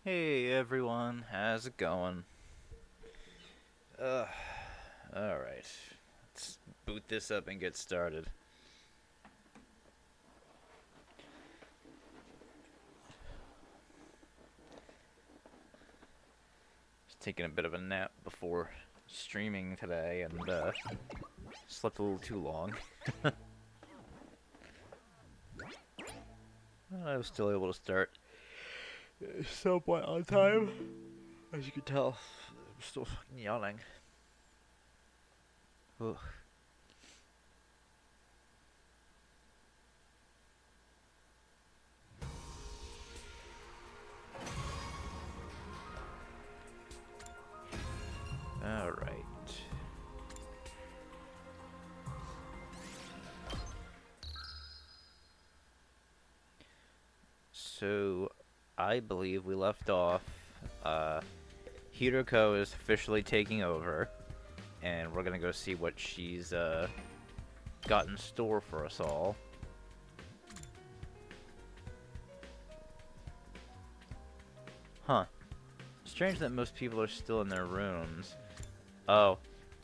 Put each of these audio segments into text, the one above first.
Hey everyone, how's it going? Uh, alright. Let's boot this up and get started. Just taking a bit of a nap before streaming today and slept a little too long. I was still able to start somewhat on time. As you can tell, I'm still fucking yawning. Ugh. Alright. So, I believe we left off, Hiroko is officially taking over, and we're gonna go see what she's, got in store for us all. Huh. Strange that most people are still in their rooms. Oh.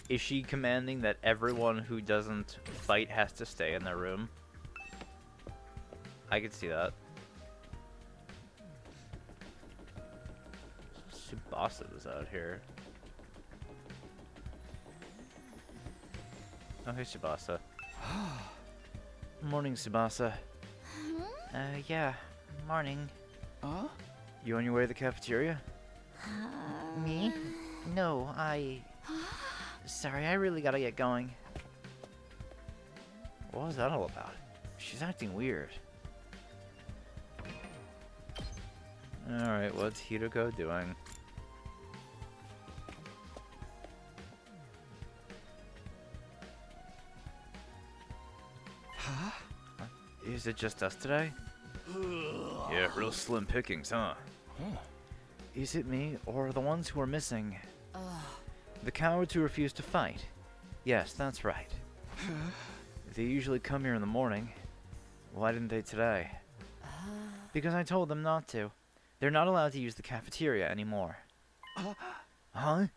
Is she commanding that everyone who doesn't fight has to stay in their room? I could see that. Tsubasa is out here. Oh, hey, Tsubasa. Morning, Tsubasa. Yeah. Morning. Huh? You on your way to the cafeteria? Me? No, Sorry, I really gotta get going. What was that all about? She's acting weird. Alright, what's Hiroko doing? Huh? Is it just us today? Yeah, real slim pickings, huh? Huh. Is it me, or the ones who are missing? The cowards who refuse to fight? Yes, that's right. They usually come here in the morning. Why didn't they today? Because I told them not to. They're not allowed to use the cafeteria anymore. Huh?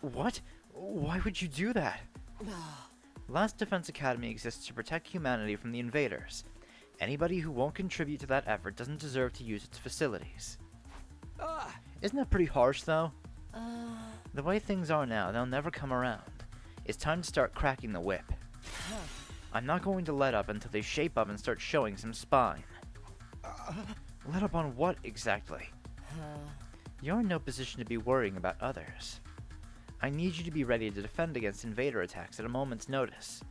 What? Why would you do that? Last Defense Academy exists to protect humanity from the invaders. Anybody who won't contribute to that effort doesn't deserve to use its facilities. Isn't that pretty harsh, though? The way things are now, they'll never come around. It's time to start cracking the whip. I'm not going to let up until they shape up and start showing some spine. Let up on what, exactly? You're in no position to be worrying about others. I need you to be ready to defend against invader attacks at a moment's notice.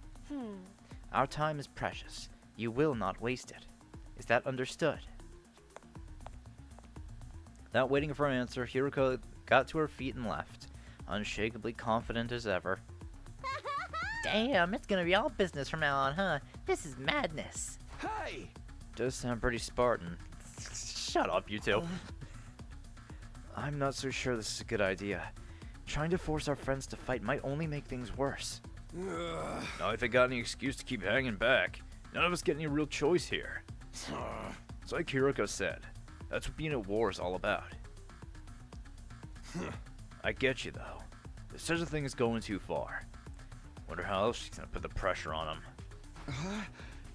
Our time is precious. You will not waste it. Is that understood? Without waiting for an answer, Hiroko got to her feet and left, unshakably confident as ever. Damn, it's gonna be all business from now on, huh? This is madness. Hey! Does sound pretty Spartan. Shut up, you two. I'm not so sure this is a good idea. Trying to force our friends to fight might only make things worse. Now, if they got any excuse to keep hanging back, none of us get any real choice here. It's like Hiroko said. That's what being at war is all about. I get you, though. If such a thing is going too far. Wonder how else she's gonna put the pressure on him.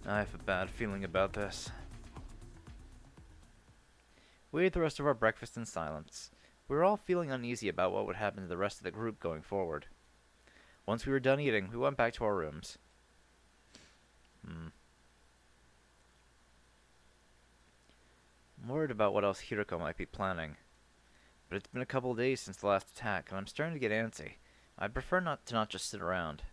I have a bad feeling about this. We ate the rest of our breakfast in silence. We were all feeling uneasy about what would happen to the rest of the group going forward. Once we were done eating, we went back to our rooms. I'm worried about what else Hiroko might be planning. But it's been a couple of days since the last attack, and I'm starting to get antsy. I'd prefer not just sit around.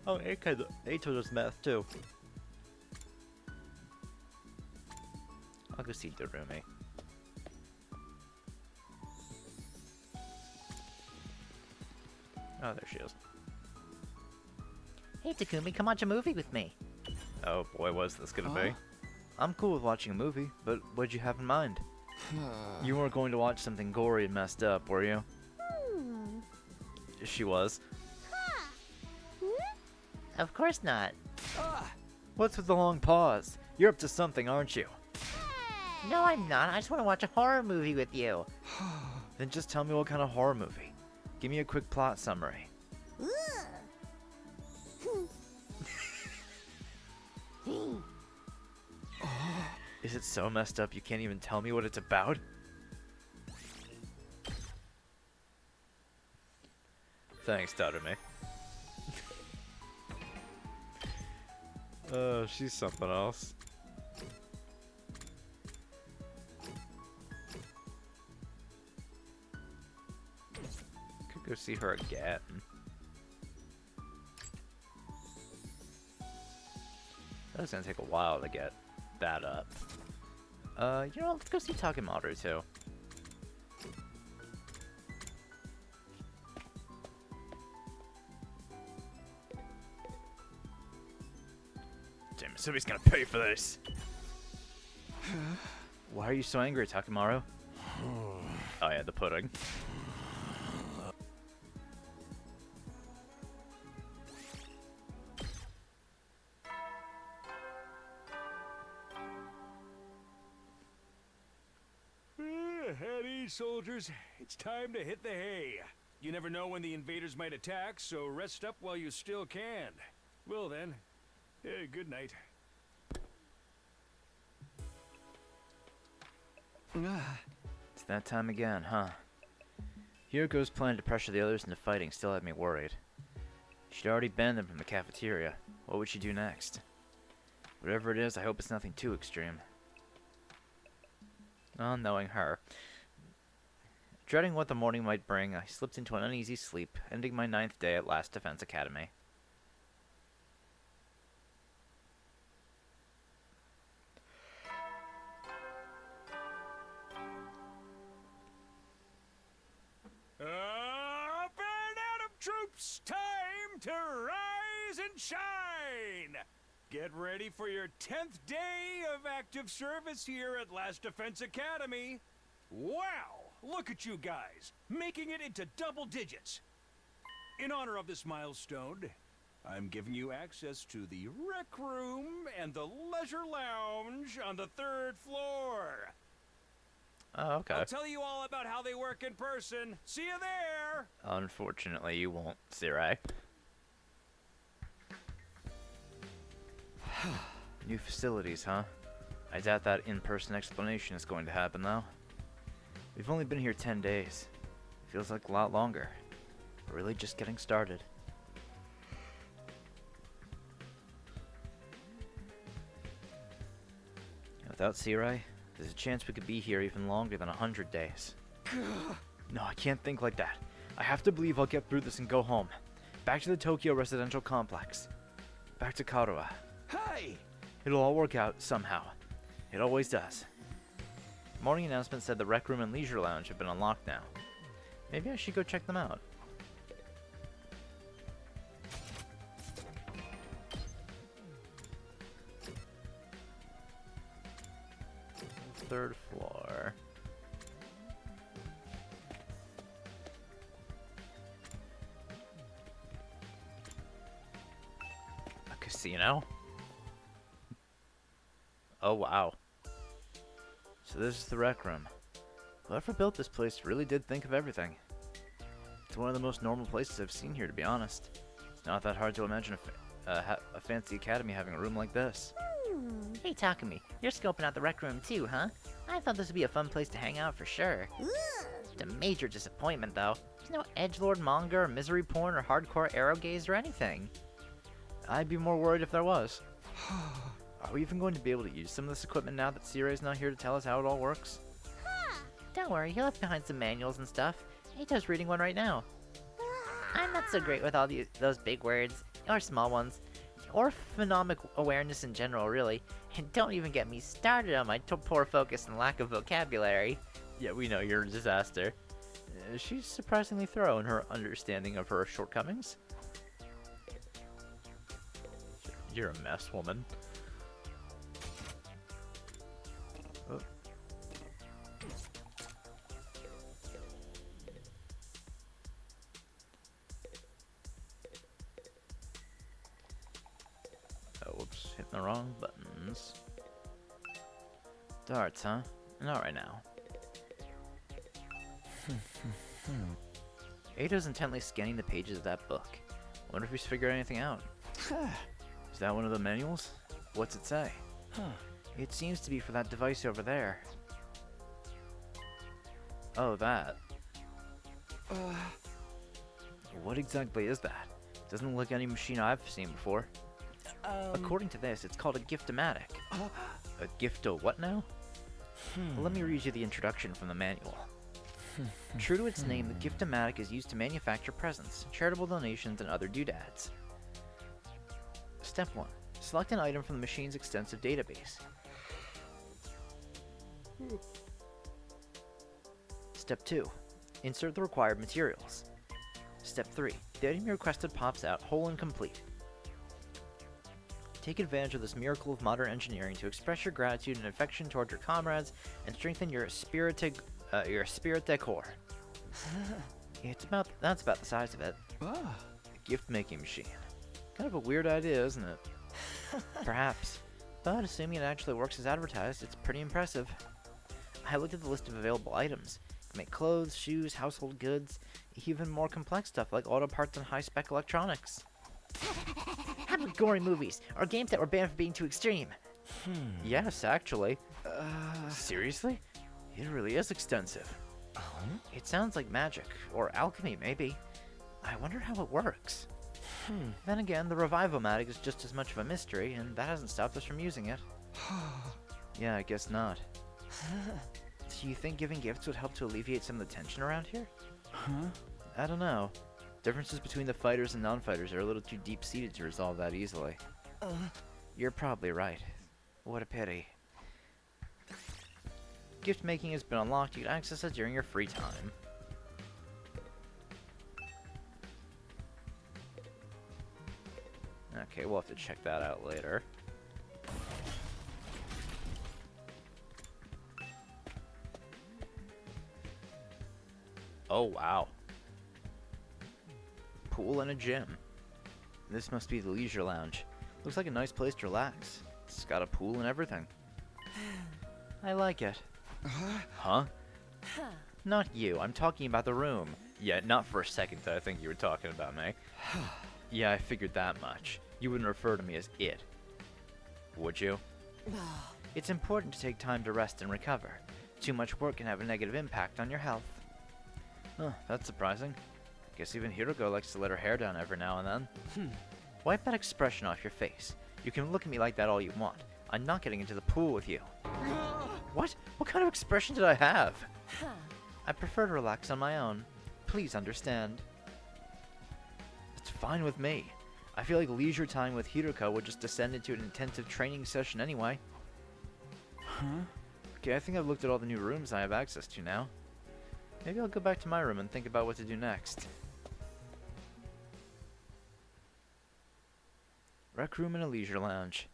Oh, Eito does math too. I'll go see Dorumi. Oh, there she is. Hey Takumi, come watch a movie with me. Oh boy, what's this gonna be? I'm cool with watching a movie, but what'd you have in mind? You weren't going to watch something gory and messed up, were you? She was. Of course not. What's with the long pause? You're up to something, aren't you? No, I'm not. I just want to watch a horror movie with you. Then just tell me what kind of horror movie. Give me a quick plot summary. Is it so messed up you can't even tell me what it's about? Thanks, Tatame. She's something else. Could go see her again. That's gonna take a while to get that up. You know, let's go see Takemaru too. Damn, somebody's gonna pay for this. Why are you so angry, Takemaru? Oh yeah, the pudding. At ease, soldiers. It's time to hit the hay. You never know when the invaders might attack, so rest up while you still can. Well then, good night. It's that time again, huh? Hiroko's plan to pressure the others into fighting still had me worried. She'd already banned them from the cafeteria. What would she do next? Whatever it is, I hope it's nothing too extreme. Oh, knowing her. Dreading what the morning might bring, I slipped into an uneasy sleep, ending my 9th day at Last Defense Academy. Up and out of troops! Time to rise and shine! Get ready for your 10th day of active service here at Last Defense Academy. Wow! Look at you guys, making it into double digits. In honor of this milestone, I'm giving you access to the rec room and the leisure lounge on the 3rd floor. Oh, okay. I'll tell you all about how they work in person. See you there! Unfortunately, you won't, Sirai. New facilities, huh? I doubt that in-person explanation is going to happen, though. We've only been here 10 days. Feels like a lot longer. We're really just getting started. Without Sirai, there's a chance we could be here even longer than 100 days. No, I can't think like that. I have to believe I'll get through this and go home. Back to the Tokyo residential complex. Back to Karuha. Hey! It'll all work out somehow. It always does. Morning announcement said the rec room and leisure lounge have been unlocked now. Maybe I should go check them out. Third floor. A casino? Oh wow. So this is the rec room. Whoever built this place really did think of everything. It's one of the most normal places I've seen here, to be honest. It's not that hard to imagine a fancy academy having a room like this. Hey, Takumi, you're scoping out the rec room too, huh? I thought this would be a fun place to hang out for sure. It's a major disappointment, though. There's no edgelord manga or misery porn or hardcore arrow gaze or anything. I'd be more worried if there was. Are we even going to be able to use some of this equipment now that Sirai's not here to tell us how it all works? Don't worry, he left behind some manuals and stuff. Eito's reading one right now. I'm not so great with all those big words, or small ones, or phonemic awareness in general, really. And don't even get me started on my poor focus and lack of vocabulary. Yeah, we know you're a disaster. She's surprisingly thorough in her understanding of her shortcomings. You're a mess, woman. Oh. the wrong buttons. Darts, huh? Not right now. Ada's intently scanning the pages of that book. Wonder if he's figured anything out. Is that one of the manuals? What's it say? It seems to be for that device over there. Oh, that. What exactly is that? Doesn't look like any machine I've seen before. According to this, it's called a Giftomatic. A Gifto what now? Let me read you the introduction from the manual. True to its name, the Giftomatic is used to manufacture presents, charitable donations, and other doodads. Step 1. Select an item from the machine's extensive database. Step 2. Insert the required materials. Step 3. The item you requested pops out, whole and complete. Take advantage of this miracle of modern engineering to express your gratitude and affection toward your comrades and strengthen your spirit de corps. That's about the size of it. A gift-making machine. Kind of a weird idea, isn't it? Perhaps. But assuming it actually works as advertised, it's pretty impressive. I looked at the list of available items. You can make clothes, shoes, household goods, even more complex stuff like auto parts and high-spec electronics. How about gory movies or games that were banned for being too extreme? Yes, actually. Seriously? It really is extensive. It sounds like magic, or alchemy, maybe. I wonder how it works. Then again, the Revivomatic is just as much of a mystery, and that hasn't stopped us from using it. Yeah, I guess not. Do you think giving gifts would help to alleviate some of the tension around here? I don't know. Differences between the fighters and non-fighters are a little too deep-seated to resolve that easily. You're probably right. What a pity. Gift making has been unlocked. You can access it during your free time. Okay, we'll have to check that out later. Oh, wow. Pool and a gym. This must be the leisure lounge. Looks like a nice place to relax. It's got a pool and everything. I like it. Huh? Not you. I'm talking about the room. Yeah, not for a second did I think you were talking about me. Yeah, I figured that much. You wouldn't refer to me as it. Would you? It's important to take time to rest and recover. Too much work can have a negative impact on your health. Huh, that's surprising. Guess even Hiroko likes to let her hair down every now and then. Wipe that expression off your face. You can look at me like that all you want. I'm not getting into the pool with you. What? What kind of expression did I have? I prefer to relax on my own. Please understand. It's fine with me. I feel like leisure time with Hiroko would just descend into an intensive training session anyway. Okay, I think I've looked at all the new rooms I have access to now. Maybe I'll go back to my room and think about what to do next. Rec room and a leisure lounge.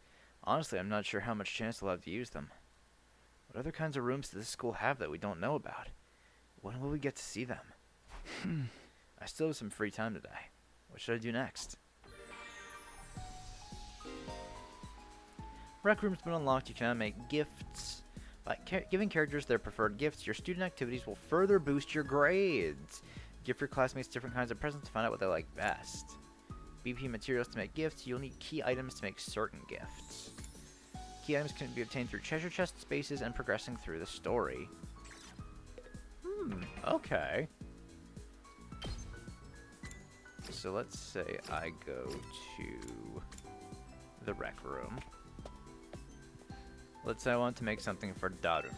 Honestly, I'm not sure how much chance I'll have to use them. What other kinds of rooms does this school have that we don't know about? When will we get to see them? I still have some free time today. What should I do next? Rec room's been unlocked. You can now make gifts. By giving characters their preferred gifts, your student activities will further boost your grades. Give your classmates different kinds of presents to find out what they like best. BP materials to make gifts. You'll need key items to make certain gifts. Key items can be obtained through treasure chest spaces and progressing through the story. Okay. So let's say I go to the rec room. Let's say I want to make something for Darumi.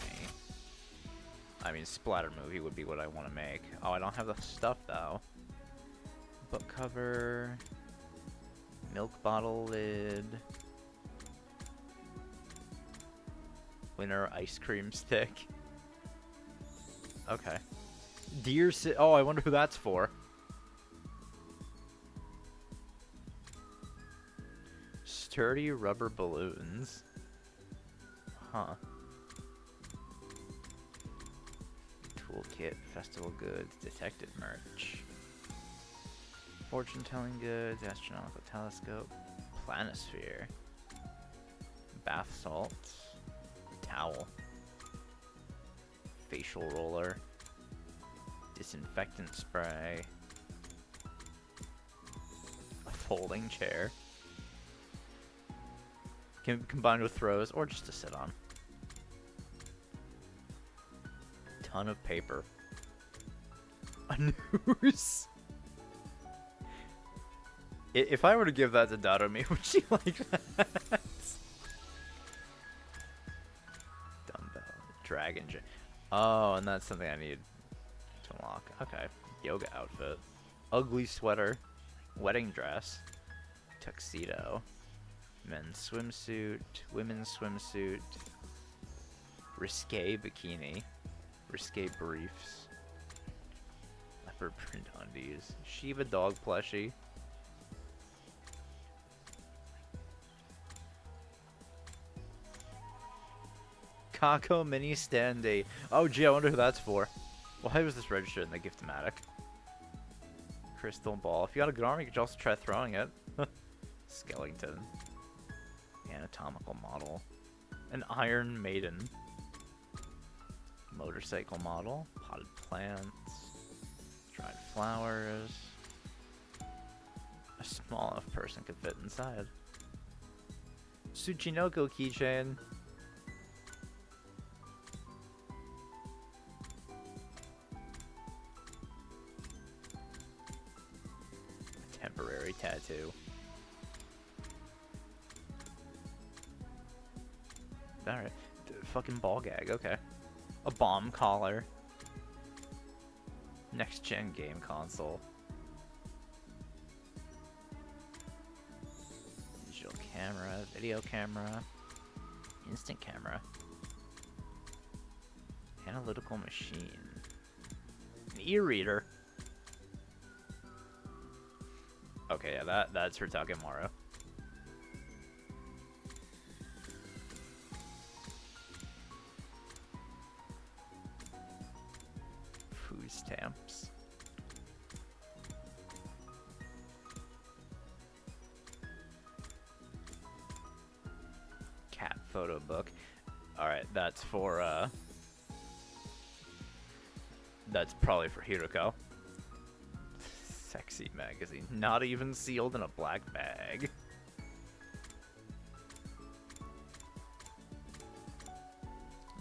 I mean, splatter movie would be what I want to make. Oh, I don't have the stuff though. Book cover. Milk bottle lid. Winter ice cream stick. Okay. Dear oh, I wonder who that's for. Sturdy rubber balloons. Huh. Toolkit, festival goods, detective merch. Fortune telling goods, astronomical telescope, planisphere. bath salts, towel, facial roller, disinfectant spray, a folding chair. Can be combined with throws or just to sit on. Ton of paper. A noose. If I were to give that to Darumi, would she like that? Dumbbell, dragon. Oh, and that's something I need to unlock. Okay, yoga outfit, ugly sweater, wedding dress, tuxedo, men's swimsuit, women's swimsuit, risque bikini, risque briefs, leopard print undies, Shiva dog plushie. Kako mini standee. Oh gee, I wonder who that's for. Why was this registered in the gift-o-matic? Crystal ball. If you got a good arm, you could also try throwing it. Skeleton. Anatomical model. An Iron Maiden. Motorcycle model. Potted plants. Dried flowers. A small enough person could fit inside. Tsuchinoko keychain. Temporary tattoo. Alright. Fucking ball gag, okay. A bomb collar. Next gen game console. Digital camera, video camera, instant camera. Analytical machine. An e-reader. Okay, yeah, that's for Takemaru. Food stamps. Cat photo book. Alright, that's for, that's probably for Hiruko. Sexy magazine. Not even sealed in a black bag.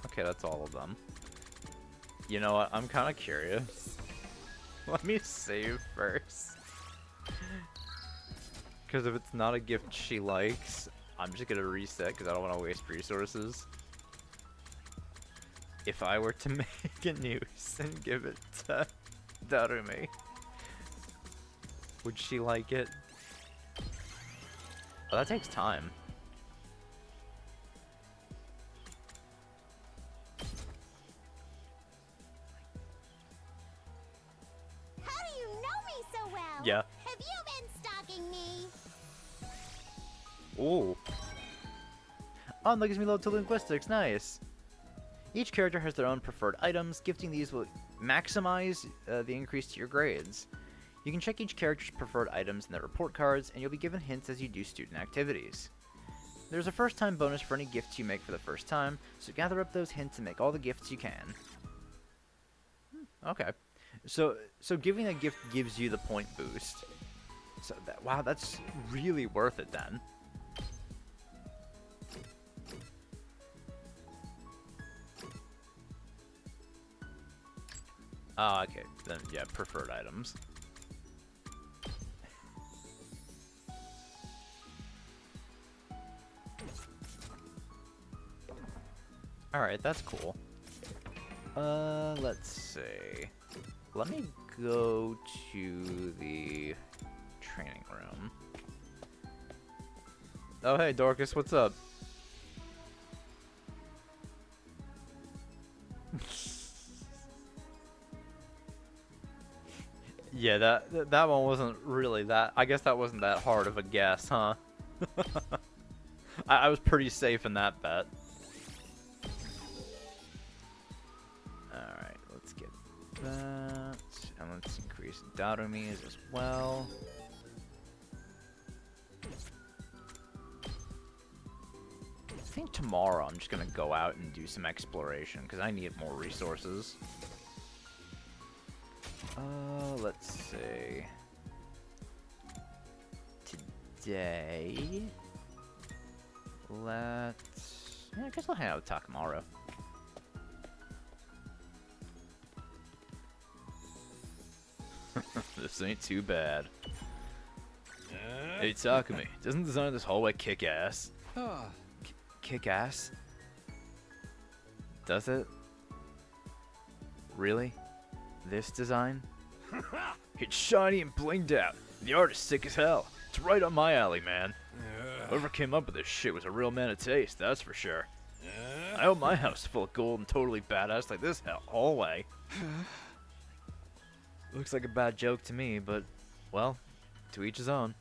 Okay, that's all of them. You know what? I'm kind of curious. Let me save first. Because if it's not a gift she likes, I'm just going to reset because I don't want to waste resources. If I were to make a noose and give it to Darumi, would she like it? Oh, that takes time. How do you know me so well? Yeah. Have you been stalking me? Ooh. Oh, that gives me low to linguistics. Nice. Each character has their own preferred items. Gifting these will maximize the increase to your grades. You can check each character's preferred items in their report cards, and you'll be given hints as you do student activities. There's a first-time bonus for any gifts you make for the first time, so gather up those hints and make all the gifts you can. Okay. So giving a gift gives you the point boost. So wow, that's really worth it then. Oh, okay. Then yeah, preferred items. Alright, that's cool. Let's see. Let me go to the training room. Oh, hey, Dorcas, what's up? Yeah, that one wasn't really that. I guess that wasn't that hard of a guess, huh? I was pretty safe in that bet. Alright, let's get that. And let's increase Darumi's as well. think tomorrow I'm just gonna go out and do some exploration, because I need more resources. Let's see. Today... Let's... Yeah, I guess I'll hang out with Takamaru. This ain't too bad. Hey, Takumi, doesn't the design of this hallway kick ass? Kick ass? Does it? Really? This design? It's shiny and blinged out. The art is sick as hell. It's right up my alley, man. Whoever came up with this shit was a real man of taste, that's for sure. I hope my house is full of gold and totally badass like this hallway. Looks like a bad joke to me, but, well, to each his own.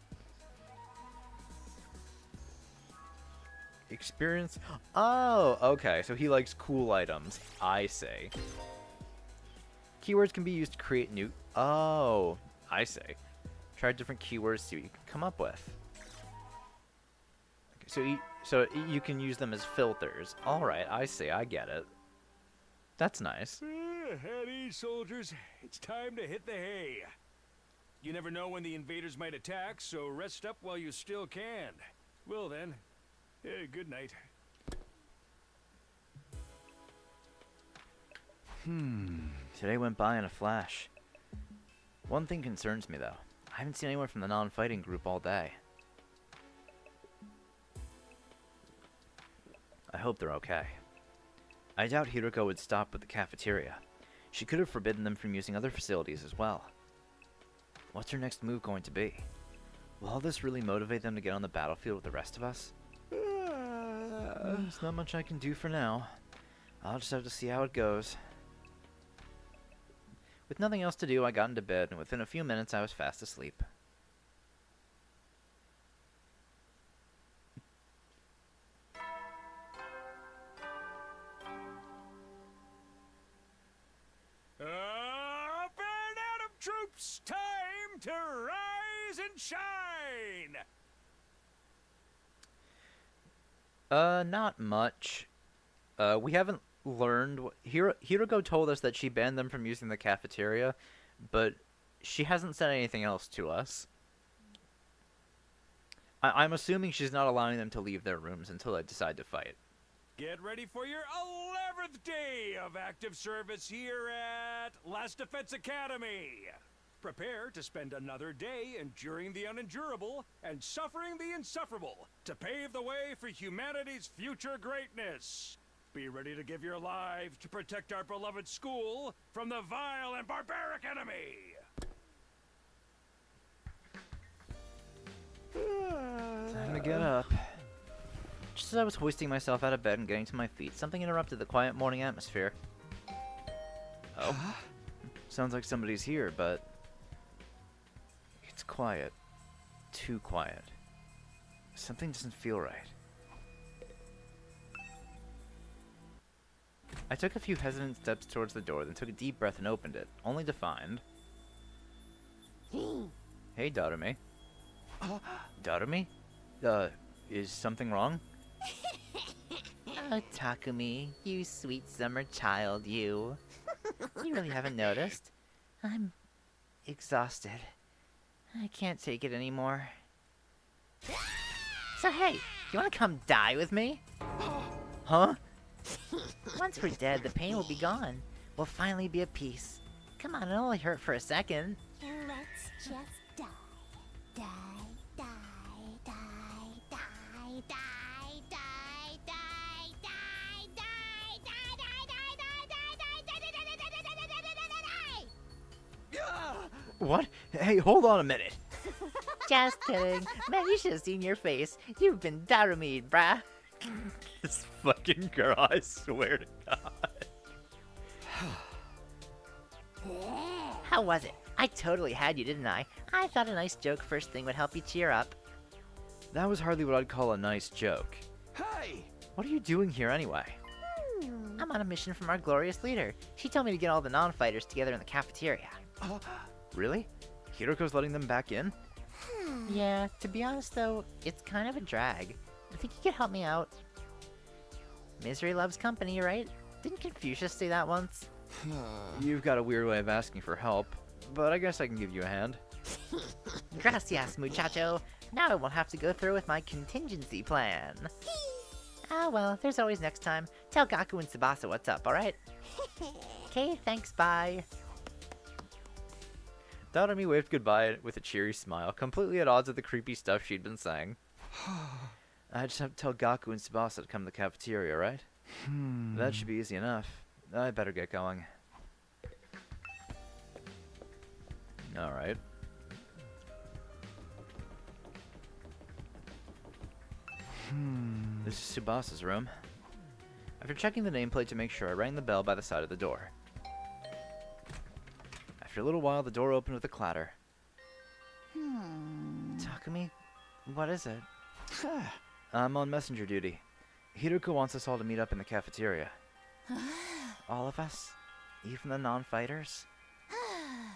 Experience? Oh, okay, so he likes cool items. I see. Keywords can be used to create new... Oh, I see. Try different keywords, see what you can come up with. Okay, so you can use them as filters. Alright, I see, I get it. That's nice. At ease, soldiers. It's time to hit the hay. You never know when the invaders might attack, so rest up while you still can. Well then, good night. Today went by in a flash. One thing concerns me, though. I haven't seen anyone from the non-fighting group all day. I hope they're okay. I doubt Hiroko would stop with the cafeteria. She could have forbidden them from using other facilities as well. What's her next move going to be? Will all this really motivate them to get on the battlefield with the rest of us? There's not much I can do for now. I'll just have to see how it goes. With nothing else to do, I got into bed, and within a few minutes I was fast asleep. Up and out of troops! Time to rise and shine! Not much. We haven't learned... Hiroko told us that she banned them from using the cafeteria, but she hasn't said anything else to us. I'm assuming she's not allowing them to leave their rooms until they decide to fight. Get ready for your 11th day of active service here at Last Defense Academy. Prepare to spend another day enduring the unendurable and suffering the insufferable to pave the way for humanity's future greatness. Be ready to give your lives to protect our beloved school from the vile and barbaric enemy. Time to get up. Just as I was hoisting myself out of bed and getting to my feet, something interrupted the quiet morning atmosphere. Oh. Sounds like somebody's here, but... it's quiet. Too quiet. Something doesn't feel right. I took a few hesitant steps towards the door, then took a deep breath and opened it, only to find... Hey, Darumi. Darumi? Is something wrong? Oh, Takumi, you sweet summer child, you. You really haven't noticed? I'm exhausted. I can't take it anymore. So hey, you wanna come die with me? Huh? Once we're dead, the pain will be gone. We'll finally be at peace. Come on, it'll only hurt for a second. Let's just die. Die, die, die, die, die, die, die, die, die, die, die, die, die, die. What? Hey, hold on a minute. Just kidding. Man, you should have seen your face. You've been Darumi'd, brah. This fucking girl, I swear to God. How was it? I totally had you, didn't I? I thought a nice joke first thing would help you cheer up. That was hardly what I'd call a nice joke. Hey! What are you doing here anyway? I'm on a mission from our glorious leader. She told me to get all the non-fighters together in the cafeteria. Really? Hiroko's letting them back in? Yeah, to be honest though, it's kind of a drag. I think you could help me out. Misery loves company, right? Didn't Confucius say that once? You've got a weird way of asking for help, but I guess I can give you a hand. Gracias, muchacho. Now I won't have to go through with my contingency plan. Ah, well, there's always next time. Tell Gaku and Tsubasa what's up, alright? Okay, thanks, bye. Doremi waved goodbye with a cheery smile, completely at odds with the creepy stuff she'd been saying. I just have to tell Gaku and Tsubasa to come to the cafeteria, right? That should be easy enough. I better get going. Alright. This is Tsubasa's room. After checking the nameplate to make sure, I rang the bell by the side of the door. After a little while, the door opened with a clatter. Takumi, what is it? I'm on messenger duty. Hiruko wants us all to meet up in the cafeteria. All of us? Even the non-fighters?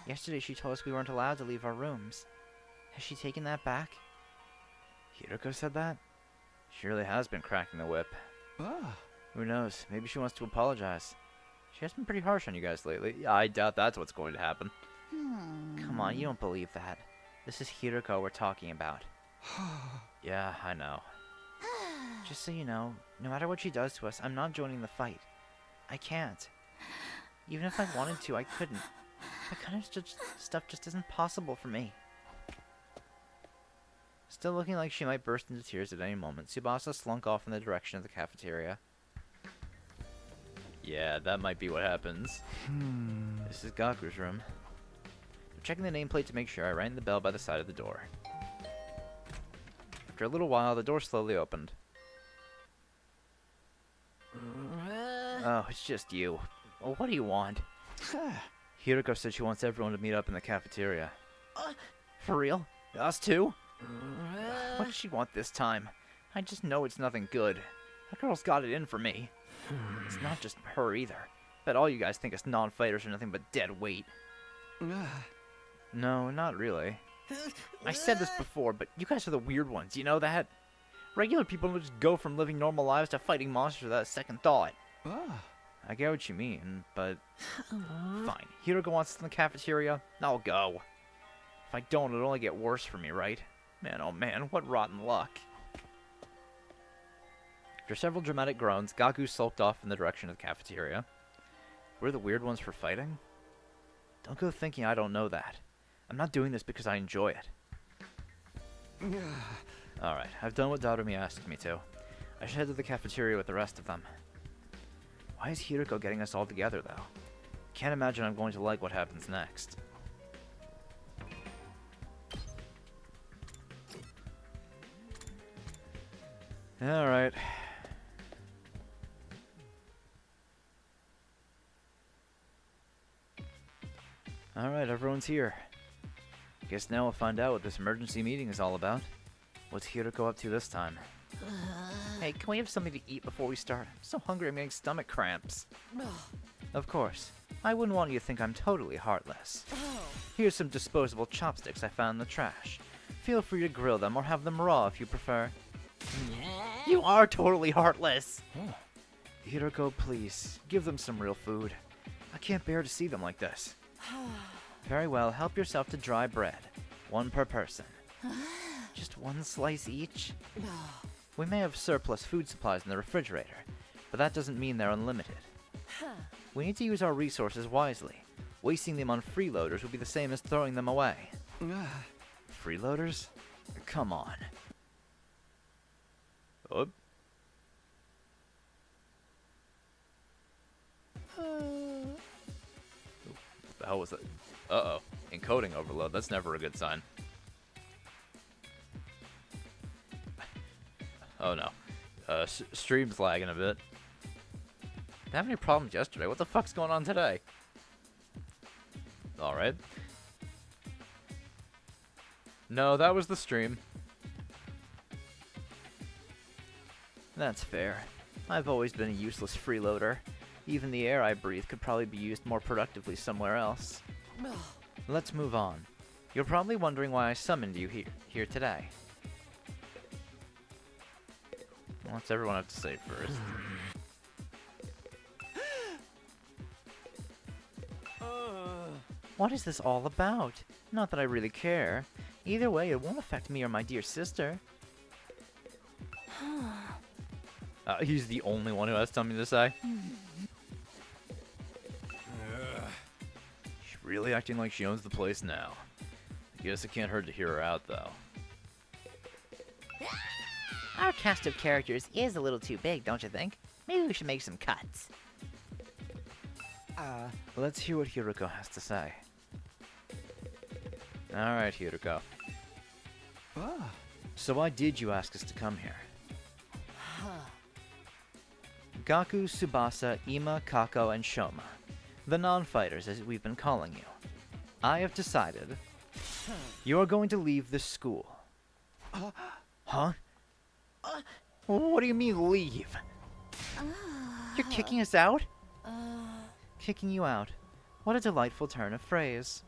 Yesterday she told us we weren't allowed to leave our rooms. Has she taken that back? Hiruko said that? She really has been cracking the whip. Who knows? Maybe she wants to apologize. She has been pretty harsh on you guys lately. I doubt that's what's going to happen. Come on, you don't believe that. This is Hiruko we're talking about. Yeah, I know. Just so you know, no matter what she does to us, I'm not joining the fight. I can't. Even if I wanted to, I couldn't. That kind of stuff just isn't possible for me. Still looking like she might burst into tears at any moment, Tsubasa slunk off in the direction of the cafeteria. Yeah, that might be what happens. This is Gaku's room. Checking the nameplate to make sure, I rang the bell by the side of the door. After a little while, the door slowly opened. Oh, it's just you. Well, what do you want? Hiruko said she wants everyone to meet up in the cafeteria. For real? Us too? What does she want this time? I just know it's nothing good. That girl's got it in for me. It's not just her either. Bet all you guys think us non-fighters are nothing but dead weight. No, not really. I said this before, but you guys are the weird ones, you know that? Regular people don't just go from living normal lives to fighting monsters without a second thought. I get what you mean, but... Fine. Hiruko wants us in the cafeteria. I'll go. If I don't, it'll only get worse for me, right? Man, oh man, what rotten luck. After several dramatic groans, Gaku sulked off in the direction of the cafeteria. We're the weird ones for fighting? Don't go thinking I don't know that. I'm not doing this because I enjoy it. Alright, I've done what Doremi asked me to. I should head to the cafeteria with the rest of them. Why is Hiruko getting us all together, though? Can't imagine I'm going to like what happens next. Alright. Alright, everyone's here. Guess now we'll find out what this emergency meeting is all about. What's Hiruko up to this time? Hey, can we have something to eat before we start? I'm so hungry I'm getting stomach cramps. Of course. I wouldn't want you to think I'm totally heartless. Here's some disposable chopsticks I found in the trash. Feel free to grill them or have them raw if you prefer. You are totally heartless! Hiruko, please, give them some real food. I can't bear to see them like this. Very well, help yourself to dry bread. One per person. Just one slice each? We may have surplus food supplies in the refrigerator, but that doesn't mean they're unlimited. We need to use our resources wisely. Wasting them on freeloaders would be the same as throwing them away. Freeloaders? Come on. Oh. What the hell was that? Uh-oh. Encoding overload. That's never a good sign. Oh no. Stream's lagging a bit. Didn't have any problems yesterday. What the fuck's going on today? Alright. No, that was the stream. That's fair. I've always been a useless freeloader. Even the air I breathe could probably be used more productively somewhere else. Let's move on. You're probably wondering why I summoned you here today. What's everyone have to say first? What is this all about? Not that I really care. Either way, it won't affect me or my dear sister. He's the only one who has something to say. She's really acting like she owns the place now. I guess it can't hurt to hear her out, though. Our cast of characters is a little too big, don't you think? Maybe we should make some cuts. Let's hear what Hiruko has to say. Alright, Hiruko. So why did you ask us to come here? Gaku, Tsubasa, Ima, Kako, and Shoma. The non-fighters, as we've been calling you. I have decided you are going to leave this school. Huh? What do you mean, leave? You're kicking us out? Kicking you out. What a delightful turn of phrase.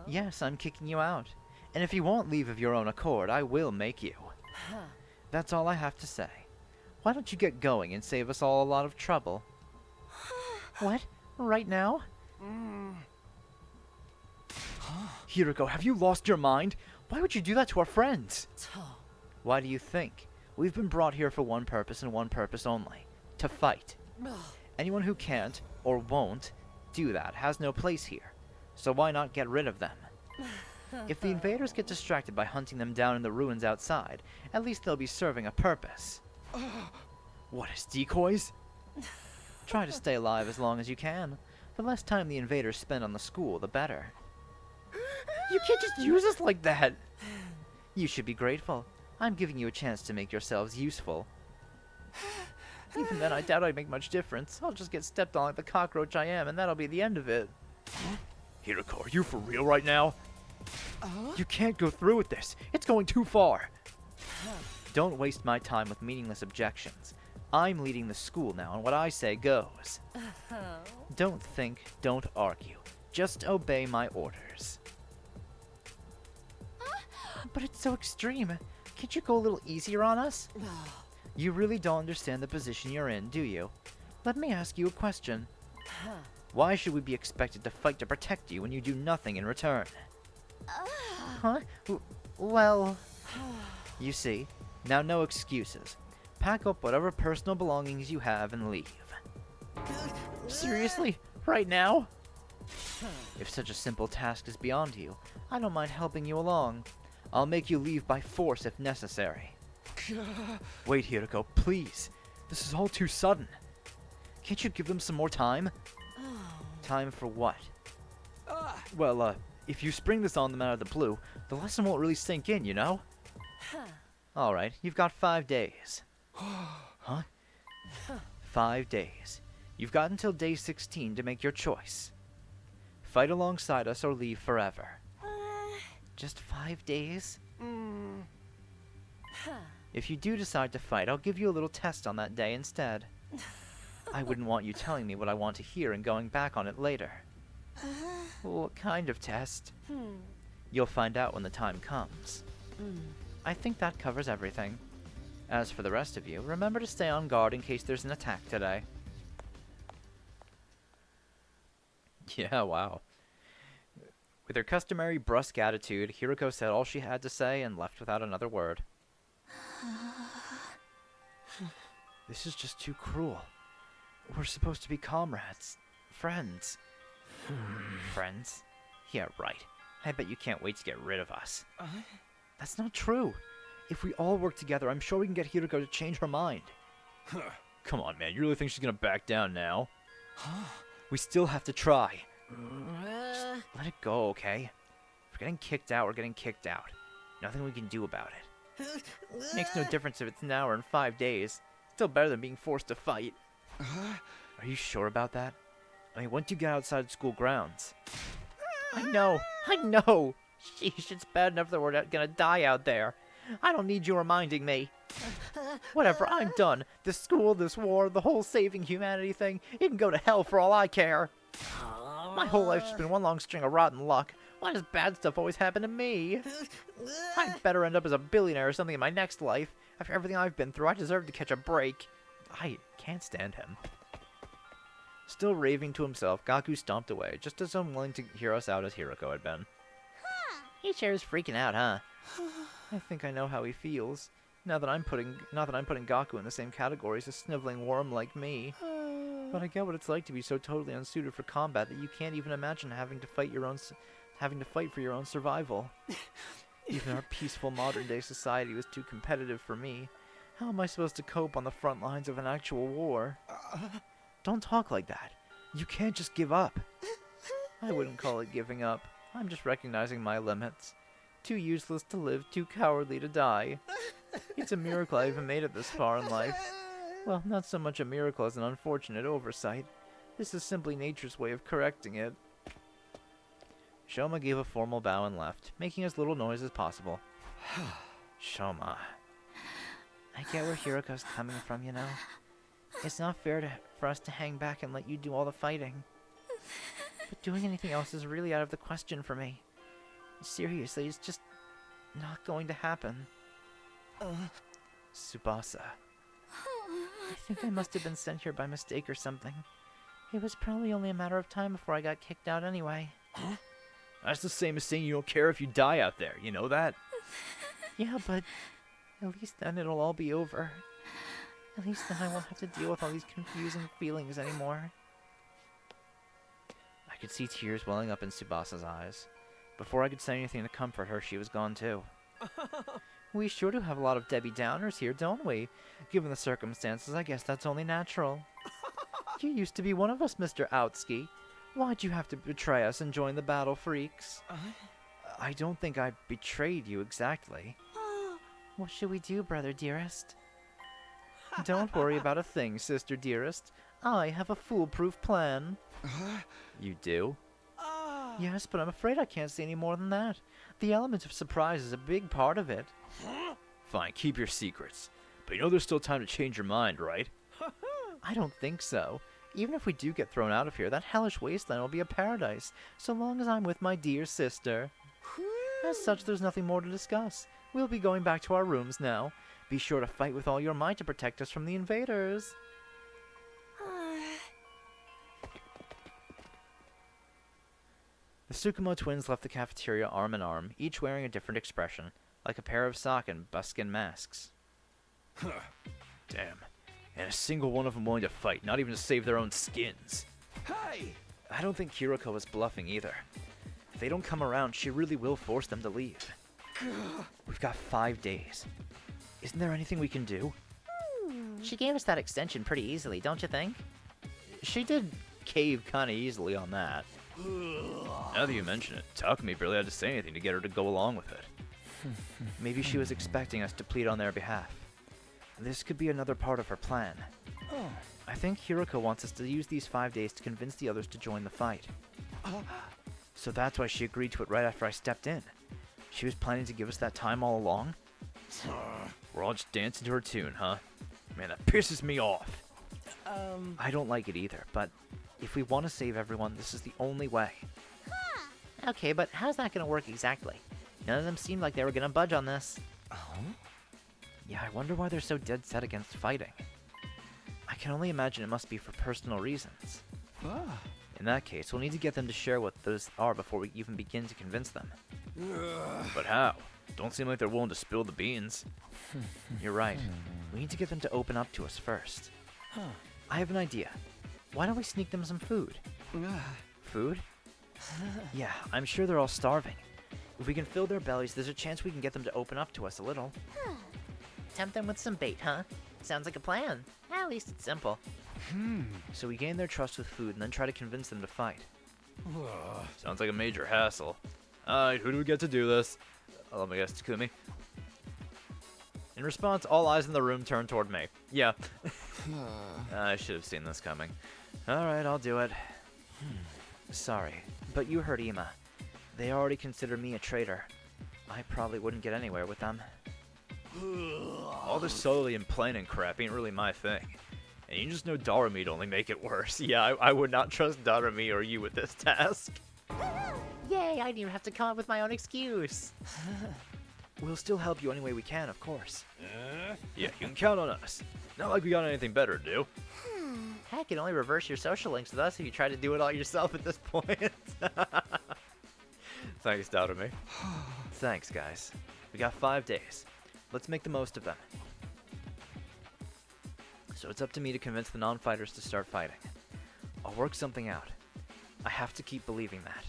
Yes, I'm kicking you out. And if you won't leave of your own accord, I will make you. That's all I have to say. Why don't you get going and save us all a lot of trouble? What? Right now? Hiruko, have you lost your mind? Why would you do that to our friends? Why do you think? We've been brought here for one purpose and one purpose only. To fight. Anyone who can't, or won't, do that has no place here. So why not get rid of them? If the invaders get distracted by hunting them down in the ruins outside, at least they'll be serving a purpose. What, as decoys? Try to stay alive as long as you can. The less time the invaders spend on the school, the better. You can't just use us like that! You should be grateful. I'm giving you a chance to make yourselves useful. Even then, I doubt I'd make much difference. I'll just get stepped on like the cockroach I am, and that'll be the end of it. Hiruko, are you for real right now? You can't go through with this. It's going too far. Don't waste my time with meaningless objections. I'm leading the school now, and what I say goes. Don't think, don't argue. Just obey my orders. But it's so extreme. Can't you go a little easier on us? You really don't understand the position you're in, do you? Let me ask you a question. Why should we be expected to fight to protect you when you do nothing in return? Huh? Well... You see, now no excuses. Pack up whatever personal belongings you have and leave. Seriously? Right now? If such a simple task is beyond you, I don't mind helping you along. I'll make you leave by force if necessary. Wait, Hiruko, please. This is all too sudden. Can't you give them some more time? Time for what? Well, if you spring this on them out of the blue, the lesson won't really sink in, you know? Alright, you've got 5 days. Huh? 5 days. You've got until day 16 to make your choice. Fight alongside us or leave forever. Just 5 days? If you do decide to fight, I'll give you a little test on that day instead. I wouldn't want you telling me what I want to hear and going back on it later. What kind of test? You'll find out when the time comes. I think that covers everything. As for the rest of you, remember to stay on guard in case there's an attack today. Yeah, wow. With her customary brusque attitude, Hiruko said all she had to say and left without another word. This is just too cruel. We're supposed to be comrades. Friends. Friends? Yeah, right. I bet you can't wait to get rid of us. That's not true. If we all work together, I'm sure we can get Hiruko to change her mind. Come on, man. You really think she's gonna back down now? We still have to try. Just let it go, okay? If we're getting kicked out, we're getting kicked out. Nothing we can do about it. Makes no difference if it's now or in 5 days. Still better than being forced to fight. Are you sure about that? I mean, once you get outside school grounds... I know! Sheesh, it's bad enough that we're gonna die out there. I don't need you reminding me. Whatever, I'm done. This school, this war, the whole saving humanity thing, it can go to hell for all I care. My whole life's just been one long string of rotten luck. Why does bad stuff always happen to me? I'd better end up as a billionaire or something in my next life. After everything I've been through, I deserve to catch a break. I can't stand him. Still raving to himself, Gaku stomped away, just as unwilling to hear us out as Hiroko had been. He sure is freaking out, huh? I think I know how he feels. Not that I'm putting Gaku in the same category as a sniveling worm like me. But I get what it's like to be so totally unsuited for combat that you can't even imagine having to fight for your own survival. Even our peaceful modern-day society was too competitive for me. How am I supposed to cope on the front lines of an actual war? Don't talk like that. You can't just give up. I wouldn't call it giving up. I'm just recognizing my limits. Too useless to live, too cowardly to die. It's a miracle I even made it this far in life. Well, not so much a miracle as an unfortunate oversight. This is simply nature's way of correcting it. Shoma gave a formal bow and left, making as little noise as possible. Shoma. I get where Hiroko's coming from, you know. It's not fair for us to hang back and let you do all the fighting. But doing anything else is really out of the question for me. Seriously, it's just not going to happen. Tsubasa. I think I must have been sent here by mistake or something. It was probably only a matter of time before I got kicked out anyway. That's the same as saying you don't care if you die out there, you know that? Yeah, but at least then it'll all be over. At least then I won't have to deal with all these confusing feelings anymore. I could see tears welling up in Tsubasa's eyes. Before I could say anything to comfort her, she was gone too. We sure do have a lot of Debbie Downers here, don't we? Given the circumstances, I guess that's only natural. You used to be one of us, Mr. Outski. Why'd you have to betray us and join the Battle Freaks? I don't think I betrayed you exactly. What should we do, brother dearest? Don't worry about a thing, sister dearest. I have a foolproof plan. You do? Yes, but I'm afraid I can't say any more than that. The element of surprise is a big part of it. Fine, keep your secrets. But you know there's still time to change your mind, right? I don't think so. Even if we do get thrown out of here, that hellish wasteland will be a paradise, so long as I'm with my dear sister. As such, there's nothing more to discuss. We'll be going back to our rooms now. Be sure to fight with all your might to protect us from the invaders. The Tsukumo twins left the cafeteria arm in arm, each wearing a different expression, like a pair of sock and buskin masks. Damn. And a single one of them willing to fight, not even to save their own skins. Hey! I don't think Hiroko was bluffing either. If they don't come around, she really will force them to leave. We've got 5 days. Isn't there anything we can do? She gave us that extension pretty easily, don't you think? She did cave kinda easily on that. Now that you mention it, Takumi barely had to say anything to get her to go along with it. Maybe she was expecting us to plead on their behalf. This could be another part of her plan. I think Hiroko wants us to use these 5 days to convince the others to join the fight. So that's why she agreed to it right after I stepped in. She was planning to give us that time all along? We're all just dancing to her tune, huh? Man, that pisses me off. I don't like it either, but if we want to save everyone, this is the only way. Okay, but how's that gonna work exactly? None of them seemed like they were gonna budge on this. Yeah, I wonder why they're so dead set against fighting. I can only imagine it must be for personal reasons. In that case, we'll need to get them to share what those are before we even begin to convince them. But how? Don't seem like they're willing to spill the beans. You're right. We need to get them to open up to us first. I have an idea. Why don't we sneak them some food? Food? Yeah, I'm sure they're all starving. If we can fill their bellies, there's a chance we can get them to open up to us a little. Tempt them with some bait, huh? Sounds like a plan. At least it's simple. So we gain their trust with food and then try to convince them to fight. Sounds like a major hassle. Alright, who do we get to do this? Let me guess, Takumi. In response, all eyes in the room turn toward me. Yeah. I should have seen this coming. Alright, I'll do it. Sorry, but you heard Ima. They already consider me a traitor. I probably wouldn't get anywhere with them. All this subtlety and planning crap ain't really my thing. And you just know Darami'd only make it worse. Yeah, I would not trust Darami or you with this task. Yay, I didn't even have to come up with my own excuse. We'll still help you any way we can, of course. Yeah, you can count on us. Not like we got anything better to do. Heck, it only reverse your social links with us if you try to do it all yourself at this point. Thanks, Doubtamy. Thanks, guys. We got 5 days. Let's make the most of them. So it's up to me to convince the non-fighters to start fighting. I'll work something out. I have to keep believing that.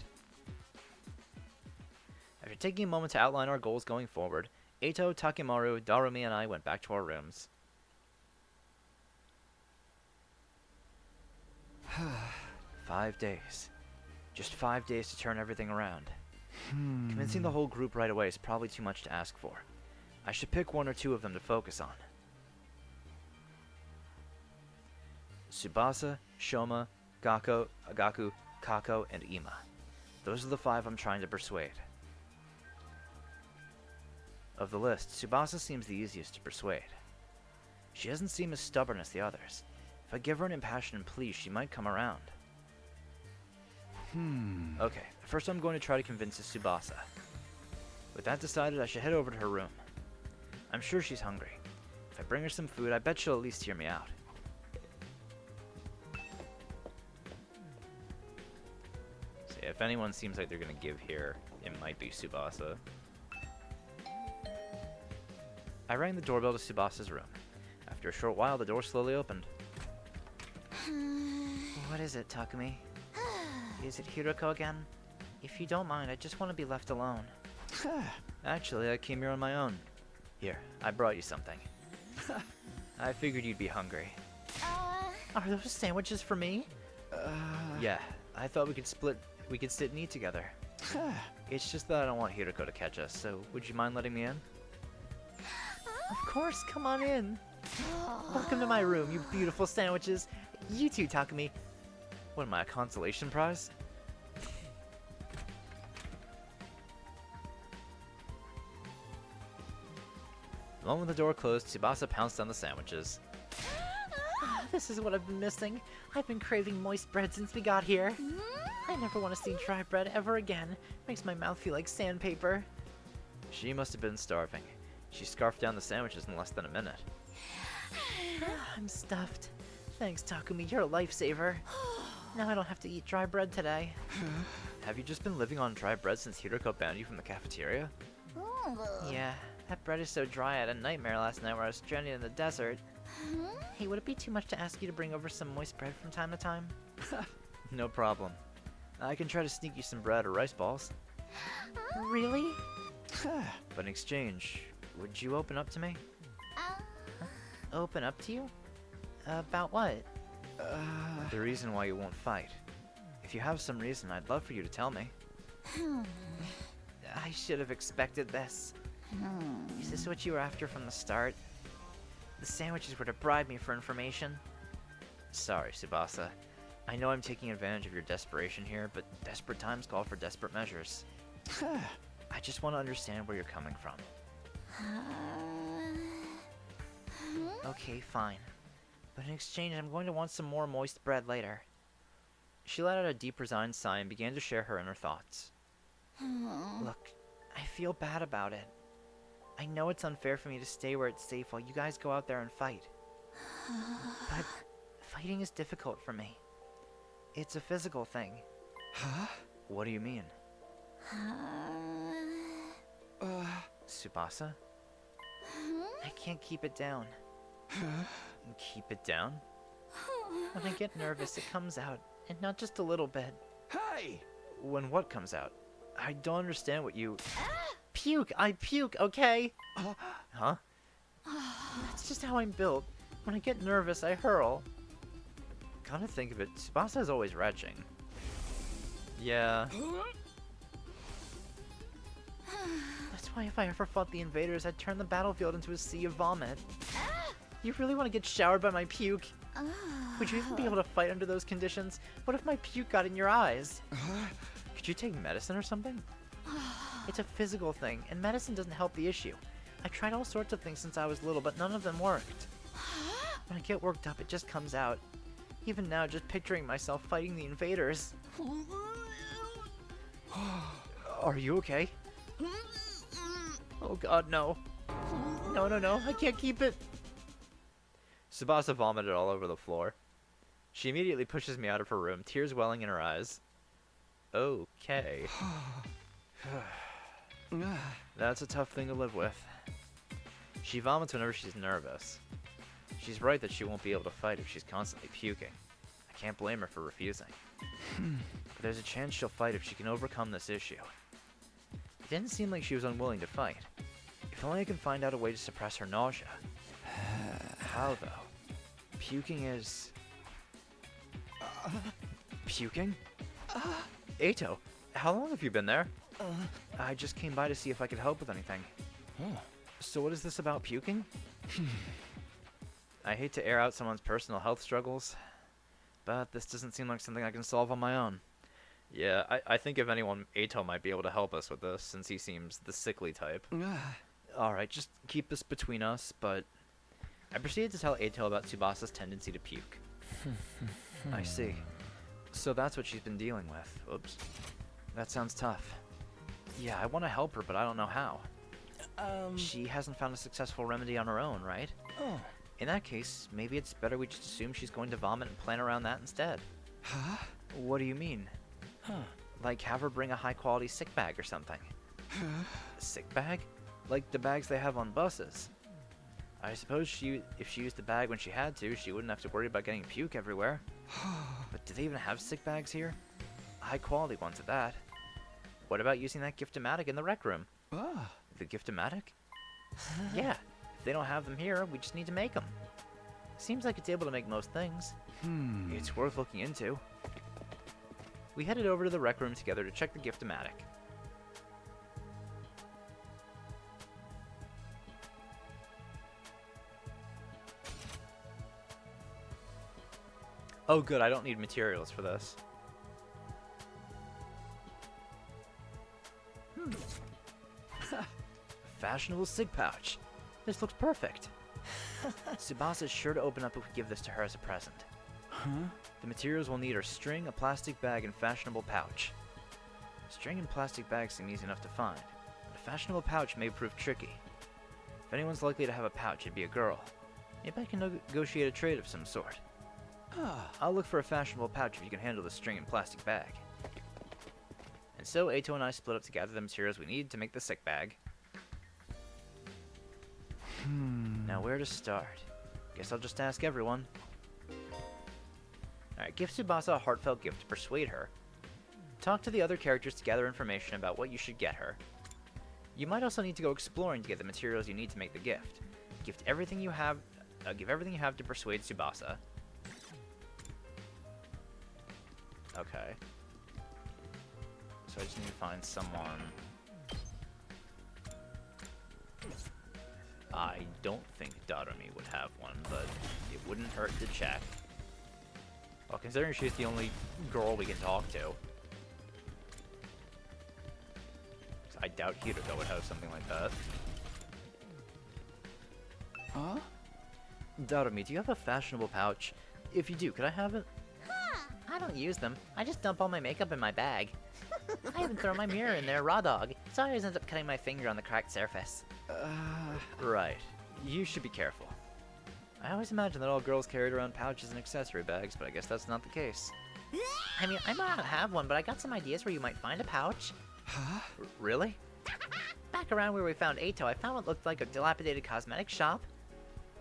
After taking a moment to outline our goals going forward, Eito, Takemaru, Darumi, and I went back to our rooms. 5 days. Just 5 days to turn everything around. Convincing the whole group right away is probably too much to ask for. I should pick 1 or 2 of them to focus on. Tsubasa, Shoma, Gaku, Kako, and Ima. Those are the 5 I'm trying to persuade. Of the list, Tsubasa seems the easiest to persuade. She doesn't seem as stubborn as the others. If I give her an impassioned plea, she might come around. Okay, first I'm going to try to convince Tsubasa. With that decided, I should head over to her room. I'm sure she's hungry. If I bring her some food, I bet she'll at least hear me out. So if anyone seems like they're gonna give here, it might be Tsubasa. I rang the doorbell to Tsubasa's room. After a short while, the door slowly opened. What is it, Takumi? Is it Hiroko again? If you don't mind, I just want to be left alone. Actually, I came here on my own. Here, I brought you something. I figured you'd be hungry. Are those sandwiches for me? Yeah, I thought we could sit and eat together. It's just that I don't want Hiroko to catch us, so would you mind letting me in? Of course, come on in. Welcome to my room, you beautiful sandwiches. You too, Takumi. What am I, a consolation prize? The moment the door closed, Tsubasa pounced on the sandwiches. This is what I've been missing. I've been craving moist bread since we got here. I never want to see dry bread ever again. Makes my mouth feel like sandpaper. She must have been starving. She scarfed down the sandwiches in less than a minute. I'm stuffed. Thanks, Takumi. You're a lifesaver. Now I don't have to eat dry bread today. Have you just been living on dry bread since Hiroko banned you from the cafeteria? Yeah, that bread is so dry I had a nightmare last night where I was stranded in the desert. Hey, would it be too much to ask you to bring over some moist bread from time to time? No problem. I can try to sneak you some bread or rice balls. Really? But in exchange, would you open up to me? Open up to you? About what? The reason why you won't fight. If you have some reason, I'd love for you to tell me. I should have expected this. Is this what you were after from the start? The sandwiches were to bribe me for information. Sorry, Tsubasa. I know I'm taking advantage of your desperation here, but desperate times call for desperate measures. I just want to understand where you're coming from. Okay, fine. But in exchange, I'm going to want some more moist bread later. She let out a deep, resigned sigh and began to share her inner thoughts. Look, I feel bad about it. I know it's unfair for me to stay where it's safe while you guys go out there and fight. But fighting is difficult for me. It's a physical thing. Huh? What do you mean? Tsubasa? I can't keep it down. Keep it down? When I get nervous, it comes out, and not just a little bit. Hey! When what comes out? I don't understand what you... Puke! I puke, okay? Huh? That's just how I'm built. When I get nervous, I hurl. Come to think of it, Tsubasa's always retching. Yeah. That's why if I ever fought the invaders, I'd turn the battlefield into a sea of vomit. You really want to get showered by my puke? Would you even be able to fight under those conditions? What if my puke got in your eyes? Could you take medicine or something? It's a physical thing, and medicine doesn't help the issue. I tried all sorts of things since I was little, but none of them worked. When I get worked up, it just comes out. Even now, just picturing myself fighting the invaders. Are you okay? Oh god, no. No, I can't keep it. Tsubasa vomited all over the floor. She immediately pushes me out of her room, tears welling in her eyes. Okay. That's a tough thing to live with. She vomits whenever she's nervous. She's right that she won't be able to fight if she's constantly puking. I can't blame her for refusing. But there's a chance she'll fight if she can overcome this issue. It didn't seem like she was unwilling to fight. If only I can find out a way to suppress her nausea. How, though? Puking is... Puking? Eito, how long have you been there? I just came by to see if I could help with anything. So what is this about puking? I hate to air out someone's personal health struggles, but this doesn't seem like something I can solve on my own. Yeah, I think if anyone, Eito might be able to help us with this, since he seems the sickly type. Alright, just keep this between us, but... I proceeded to tell Eito about Tsubasa's tendency to puke. I see. So that's what she's been dealing with. Oops. That sounds tough. Yeah, I want to help her, but I don't know how. She hasn't found a successful remedy on her own, right? Oh. In that case, maybe it's better we just assume she's going to vomit and plan around that instead. Huh? What do you mean? Huh. Like have her bring a high-quality sick bag or something. A sick bag? Like the bags they have on buses. I suppose if she used the bag when she had to, she wouldn't have to worry about getting puke everywhere. But do they even have sick bags here? High-quality ones at that. What about using that Gift-O-Matic in the rec room? Ah. The Gift-O-Matic? Yeah. If they don't have them here, we just need to make them. Seems like it's able to make most things. It's worth looking into. We headed over to the rec room together to check the Gift-O-Matic. Oh good, I don't need materials for this. Fashionable sig pouch. This looks perfect. Tsubasa's sure to open up if we give this to her as a present. Huh? The materials we'll need are string, a plastic bag, and fashionable pouch. String and plastic bags seem easy enough to find, but a fashionable pouch may prove tricky. If anyone's likely to have a pouch, it'd be a girl. Maybe I can negotiate a trade of some sort. I'll look for a fashionable pouch if you can handle the string and plastic bag. And so Eito and I split up to gather the materials we need to make the sick bag. Now where to start? Guess I'll just ask everyone. Alright, give Tsubasa a heartfelt gift to persuade her. Talk to the other characters to gather information about what you should get her. You might also need to go exploring to get the materials you need to make the gift. Give everything you have to persuade Tsubasa. Okay. So I just need to find someone. I don't think Darumi would have one, but it wouldn't hurt to check. Well, considering she's the only girl we can talk to. I doubt Hiruka would have something like that. Huh? Darumi, do you have a fashionable pouch? If you do, could I have it? I don't use them. I just dump all my makeup in my bag. I even throw my mirror in there raw dog, so I always end up cutting my finger on the cracked surface. Right. You should be careful. I always imagined that all girls carried around pouches and accessory bags, but I guess that's not the case. I mean, I might not have one, but I got some ideas where you might find a pouch. Huh? Really? Back around where we found Eito, I found what looked like a dilapidated cosmetic shop.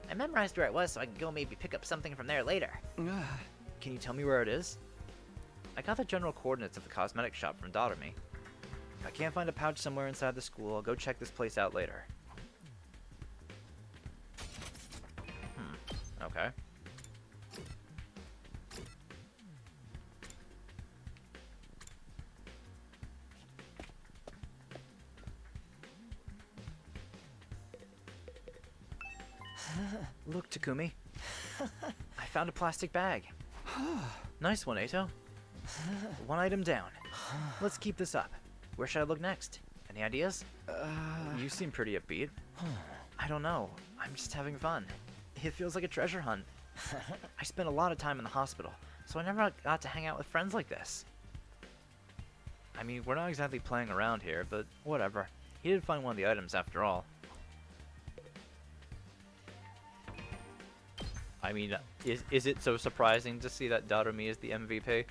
I memorized where it was so I could go maybe pick up something from there later. Can you tell me where it is? I got the general coordinates of the cosmetic shop from Darumi. If I can't find a pouch somewhere inside the school, I'll go check this place out later. Okay. Look, Takumi. I found a plastic bag. Nice one, Eito. One item down. Let's keep this up. Where should I look next? Any ideas? You seem pretty upbeat. I don't know. I'm just having fun. It feels like a treasure hunt. I spent a lot of time in the hospital, so I never got to hang out with friends like this. I mean, we're not exactly playing around here, but whatever. He did find one of the items after all. I mean, is it so surprising to see that Darumi is the MVP?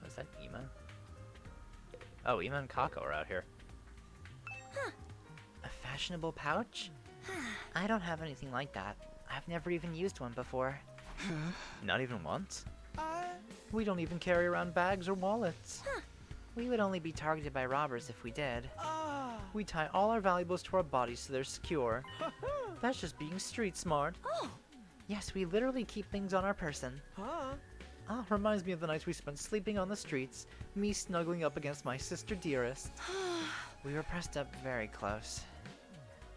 Was that Ima? Oh, Ima and Kako are out here. A fashionable pouch? I don't have anything like that. I've never even used one before. Not even once? We don't even carry around bags or wallets. We would only be targeted by robbers if we did. We tie all our valuables to our bodies so they're secure. That's just being street smart. Yes, we literally keep things on our person. Ah, reminds me of the nights we spent sleeping on the streets, me snuggling up against my sister dearest. We were pressed up very close.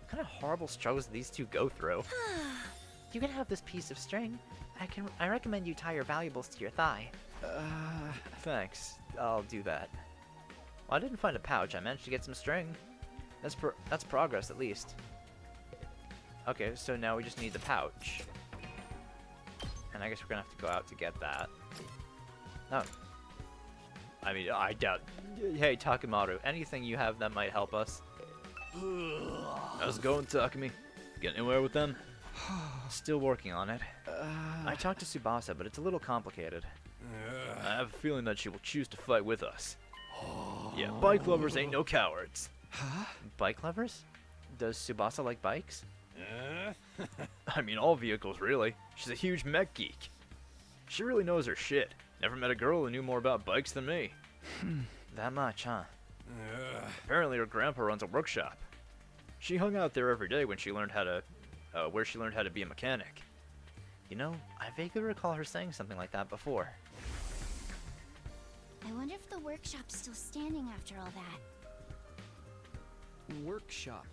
What kind of horrible struggles do these two go through? You can have this piece of string. I recommend you tie your valuables to your thigh. Thanks. I'll do that. Well, I didn't find a pouch. I managed to get some string. That's progress, at least. Okay, so now we just need the pouch. And I guess we're gonna have to go out to get that. Oh. I mean, I doubt... Hey, Takumaru, anything you have that might help us? How's it going, Takumi? Getting anywhere with them? Still working on it. I talked to Tsubasa, but it's a little complicated. I have a feeling that she will choose to fight with us. Yeah, bike lovers ain't no cowards. Bike lovers? Does Tsubasa like bikes? I mean, all vehicles, really. She's a huge mech geek. She really knows her shit. Never met a girl who knew more about bikes than me. That much, huh? Apparently her grandpa runs a workshop. She hung out there every day when she learned how to, where she learned how to be a mechanic. You know, I vaguely recall her saying something like that before. I wonder if the workshop's still standing after all that. Workshop.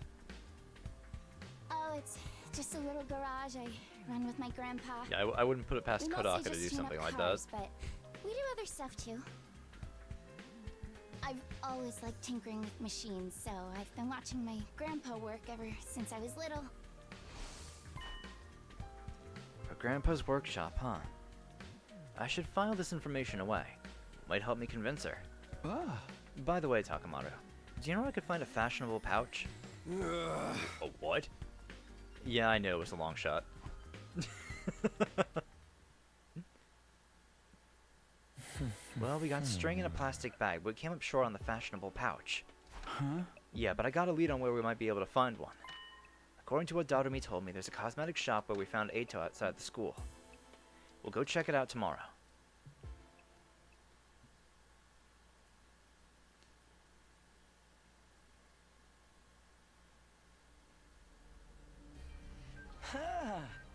Oh, it's just a little garage I run with my grandpa. Yeah, I wouldn't put it past We Kodaka mostly to just do tune up something like cars, that. but we do other stuff too. I've always liked tinkering with machines, so I've been watching my grandpa work ever since I was little. Her grandpa's workshop, huh? I should file this information away. Might help me convince her. Ah. By the way, Takumaru, do you know where I could find a fashionable pouch? A what? Yeah, I know it was a long shot. Well, we got string in a plastic bag, but we came up short on the fashionable pouch. Huh? Yeah, but I got a lead on where we might be able to find one. According to what Darumi told me, there's a cosmetic shop where we found Eito outside the school. We'll go check it out tomorrow.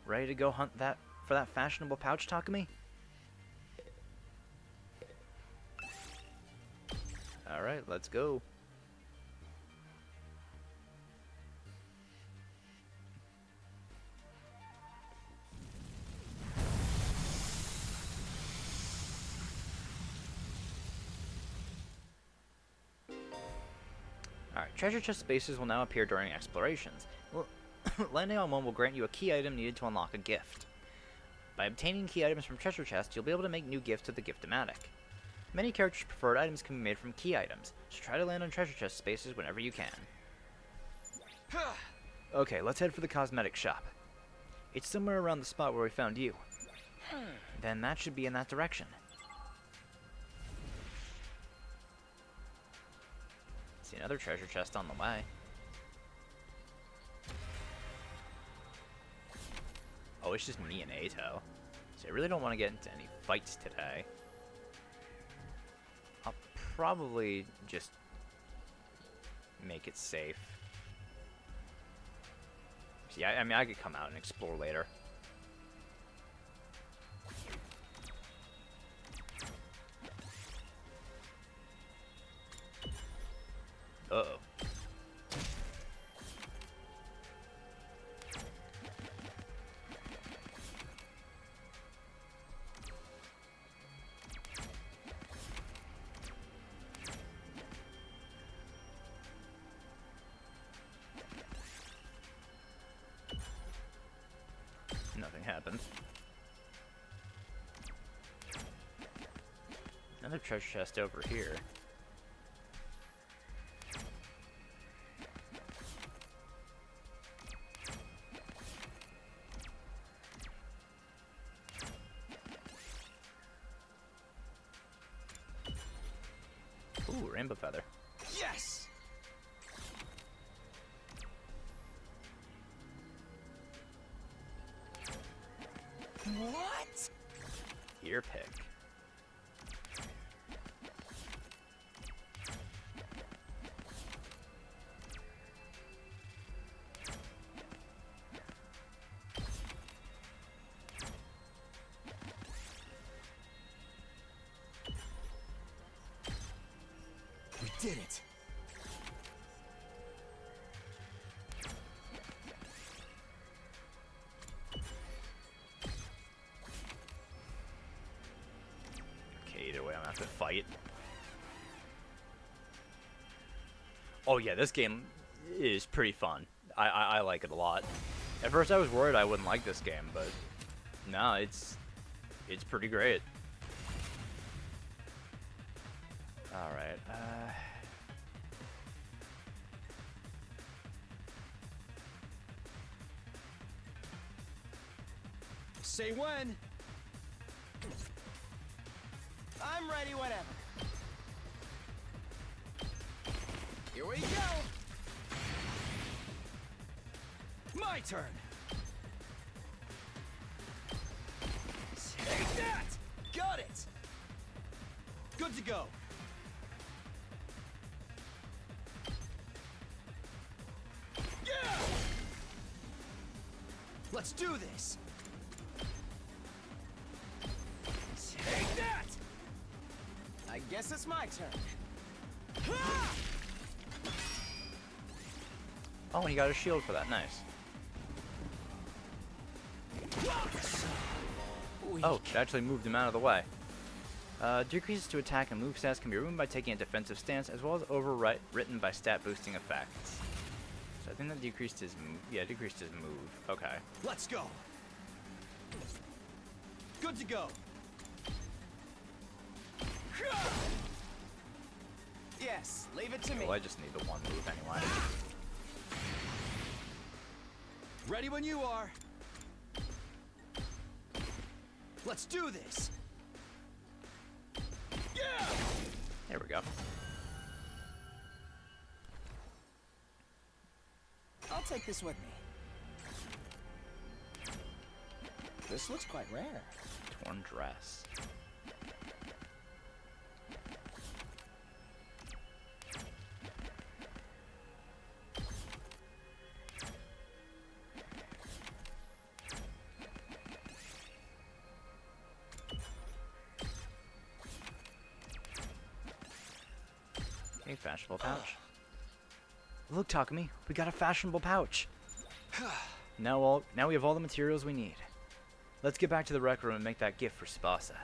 Ready to go hunt for that fashionable pouch, Takumi? Alright, let's go. Alright, treasure chest spaces will now appear during explorations. Well, landing on one will grant you a key item needed to unlock a gift. By obtaining key items from treasure chests, you'll be able to make new gifts with the Gift-O-Matic. Many characters' preferred items can be made from key items, so try to land on treasure chest spaces whenever you can. Okay, let's head for the cosmetic shop. It's somewhere around the spot where we found you. Then that should be in that direction. See another treasure chest on the way. Oh, it's just me and Eito. So I really don't want to get into any fights today. I'll probably just make it safe. See, I mean, I could come out and explore later. Uh-oh. Nothing happened. Another treasure chest over here. Rainbow Feather. Yes! What? Ear pick. We did it. Okay, either way, I'm gonna have to fight. Oh yeah, this game is pretty fun. I like it a lot. At first I was worried I wouldn't like this game, but no, it's pretty great. Alright, Say when. I'm ready whenever. Here we go. My turn. Take that! Got it! Good to go. Yeah! Let's do this. Take that! I guess it's my turn. Ha! Oh, and he got a shield for that. Nice. Oh, it actually moved him out of the way. Decreases to attack and move stats can be removed by taking a defensive stance, as well as overwritten by stat boosting effects. So I think that decreased his decreased his move. Okay. Let's go. Good to go. Yes, leave it to me. Well, I just need the one move anyway. Ready when you are. Let's do this. Yeah! There we go. I'll take this with me. This looks quite rare. Torn dress. Okay, fashionable pouch. Look, Takumi, we got a fashionable pouch. Now we have all the materials we need. Let's get back to the rec room and make that gift for Tsubasa.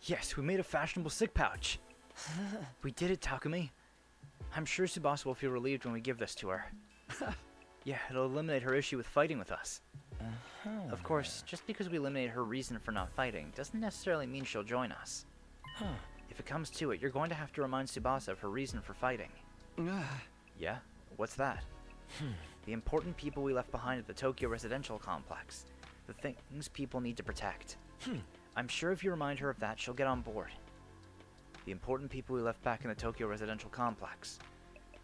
Yes, we made a fashionable sick pouch. We did it, Takumi. I'm sure Tsubasa will feel relieved when we give this to her. Yeah, it'll eliminate her issue with fighting with us. Of course, just because we eliminate her reason for not fighting doesn't necessarily mean she'll join us. If it comes to it, you're going to have to remind Tsubasa of her reason for fighting. Yeah? What's that? The important people we left behind at the Tokyo residential complex. The things people need to protect. I'm sure if you remind her of that, she'll get on board. The important people we left back in the Tokyo residential complex.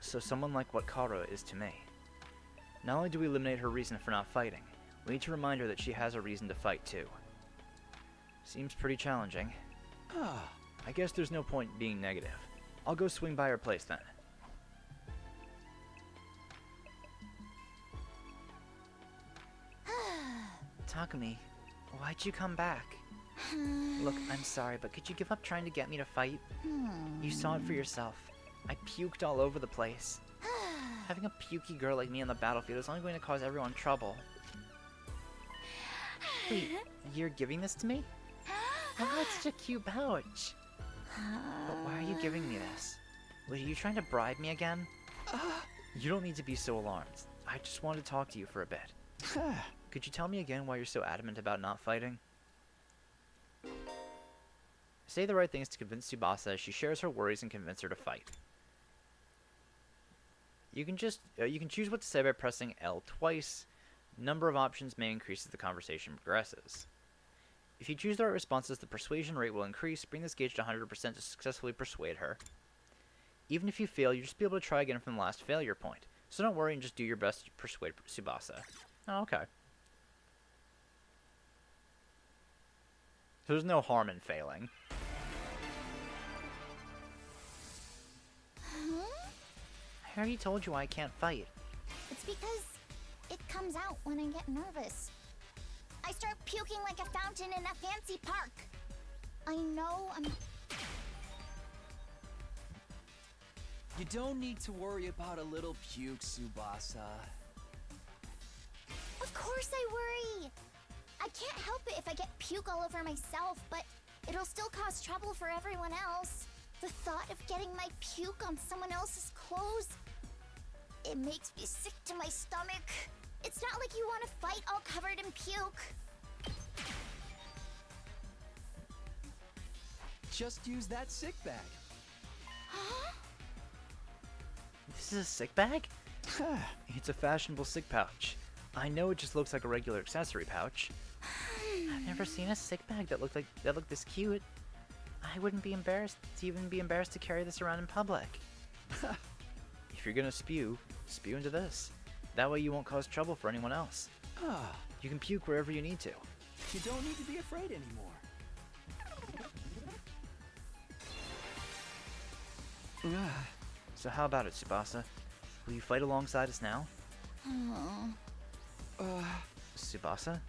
So someone like what Kara is to me. Not only do we eliminate her reason for not fighting, we need to remind her that she has a reason to fight too. Seems pretty challenging. I guess there's no point being negative. I'll go swing by her place then. Takumi, why'd you come back? Look, I'm sorry, but could you give up trying to get me to fight? You saw it for yourself. I puked all over the place. Having a pukey girl like me on the battlefield is only going to cause everyone trouble. Wait, you're giving this to me? Oh, it's such a cute pouch. But why are you giving me this? Were you trying to bribe me again? You don't need to be so alarmed. I just wanted to talk to you for a bit. Could Could you tell me again why you're so adamant about not fighting? Say the right things to convince Tsubasa as she shares her worries and convince her to fight. You can choose what to say by pressing L twice. Number of options may increase as the conversation progresses. If you choose the right responses, the persuasion rate will increase. Bring this gauge to 100% to successfully persuade her. Even if you fail, you'll just be able to try again from the last failure point. So don't worry and just do your best to persuade Tsubasa. Oh, okay. So there's no harm in failing. I already told you why I can't fight. It's because it comes out when I get nervous. I start puking like a fountain in a fancy park. I know I'm... You don't need to worry about a little puke, Tsubasa. Of course I worry! I can't help it if I get puke all over myself, but it'll still cause trouble for everyone else. The thought of getting my puke on someone else's clothes, it makes me sick to my stomach. It's not like you want to fight all covered in puke. Just use that sick bag. Huh? This is a sick bag? It's a fashionable sick pouch. I know it just looks like a regular accessory pouch. I've never seen a sick bag that looked this cute. I wouldn't be embarrassed to carry this around in public. If you're gonna spew into this. That way you won't cause trouble for anyone else. You can puke wherever you need to. You don't need to be afraid anymore. So how about it, Tsubasa? Will you fight alongside us now? Tsubasa?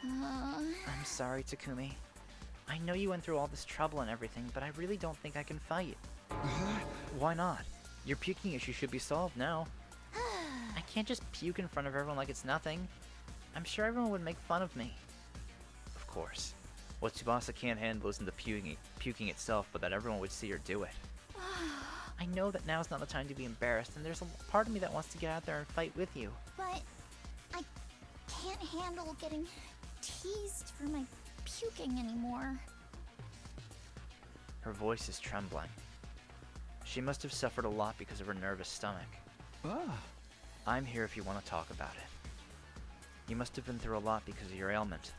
I'm sorry, Takumi. I know you went through all this trouble and everything, but I really don't think I can fight. Why not? Your puking issue should be solved now. I can't just puke in front of everyone like it's nothing. I'm sure everyone would make fun of me. Of course. What Tsubasa can't handle isn't the puking itself, but that everyone would see her do it. I know that now's not the time to be embarrassed, and there's a part of me that wants to get out there and fight with you. But I can't handle getting teased for my puking anymore. Her voice is trembling. She must have suffered a lot because of her nervous stomach. I'm here if you want to talk about it. You must have been through a lot because of your ailment.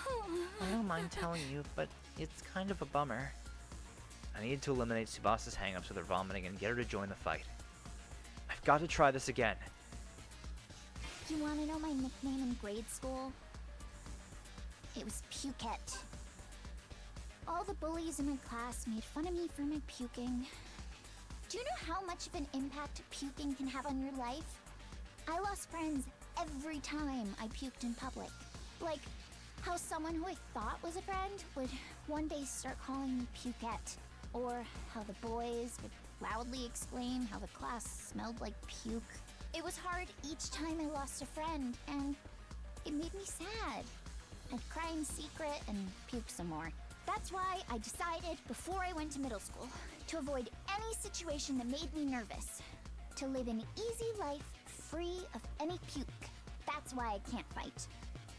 I don't mind telling you, but it's kind of a bummer. I need to eliminate Tsubasa's hang-ups with her vomiting and get her to join the fight. I've got to try this again. You want to know my nickname in grade school? It was Pukette. All the bullies in my class made fun of me for my puking. Do you know how much of an impact puking can have on your life? I lost friends every time I puked in public. Like how someone who I thought was a friend would one day start calling me Pukette. Or how the boys would loudly exclaim how the class smelled like puke. It was hard each time I lost a friend, and it made me sad. I'd cry in secret and puke some more. That's why I decided before I went to middle school to avoid any situation that made me nervous. To live an easy life free of any puke. That's why I can't fight.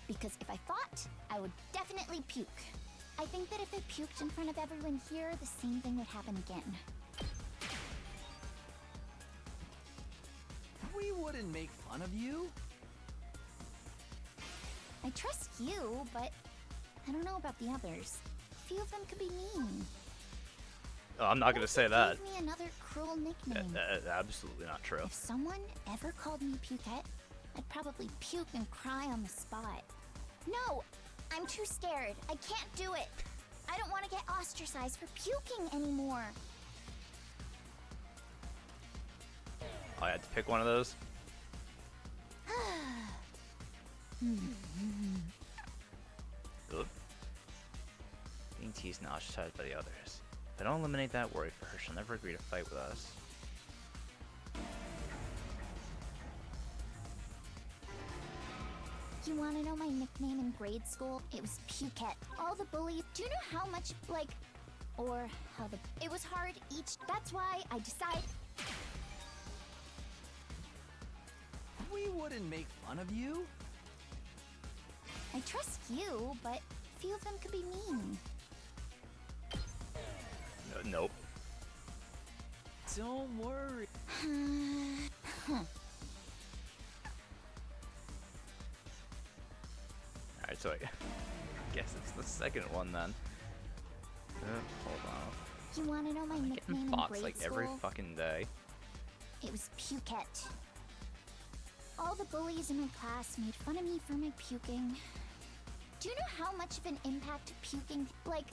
Because if I fought, I would definitely puke. I think that if I puked in front of everyone here, the same thing would happen again. We wouldn't make fun of you. I trust you, but I don't know about the others. A few of them could be mean. Oh, I'm not going to say that. Give me another cruel nickname. Absolutely not true. If someone ever called me Pukette, I'd probably puke and cry on the spot. No! I'm too scared. I can't do it. I don't want to get ostracized for puking anymore. I had to pick one of those. Ugh. Being teased and ostracized by the others. If I don't eliminate that worry for her, she'll never agree to fight with us. You want to know my nickname in grade school? It was Pukette. All the bullies. Do you know how much, like, or how the... It was hard each... That's why I decided... We wouldn't make fun of you. I trust you, but few of them could be mean. Nope. Don't worry. Alright, so I guess it's the second one then. Hold on. You wanna know my Getting nickname in bots grade like school? every fucking day. It was Pukette. All the bullies in my class made fun of me for my puking. Do you know how much of an impact puking, like,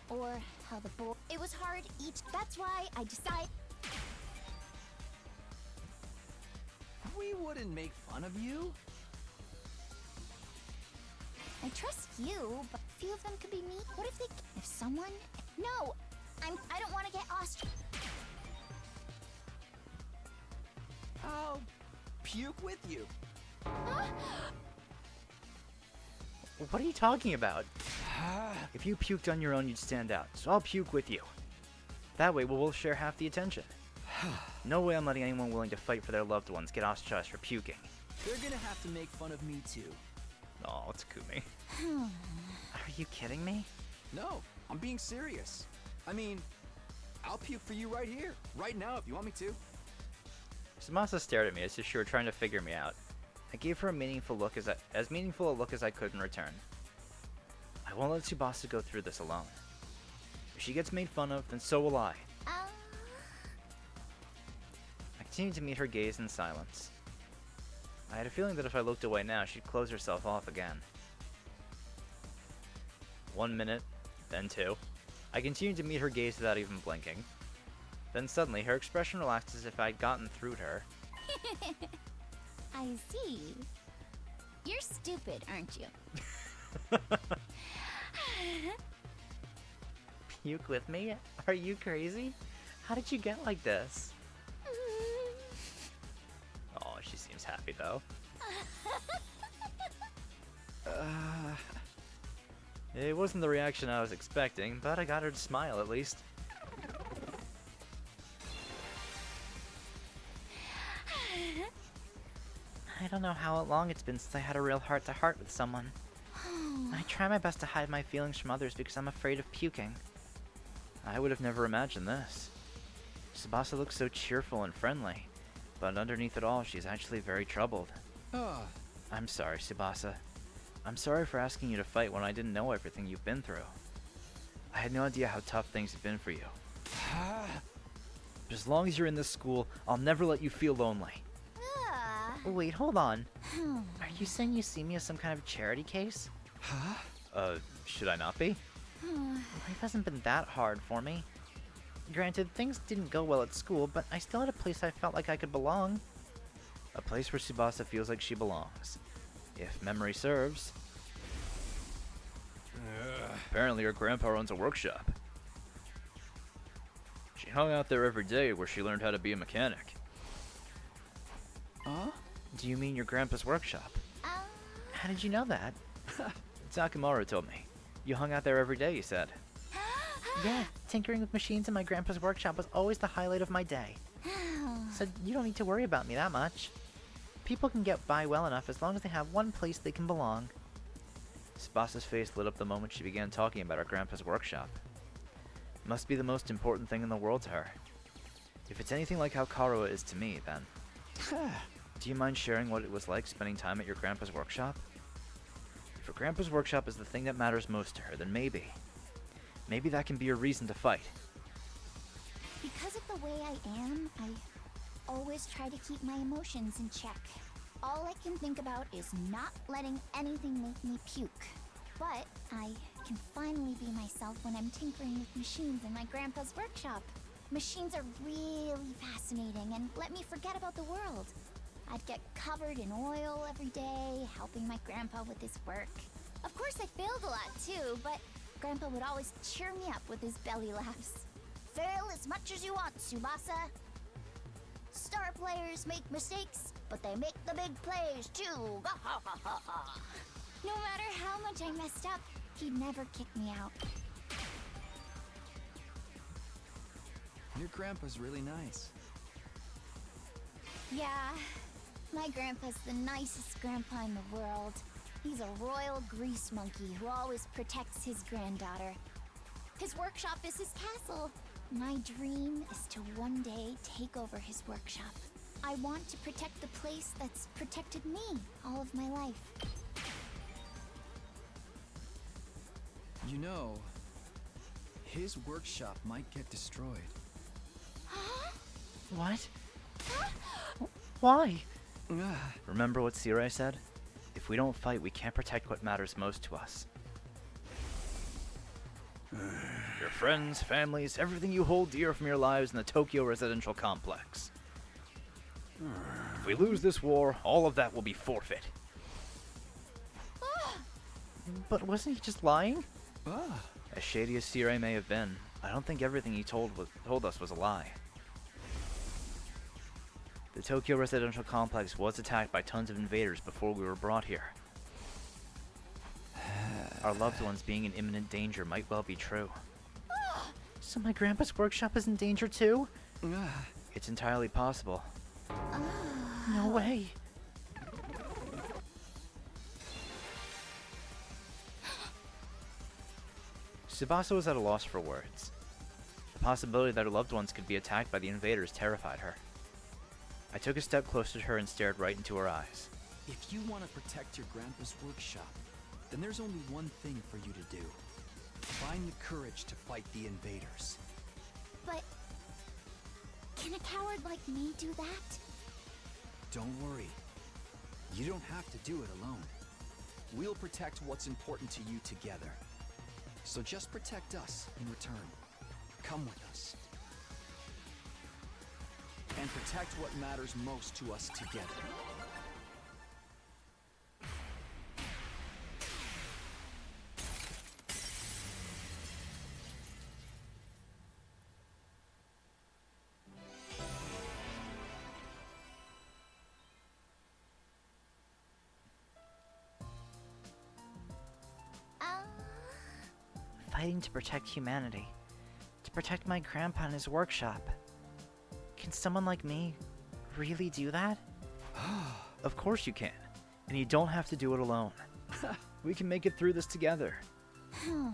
or how the bull? It was hard each. That's why I decided. We wouldn't make fun of you. I trust you, but few of them could be me. What if they? If someone? No, I don't want to get ostracized. I'll puke with you. What are you talking about? If you puked on your own, you'd stand out, so I'll puke with you. That way, we'll share half the attention. No way I'm letting anyone willing to fight for their loved ones get ostracized for puking. They're gonna have to make fun of me too. Oh, it's Kumi. Are you kidding me? No, I'm being serious. I mean, I'll puke for you right here, right now if you want me to. Tsubasa stared at me as if she were trying to figure me out. I gave her a meaningful look as meaningful a look as I could in return. I won't let Tsubasa go through this alone. If she gets made fun of, then so will I. I continued to meet her gaze in silence. I had a feeling that if I looked away now, she'd close herself off again. 1 minute, then 2. I continued to meet her gaze without even blinking. Then suddenly, her expression relaxed as if I'd gotten through to her. I see. You're stupid, aren't you? Puke with me? Are you crazy? How did you get like this? Oh, she seems happy though. It wasn't the reaction I was expecting, but I got her to smile at least. I don't know how long it's been since I had a real heart-to-heart with someone. I try my best to hide my feelings from others because I'm afraid of puking. I would have never imagined this. Tsubasa looks so cheerful and friendly, but underneath it all, she's actually very troubled. I'm sorry, Tsubasa. I'm sorry for asking you to fight when I didn't know everything you've been through. I had no idea how tough things have been for you. But as long as you're in this school, I'll never let you feel lonely. Wait, hold on. Are you saying you see me as some kind of charity case? Should I not be? Life hasn't been that hard for me. Granted, things didn't go well at school, but I still had a place I felt like I could belong. A place where Tsubasa feels like she belongs. If memory serves. Apparently her grandpa owns a workshop. She hung out there every day where she learned how to be a mechanic. Do you mean your grandpa's workshop? How did you know that? Takamaro told me. You hung out there every day, you said. Yeah, tinkering with machines in my grandpa's workshop was always the highlight of my day. So you don't need to worry about me that much. People can get by well enough as long as they have one place they can belong. Tsubasa's face lit up the moment she began talking about her grandpa's workshop. It must be the most important thing in the world to her. If it's anything like how Karuha is to me, then... Do you mind sharing what it was like spending time at your grandpa's workshop? If her grandpa's workshop is the thing that matters most to her, then maybe that can be a reason to fight. Because of the way I am, I always try to keep my emotions in check. All I can think about is not letting anything make me puke. But I can finally be myself when I'm tinkering with machines in my grandpa's workshop. Machines are really fascinating and let me forget about the world. I'd get covered in oil every day, helping my grandpa with his work. Of course, I failed a lot too, but Grandpa would always cheer me up with his belly laughs. Fail as much as you want, Tsubasa. Star players make mistakes, but they make the big plays too. No matter how much I messed up, he'd never kick me out. Your grandpa's really nice. Yeah, my grandpa's the nicest grandpa in the world. He's a royal grease monkey who always protects his granddaughter. His workshop is his castle. My dream is to one day take over his workshop. I want to protect the place that's protected me all of my life. You know, his workshop might get destroyed. What? Why? Ah, Remember what Sirai said? If we don't fight, we can't protect what matters most to us. Your friends, families, everything you hold dear from your lives in the Tokyo residential complex. If we lose this war, all of that will be forfeit. But wasn't he just lying? As shady as Sirai may have been, I don't think everything he told us was a lie. The Tokyo residential complex was attacked by tons of invaders before we were brought here. Our loved ones being in imminent danger might well be true. So my grandpa's workshop is in danger too? It's entirely possible. No way. Tsubasa was at a loss for words. The possibility that her loved ones could be attacked by the invaders terrified her. I took a step closer to her and stared right into her eyes. if you want to protect your grandpa's workshop, then there's only one thing for you to do. Find the courage to fight the invaders. But can a coward like me do that? Don't worry. You don't have to do it alone. We'll protect what's important to you together. So just protect us in return. Come with us. And protect what matters most to us together. Fighting to protect humanity. To protect my grandpa and his workshop. Can someone like me really do that? Of course you can. And you don't have to do it alone. We can make it through this together. I'm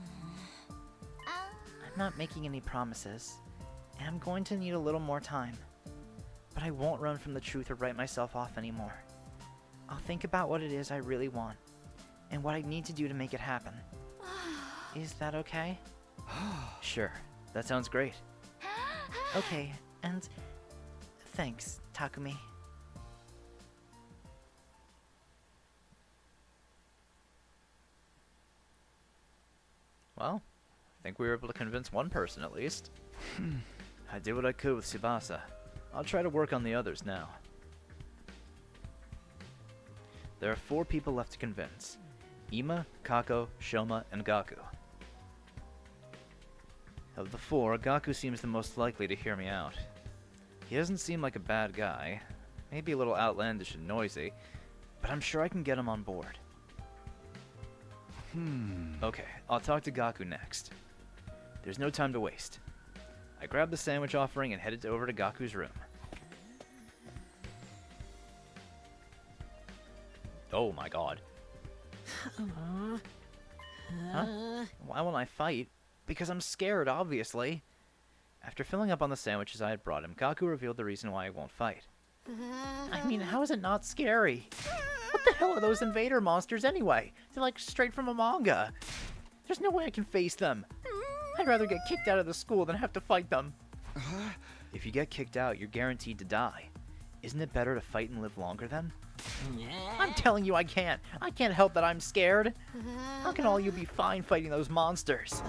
not making any promises, and I'm going to need a little more time. But I won't run from the truth or write myself off anymore. I'll think about what it is I really want, and what I need to do to make it happen. Is that okay? Sure, that sounds great. Okay, and thanks, Takumi. Well, I think we were able to convince one person at least. I did what I could with Tsubasa. I'll try to work on the others now. There are 4 people left to convince. Ima, Kako, Shoma, and Gaku. Of the 4, Gaku seems the most likely to hear me out. He doesn't seem like a bad guy, maybe a little outlandish and noisy, but I'm sure I can get him on board. Okay, I'll talk to Gaku next. There's no time to waste. I grabbed the sandwich offering and headed over to Gaku's room. Oh my god. Huh? Why won't I fight? Because I'm scared, obviously. After filling up on the sandwiches I had brought him, Gaku revealed the reason why I won't fight. I mean, how is it not scary? What the hell are those invader monsters anyway? They're like straight from a manga. There's no way I can face them. I'd rather get kicked out of the school than have to fight them. If you get kicked out, you're guaranteed to die. Isn't it better to fight and live longer then? I'm telling you I can't. I can't help that I'm scared. How can all you be fine fighting those monsters?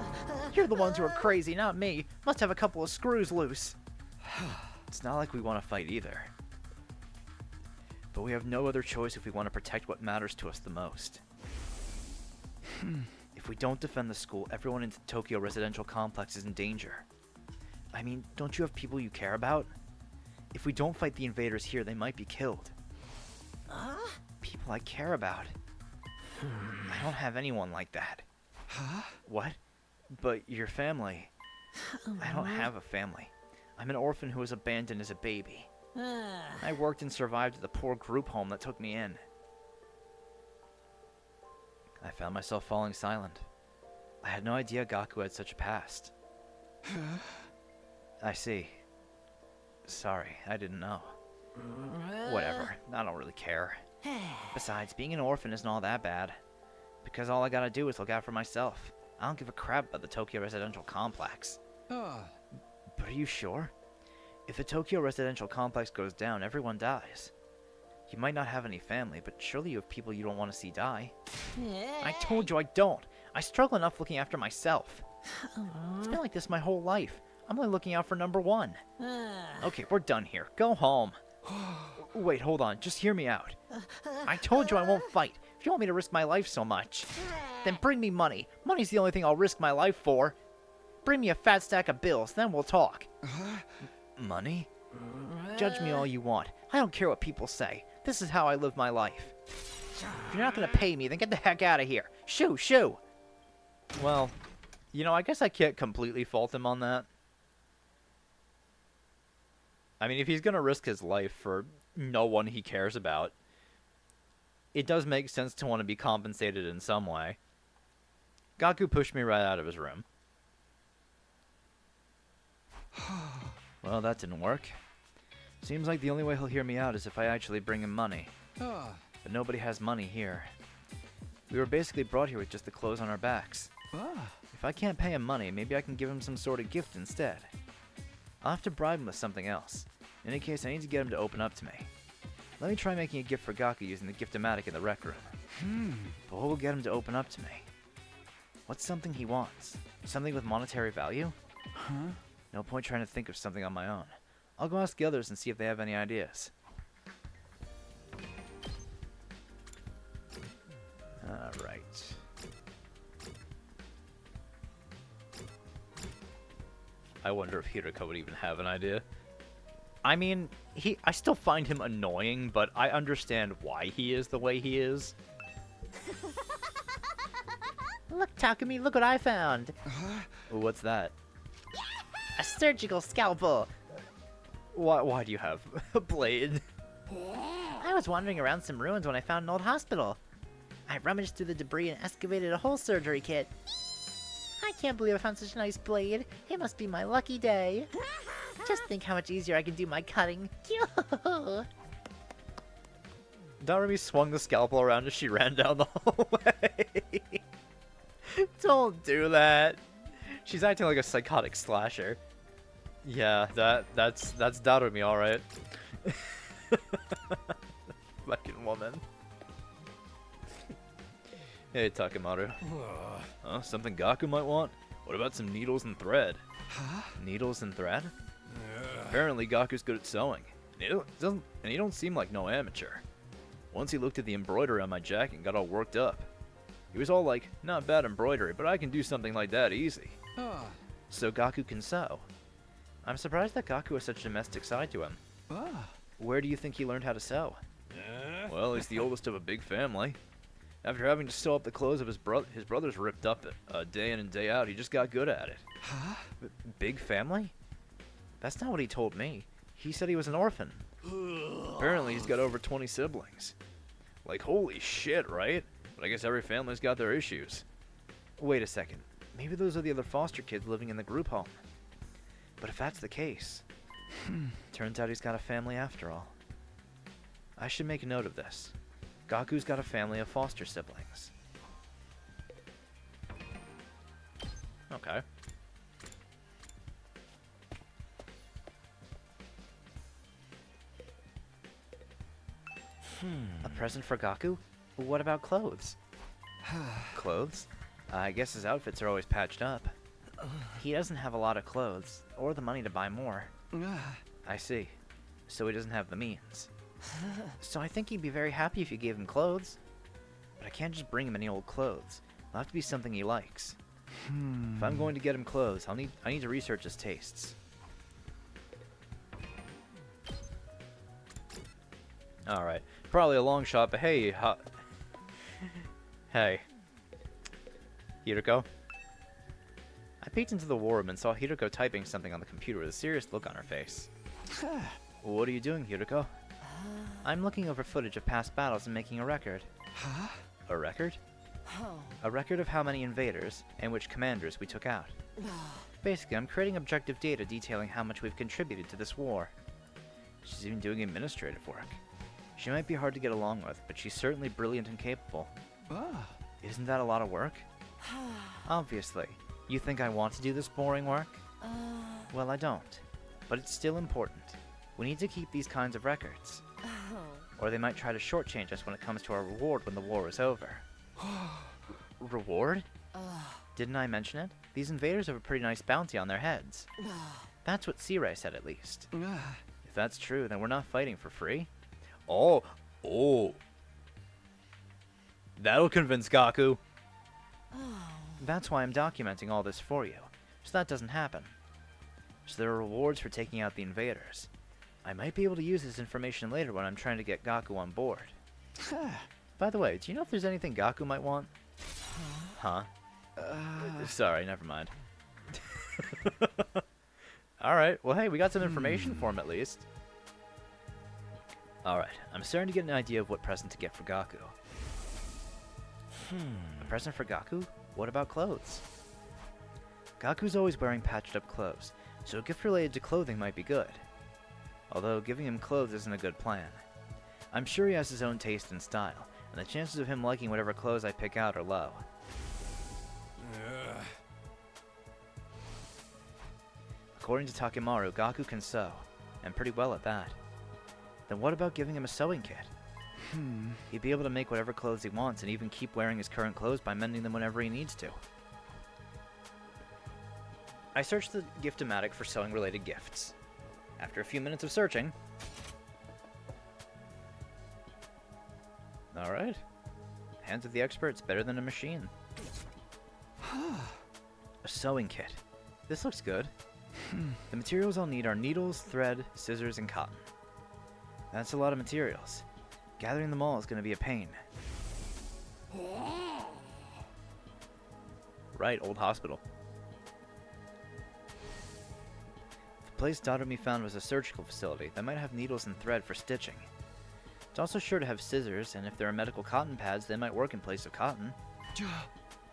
You're the ones who are crazy, not me. Must have a couple of screws loose. It's not like we want to fight either. But we have no other choice if we want to protect what matters to us the most. If we don't defend the school, everyone in the Tokyo residential complex is in danger. I mean, don't you have people you care about? If we don't fight the invaders here, they might be killed. People I care about. I don't have anyone like that. What? But your family. I don't have a family. I'm an orphan who was abandoned as a baby. I worked and survived at the poor group home that took me in. I found myself falling silent. I had no idea Gaku had such a past. I see. Sorry, I didn't know. Whatever, I don't really care. Besides, being an orphan isn't all that bad. Because all I gotta do is look out for myself. I don't give a crap about the Tokyo Residential Complex. Ah, But are you sure? If the Tokyo Residential Complex goes down, everyone dies. You might not have any family, but surely you have people you don't want to see die. I told you I don't. I struggle enough looking after myself. It's been like this my whole life. I'm only looking out for number one. Okay, we're done here. Go home. Wait, hold on. Just hear me out. I told you I won't fight. If you want me to risk my life so much, then bring me money. Money's the only thing I'll risk my life for. Bring me a fat stack of bills, then we'll talk. Money? Judge me all you want. I don't care what people say. This is how I live my life. If you're not gonna pay me, then get the heck out of here. Shoo, shoo! Well, you know, I guess I can't completely fault him on that. I mean, if he's gonna risk his life for no one he cares about, it does make sense to want to be compensated in some way. Gaku pushed me right out of his room. Well, that didn't work. Seems like the only way he'll hear me out is if I actually bring him money. ah, But nobody has money here. We were basically brought here with just the clothes on our backs. ah. If I can't pay him money, maybe I can give him some sort of gift instead. I'll have to bribe him with something else. In any case, I need to get him to open up to me. Let me try making a gift for Gaku using the Gift-O-Matic in the rec room. But what will get him to open up to me? What's something he wants? Something with monetary value? Huh? No point trying to think of something on my own. I'll go ask the others and see if they have any ideas. Alright. I wonder if Hiroko would even have an idea. I mean, I still find him annoying, but I understand why he is the way he is. Look, Takumi, look what I found. Ooh, what's that? A surgical scalpel. Why do you have a blade? I was wandering around some ruins when I found an old hospital. I rummaged through the debris and excavated a whole surgery kit. I can't believe I found such a nice blade. It must be my lucky day. Just think how much easier I can do my cutting. Darumi swung the scalpel around as she ran down the hallway. Don't do that. She's acting like a psychotic slasher. Yeah, that's Darumi, all right. Fucking woman. Hey, Takemaru. Something Gaku might want? What about some needles and thread? Huh? Needles and thread? Apparently Gaku's good at sewing. And he don't seem like no amateur. Once he looked at the embroidery on my jacket and got all worked up. He was all like, not bad embroidery, but I can do something like that easy. Ah, So Gaku can sew. I'm surprised that Gaku has such a domestic side to him. ah. Where do you think he learned how to sew? Well, he's the oldest of a big family. After having to sew up the clothes of his brothers ripped up day in and day out, he just got good at it. Huh? Big family? That's not what he told me. He said he was an orphan. Apparently he's got over 20 siblings. Like, holy shit, right? But I guess every family's got their issues. Wait a second. Maybe those are the other foster kids living in the group home. But if that's the case, turns out he's got a family after all. I should make a note of this. Gaku's got a family of foster siblings. Okay. A present for Gaku? What about clothes? Clothes? I guess his outfits are always patched up. He doesn't have a lot of clothes, or the money to buy more. Ah. I see. So he doesn't have the means. So I think he'd be very happy if you gave him clothes. But I can't just bring him any old clothes. It'll have to be something he likes. If I'm going to get him clothes, I need to research his tastes. Alright. Probably a long shot, but hey, hey. Hiroko? I peeked into the war room and saw Hiroko typing something on the computer with a serious look on her face. What are you doing, Hiroko? I'm looking over footage of past battles and making a record. Huh? A record? A record of how many invaders and which commanders we took out. Basically, I'm creating objective data detailing how much we've contributed to this war. She's even doing administrative work. She might be hard to get along with, but she's certainly brilliant and capable. Isn't that a lot of work? Obviously. You think I want to do this boring work? Well, I don't. But it's still important. We need to keep these kinds of records. Or they might try to shortchange us when it comes to our reward when the war is over. Reward? Didn't I mention it? These invaders have a pretty nice bounty on their heads. That's what Sea-Ray said, at least. If that's true, then we're not fighting for free. Oh. That'll convince Gaku. That's why I'm documenting all this for you, so that doesn't happen. So there are rewards for taking out the invaders. I might be able to use this information later when I'm trying to get Gaku on board. By the way, do you know if there's anything Gaku might want? Huh? Sorry, never mind. Alright, well hey, we got some information for him at least. Alright, I'm starting to get an idea of what present to get for Gaku. A present for Gaku? What about clothes? Gaku's always wearing patched up clothes, so a gift related to clothing might be good. Although giving him clothes isn't a good plan. I'm sure he has his own taste and style, and the chances of him liking whatever clothes I pick out are low. According to Takemaru, Gaku can sew, and pretty well at that. Then what about giving him a sewing kit? He'd be able to make whatever clothes he wants and even keep wearing his current clothes by mending them whenever he needs to. I searched the Gift-O-Matic for sewing-related gifts. After a few minutes of searching... Alright. Hands of the expert's better than a machine. A sewing kit. This looks good. The materials I'll need are needles, thread, scissors, and cotton. That's a lot of materials. Gathering them all is going to be a pain. Right, old hospital. The place Dodomi found was a surgical facility that might have needles and thread for stitching. It's also sure to have scissors, and if there are medical cotton pads, they might work in place of cotton.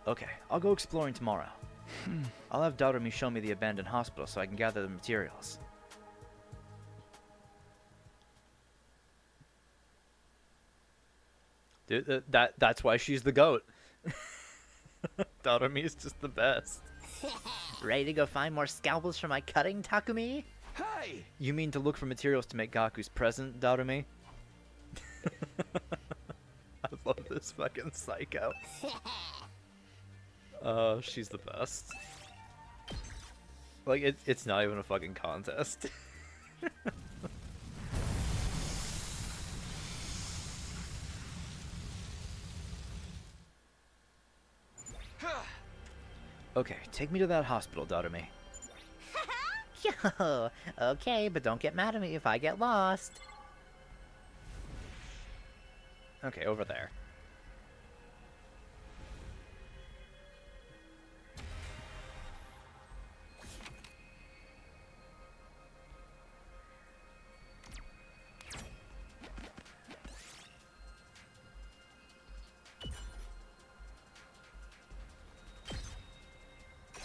Okay, I'll go exploring tomorrow. I'll have Dodomi show me the abandoned hospital so I can gather the materials. Dude, that's why she's the GOAT. Dodomi is just the best. Ready to go find more scalpels for my cutting, Takumi? Hey! You mean to look for materials to make Gaku's present, Dodomi? I love this fucking psycho. Oh, she's the best. Like, it's not even a fucking contest. Okay, take me to that hospital, Dodomi. Yo, okay, but don't get mad at me if I get lost. Okay, over there.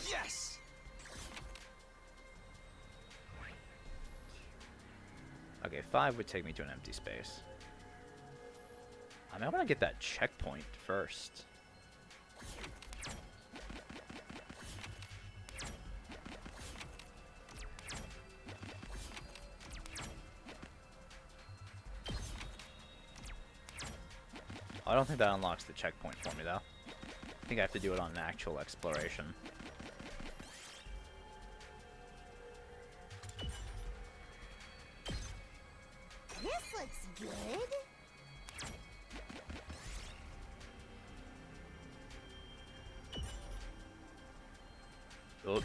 Yes! Okay, 5 would take me to an empty space. I mean, I want to get that checkpoint first. I don't think that unlocks the checkpoint for me, though. I think I have to do it on an actual exploration. This looks good. Oh,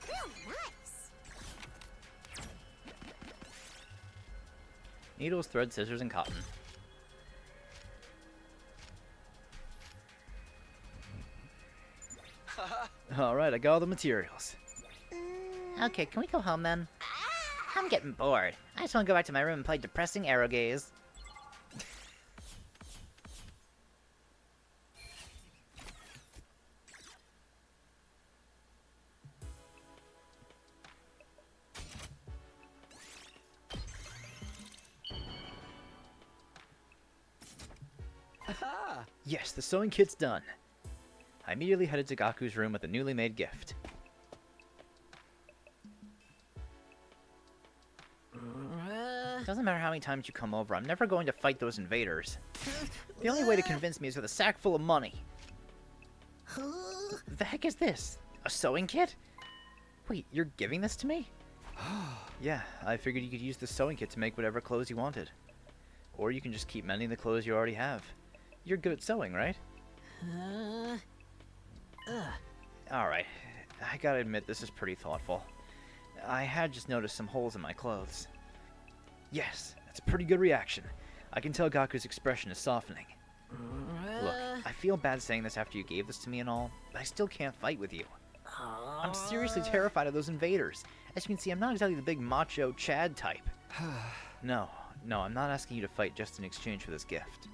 Real nice. needles, thread, scissors, and cotton. Alright, I got all the materials. Okay, can we go home then? I'm getting bored. I just want to go back to my room and play depressing Aerogaze. Yes, the sewing kit's done. I immediately headed to Gaku's room with the newly made gift. Doesn't matter how many times you come over, I'm never going to fight those invaders. The only way to convince me is with a sack full of money. The heck is this? A sewing kit? Wait, you're giving this to me? Yeah, I figured you could use the sewing kit to make whatever clothes you wanted. Or you can just keep mending the clothes you already have. You're good at sewing, right? Alright, I gotta admit this is pretty thoughtful. I had just noticed some holes in my clothes. Yes, that's a pretty good reaction. I can tell Gaku's expression is softening. Look, I feel bad saying this after you gave this to me and all, but I still can't fight with you. I'm seriously terrified of those invaders. As you can see, I'm not exactly the big macho Chad type. No, I'm not asking you to fight just in exchange for this gift.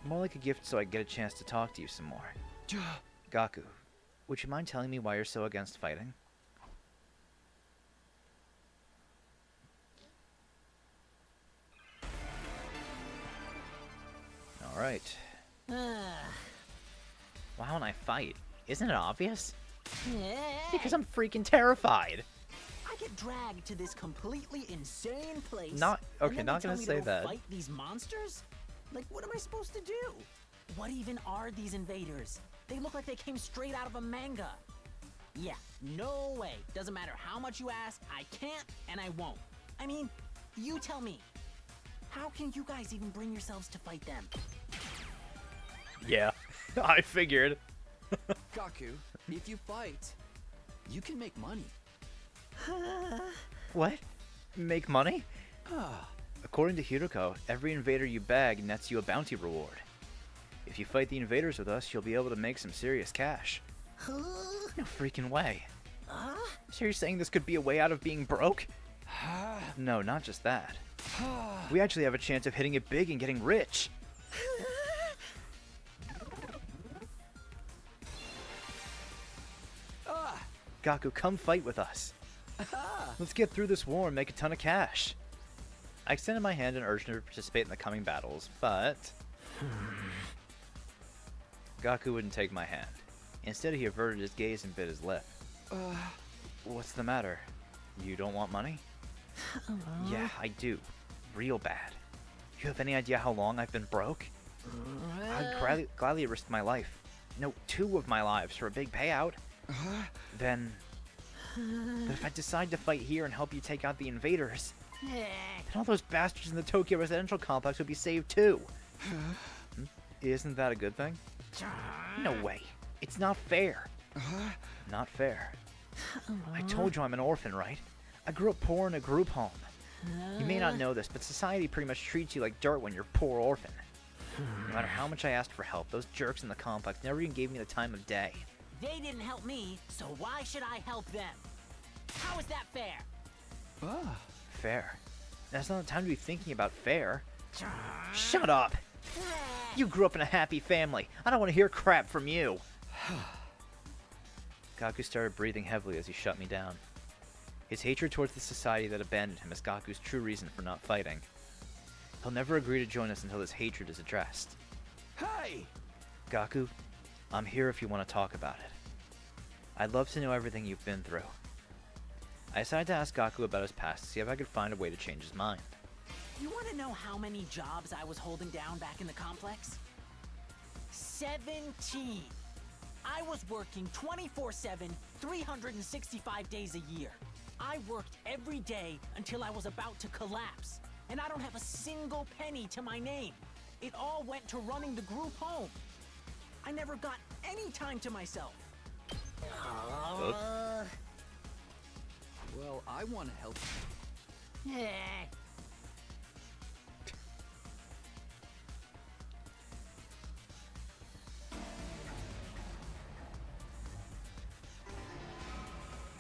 More like a gift so I get a chance to talk to you some more. Gaku, would you mind telling me why you're so against fighting? Alright. Why don't I fight? Isn't it obvious? Because I'm freaking terrified. I get dragged to this completely insane place. Not okay. and then Not they gonna tell me say to go that. Fight these monsters? Like, what am I supposed to do? What even are these invaders? They look like they came straight out of a manga. Yeah, no way. Doesn't matter how much you ask, I can't and I won't. I mean, you tell me. How can you guys even bring yourselves to fight them? Yeah, I figured. Gaku, if you fight, you can make money. What? Make money? According to Hiroko, every invader you bag nets you a bounty reward. If you fight the invaders with us, you'll be able to make some serious cash. No freaking way. So you're saying this could be a way out of being broke? No, not just that. We actually have a chance of hitting it big and getting rich. Gaku, come fight with us. Let's get through this war and make a ton of cash. I extended my hand and urged him to participate in the coming battles, but Gaku wouldn't take my hand. Instead, he averted his gaze and bit his lip. What's the matter? You don't want money? Yeah, I do. Real bad. You have any idea how long I've been broke? I'd gladly risk my life. No, 2 of my lives for a big payout. Then if I decide to fight here and help you take out the invaders, then all those bastards in the Tokyo residential complex would be saved too. Isn't that a good thing? No way. It's not fair. Not fair. I told you I'm an orphan, right? I grew up poor in a group home. You may not know this, but society pretty much treats you like dirt when you're a poor orphan. No matter how much I asked for help, those jerks in the complex never even gave me the time of day. They didn't help me, so why should I help them? How is that fair? Fair? That's not the time to be thinking about fair. Shut up! You grew up in a happy family. I don't want to hear crap from you. Gaku started breathing heavily as he shut me down. His hatred towards the society that abandoned him is Gaku's true reason for not fighting. He'll never agree to join us until this hatred is addressed. Hey! Gaku, I'm here if you want to talk about it. I'd love to know everything you've been through. I decided to ask Gaku about his past to see if I could find a way to change his mind. You want to know how many jobs I was holding down back in the complex? 17. I was working 24/7, 365 days a year. I worked every day until I was about to collapse, and I don't have a single penny to my name. It all went to running the group home. I never got any time to myself. Well, I want to help you.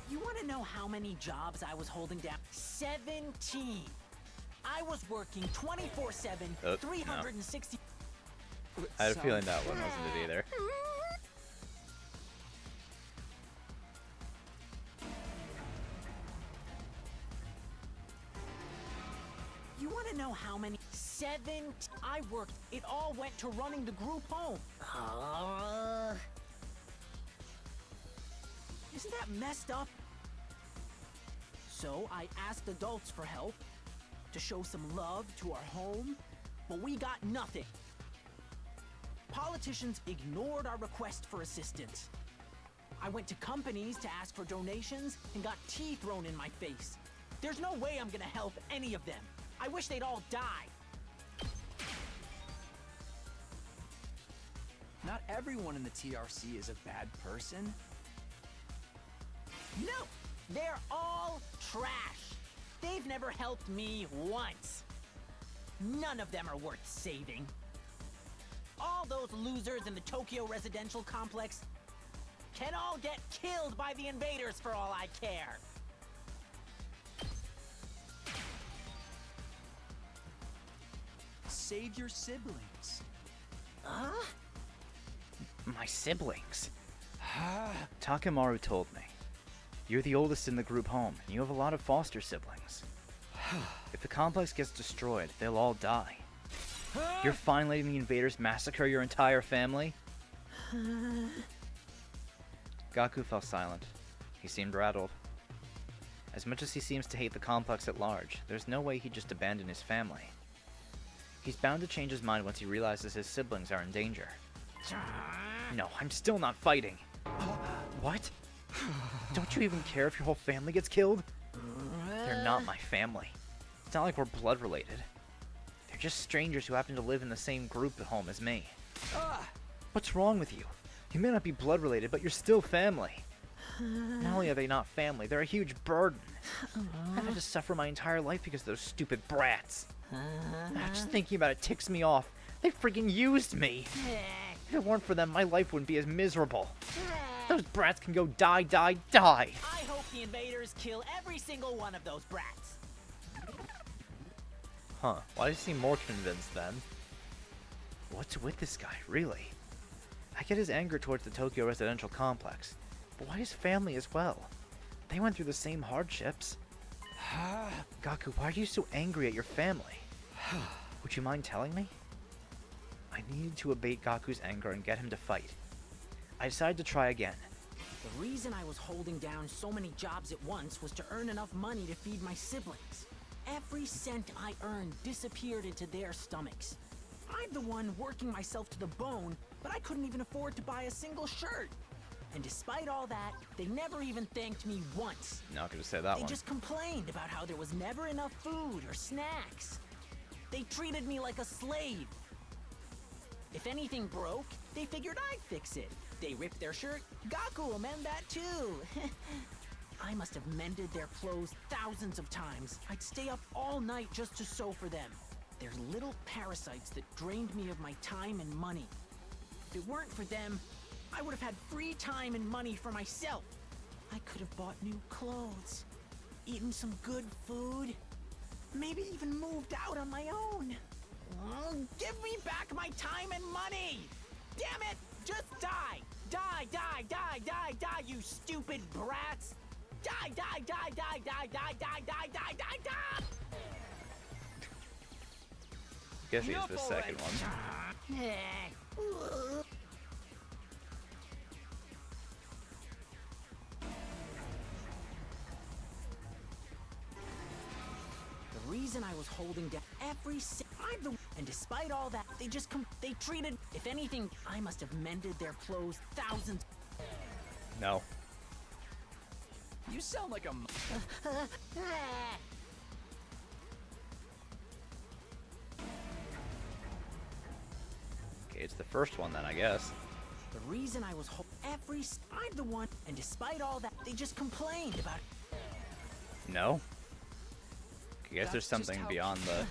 You want to know how many jobs I was holding down? 17. I was working 24/7, no. 360. I had a feeling that one wasn't it either. You want to know how many? 7. I worked. It all went to running the group home. Isn't that messed up? So I asked adults for help, to show some love to our home, but we got nothing. Politicians ignored our request for assistance. I went to companies to ask for donations and got tea thrown in my face. There's no way I'm gonna help any of them. I wish they'd all die. Not everyone in the TRC is a bad person. No! They're all trash. They've never helped me once. None of them are worth saving. All those losers in the Tokyo residential complex can all get killed by the invaders for all I care. Save your siblings. My siblings. Takemaru told me. You're the oldest in the group home, and you have a lot of foster siblings. If the complex gets destroyed, they'll all die. You're fine letting the invaders massacre your entire family? Gaku fell silent. He seemed rattled. As much as he seems to hate the complex at large, there's no way he'd just abandon his family. He's bound to change his mind once he realizes his siblings are in danger. No, I'm still not fighting. What? Don't you even care if your whole family gets killed? They're not my family. It's not like we're blood related. They're just strangers who happen to live in the same group at home as me. What's wrong with you? You may not be blood related, but you're still family. Not only are they not family, they're a huge burden. I've had to suffer my entire life because of those stupid brats. Just thinking about it ticks me off. They freaking used me. If it weren't for them, my life wouldn't be as miserable. Those brats can go die, die, die. I hope the invaders kill every single one of those brats. Huh, why does he seem more convinced then? What's with this guy, really? I get his anger towards the Tokyo residential complex, but why his family as well? They went through the same hardships. Gaku, why are you so angry at your family? Would you mind telling me? I needed to abate Gaku's anger and get him to fight. I decided to try again. The reason I was holding down so many jobs at once was to earn enough money to feed my siblings. Every cent I earned disappeared into their stomachs. I'm the one working myself to the bone, but I couldn't even afford to buy a single shirt. And despite all that, they never even thanked me once. Not gonna say that They one. just complained about how there was never enough food or snacks. They treated me like a slave. If anything broke, they figured I'd fix it. They ripped their shirt, Gaku will mend that too. I must have mended their clothes thousands of times. I'd stay up all night just to sew for them. They're little parasites that drained me of my time and money. If it weren't for them, I would have had free time and money for myself. I could have bought new clothes, eaten some good food, maybe even moved out on my own. Oh, give me back my time and money! Damn it! Just die! Die, die, die, die, die, you stupid brats! Die, die, die, die, die, die, die, die, die, die, die! Guess he's the second one. The reason I was holding down I'm the and despite all that, they just they treated. If anything, I must have mended their clothes thousands. No. You sound like a Okay, it's the first one then, I guess. The reason I was I'm the one, and despite all that, they just complained about. No? I guess there's That's just something how beyond the...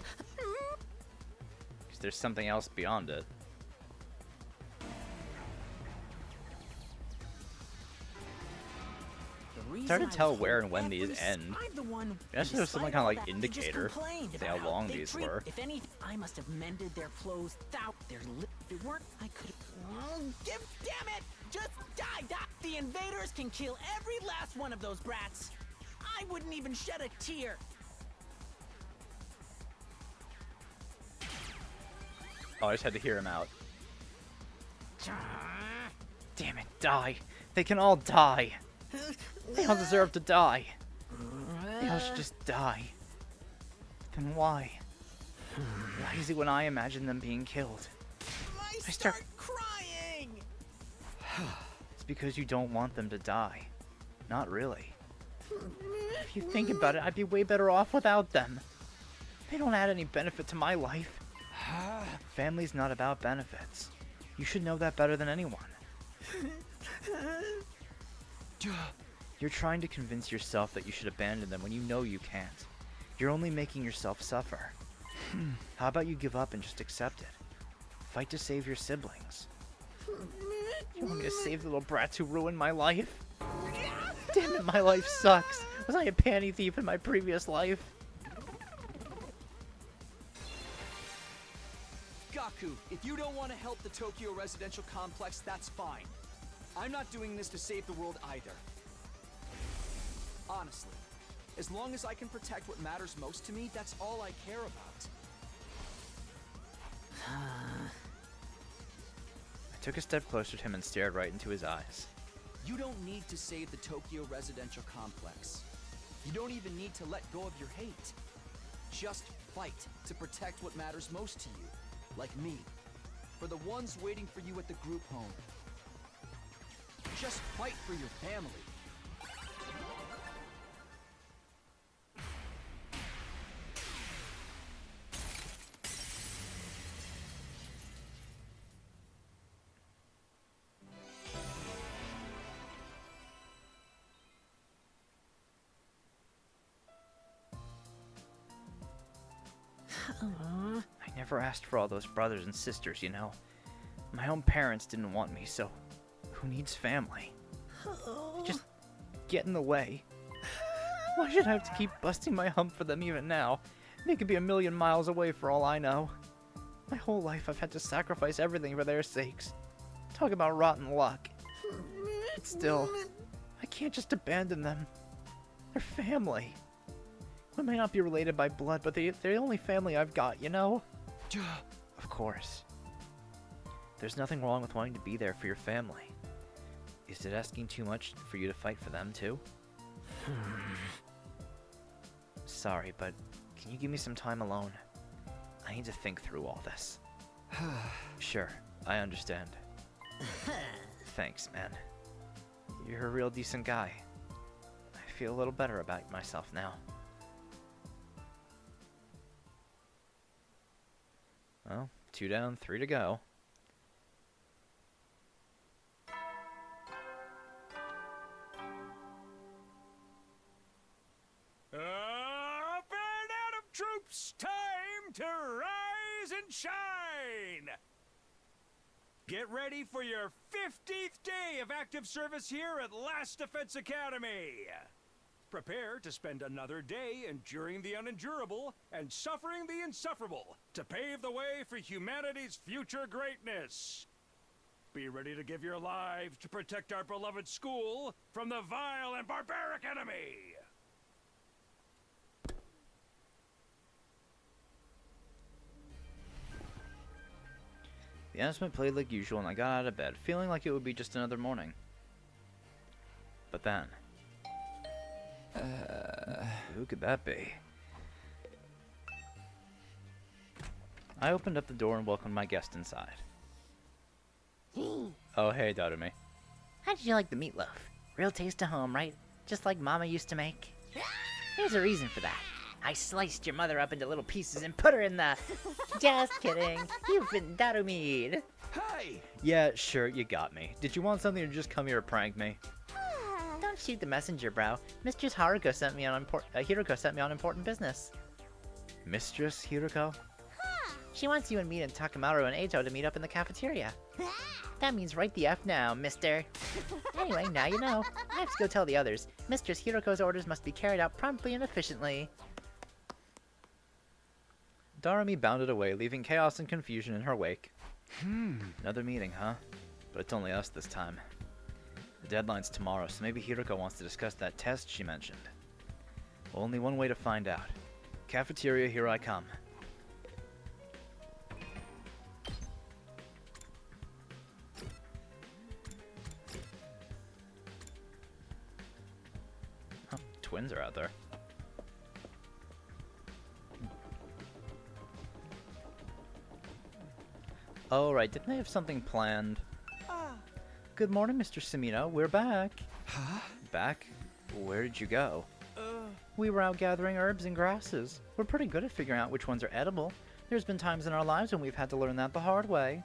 Guess there's something else beyond it. It's hard to tell where and when these end. I'm the one. I guess there's some kind of like indicator. Say how long these were. If anything, I must have mended their clothes. If it weren't, I could. Damn it! Just die, die! The invaders can kill every last one of those brats. I wouldn't even shed a tear. Oh, I just had to hear him out. Damn it, die. They can all die. They all deserve to die. They all should just die. Then why? Why is it when I imagine them being killed? I start crying. It's because you don't want them to die. Not really. If you think about it, I'd be way better off without them. They don't add any benefit to my life. Family's not about benefits. You should know that better than anyone. You're trying to convince yourself that you should abandon them when you know you can't. You're only making yourself suffer. How about you give up and just accept it? Fight to save your siblings. You want me to save the little brats who ruined my life? Damn it, my life sucks. Was I a panty thief in my previous life? Gaku, if you don't want to help the Tokyo residential complex, that's fine. I'm not doing this to save the world either. Honestly, as long as I can protect what matters most to me, that's all I care about. I took a step closer to him and stared right into his eyes. You don't need to save the Tokyo residential complex. You don't even need to let go of your hate. Just fight to protect what matters most to you, like me. For the ones waiting for you at the group home. Just fight for your family. I never asked for all those brothers and sisters, you know. My own parents didn't want me, so who needs family? Just get in the way. Why should I have to keep busting my hump for them even now? They could be a million miles away for all I know. My whole life I've had to sacrifice everything for their sakes. Talk about rotten luck. But still, I can't just abandon them. They're family. We may not be related by blood, but they're the only family I've got, you know? Of course. There's nothing wrong with wanting to be there for your family. Is it asking too much for you to fight for them, too? Sorry, but can you give me some time alone? I need to think through all this. Sure, I understand. Thanks, man. You're a real decent guy. I feel a little better about myself now. Well, 2 down, 3 to go. Up and out of troops! Time to rise and shine! Get ready for your 50th day of active service here at Last Defense Academy! Prepare to spend another day enduring the unendurable and suffering the insufferable to pave the way for humanity's future greatness. Be ready to give your lives to protect our beloved school from the vile and barbaric enemy. The announcement played like usual and I got out of bed, feeling like it would be just another morning. But then... who could that be? I opened up the door and welcomed my guest inside. Oh, hey, Darumi. How did you like the meatloaf? Real taste of home, right? Just like Mama used to make. There's a reason for that. I sliced your mother up into little pieces and put her in the... Just kidding. You've been Darumi'd. Hey! Yeah, sure, you got me. Did you want something or just come here to prank me? Don't shoot the messenger, bro. Mistress Haruko sent me on Hiroko sent me on important business. Mistress Hiroko? She wants you and me and Takamaru and Eito to meet up in the cafeteria. That means right the F now, mister. Anyway, now you know. I have to go tell the others. Mistress Hiroko's orders must be carried out promptly and efficiently. Darumi bounded away, leaving chaos and confusion in her wake. Another meeting, huh? But it's only us this time. The deadline's tomorrow, so maybe Hiroko wants to discuss that test she mentioned. Well, only one way to find out. Cafeteria, here I come. twins are out there. Oh, right. Didn't they have something planned? Good morning, Mr. Samino. We're back. Huh? Back? Where did you go? We were out gathering herbs and grasses. We're pretty good at figuring out which ones are edible. There's been times in our lives when we've had to learn that the hard way.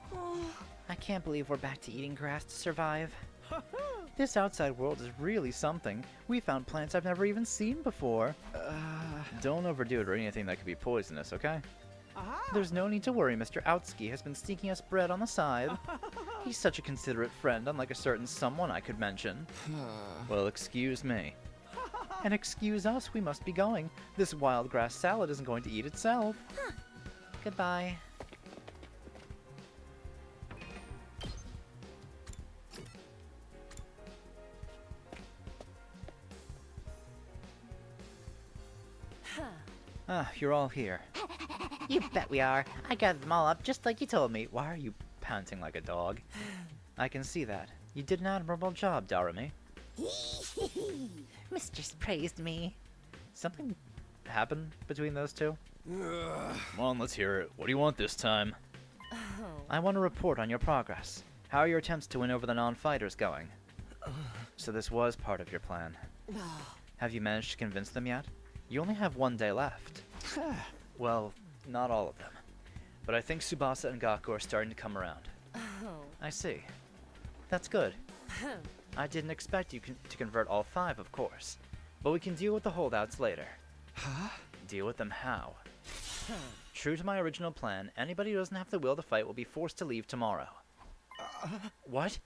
I can't believe we're back to eating grass to survive. This outside world is really something. We found plants I've never even seen before. Don't overdo it or anything that could be poisonous, okay? There's no need to worry. Mr. Outsky has been sneaking us bread on the side. He's such a considerate friend, unlike a certain someone I could mention. Well, excuse me. And excuse us, we must be going. This wild grass salad isn't going to eat itself. Goodbye. Ah, you're all here. You bet we are. I gathered them all up just like you told me. Why are you panting like a dog? I can see that. You did an admirable job, Darumi. Mistress praised me. Something happened between those two? Come on, let's hear it. What do you want this time? I want to report on your progress. How are your attempts to win over the non-fighters going? So this was part of your plan. Have you managed to convince them yet? You only have 1 day left. Well, not all of them. But I think Tsubasa and Gaku are starting to come around. I see. That's good. I didn't expect you to convert all 5, of course. But we can deal with the holdouts later. Deal with them how? True to my original plan, anybody who doesn't have the will to fight will be forced to leave tomorrow. What?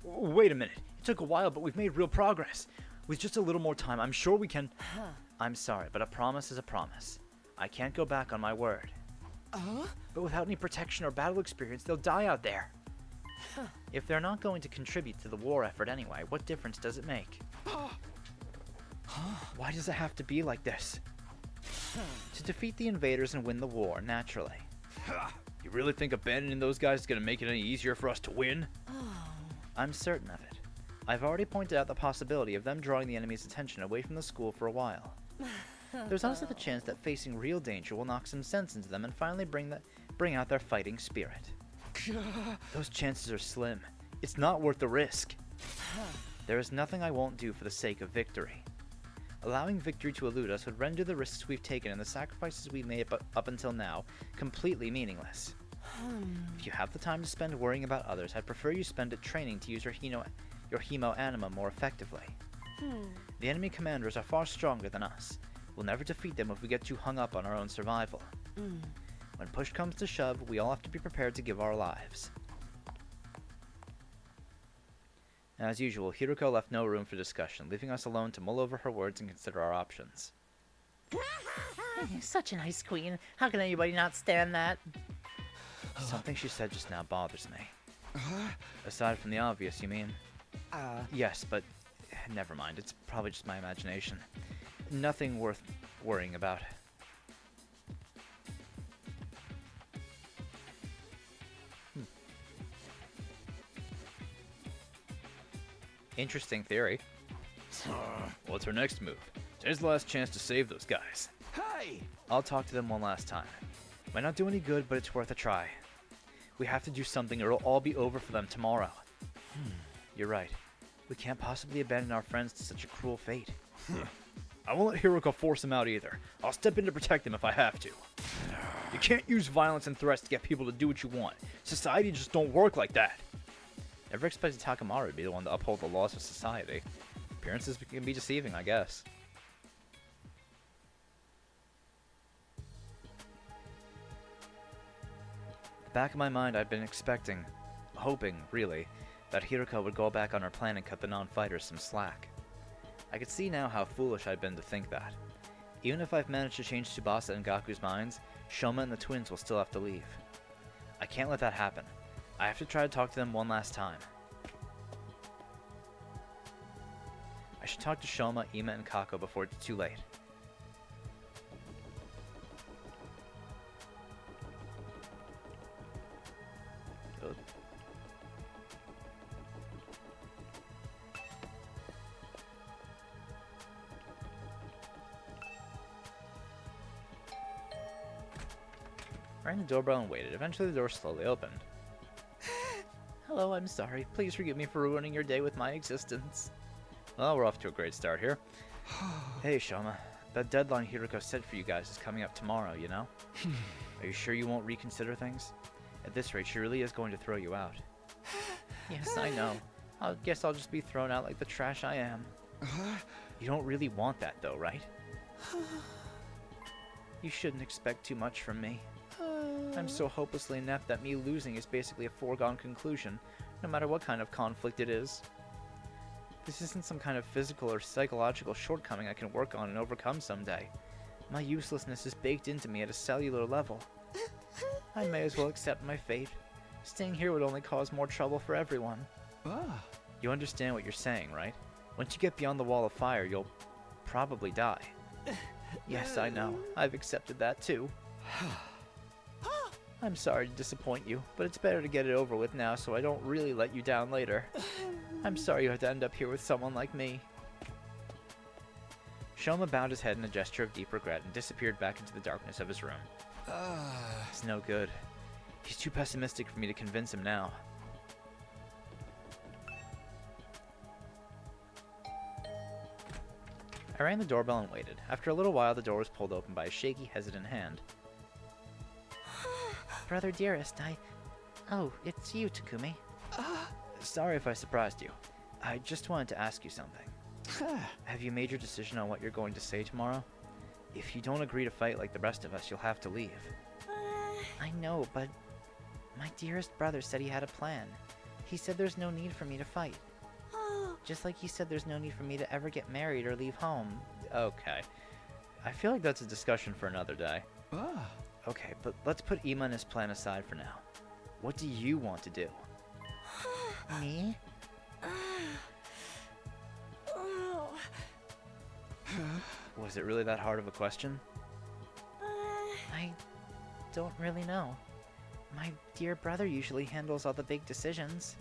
Wait a minute. It took a while, but we've made real progress. With just a little more time, I'm sure we can... I'm sorry, but a promise is a promise. I can't go back on my word. But without any protection or battle experience, they'll die out there. If they're not going to contribute to the war effort anyway, what difference does it make? Why does it have to be like this? To defeat the invaders and win the war, naturally. You really think abandoning those guys is going to make it any easier for us to win? I'm certain of it. I've already pointed out the possibility of them drawing the enemy's attention away from the school for a while. There's also the chance that facing real danger will knock some sense into them and finally bring out their fighting spirit. Those chances are slim. It's not worth the risk. There is nothing I won't do for the sake of victory. Allowing victory to elude us would render the risks we've taken and the sacrifices we made up until now completely meaningless. If you have the time to spend worrying about others, I'd prefer you spend it training to use your Hemo Anima more effectively. The enemy commanders are far stronger than us. We'll never defeat them if we get too hung up on our own survival. When push comes to shove, we all have to be prepared to give our lives. As usual, Hiruko left no room for discussion, leaving us alone to mull over her words and consider our options. Such a nice queen. How can anybody not stand that? Something she said just now bothers me. Aside from the obvious, you mean? Yes, but never mind. It's probably just my imagination. Nothing worth worrying about. Interesting theory. What's our next move? Today's the last chance to save those guys. Hey! I'll talk to them one last time. Might not do any good, but it's worth a try. We have to do something or it'll all be over for them tomorrow. You're right. We can't possibly abandon our friends to such a cruel fate. I won't let Hiruko force them out either. I'll step in to protect them if I have to. You can't use violence and threats to get people to do what you want. Society just don't work like that. Never expected Takamaru to be the one to uphold the laws of society. Appearances can be deceiving, I guess. The back of my mind, I'd been expecting, hoping, really, that Hiruko would go back on her plan and cut the non-fighters some slack. I could see now how foolish I'd been to think that. Even if I've managed to change Tsubasa and Gaku's minds, Shoma and the twins will still have to leave. I can't let that happen. I have to try to talk to them one last time. I should talk to Shoma, Ima, and Kako before it's too late. Good. rang the doorbell and waited. Eventually the door slowly opened. Hello, I'm sorry. Please forgive me for ruining your day with my existence. Well, we're off to a great start here. Hey, Shoma. That deadline Hiroko set for you guys is coming up tomorrow, you know? Are you sure you won't reconsider things? At this rate, she really is going to throw you out. Yes, I know. I guess I'll just be thrown out like the trash I am. You don't really want that, though, right? You shouldn't expect too much from me. I'm so hopelessly inept that me losing is basically a foregone conclusion, no matter what kind of conflict it is. This isn't some kind of physical or psychological shortcoming I can work on and overcome someday. My uselessness is baked into me at a cellular level. I may as well accept my fate. Staying here would only cause more trouble for everyone. You understand what you're saying, right? Once you get beyond the wall of fire, you'll probably die. Yes, I know. I've accepted that too. I'm sorry to disappoint you, but it's better to get it over with now so I don't really let you down later. I'm sorry you had to end up here with someone like me. Shoma bowed his head in a gesture of deep regret and disappeared back into the darkness of his room. It's no good. He's too pessimistic for me to convince him now. I rang the doorbell and waited. After a little while, the door was pulled open by a shaky, hesitant hand. Brother dearest, Oh, it's you, Takumi. Sorry if I surprised you. I just wanted to ask you something. Have you made your decision on what you're going to say tomorrow? If you don't agree to fight like the rest of us, you'll have to leave. I know, but my dearest brother said he had a plan. He said there's no need for me to fight. Just like he said there's no need for me to ever get married or leave home. Okay. I feel like that's a discussion for another day. Okay, but let's put Ima and his plan aside for now. What do you want to do? Me? Was it really that hard of a question? I don't really know. My dear brother usually handles all the big decisions.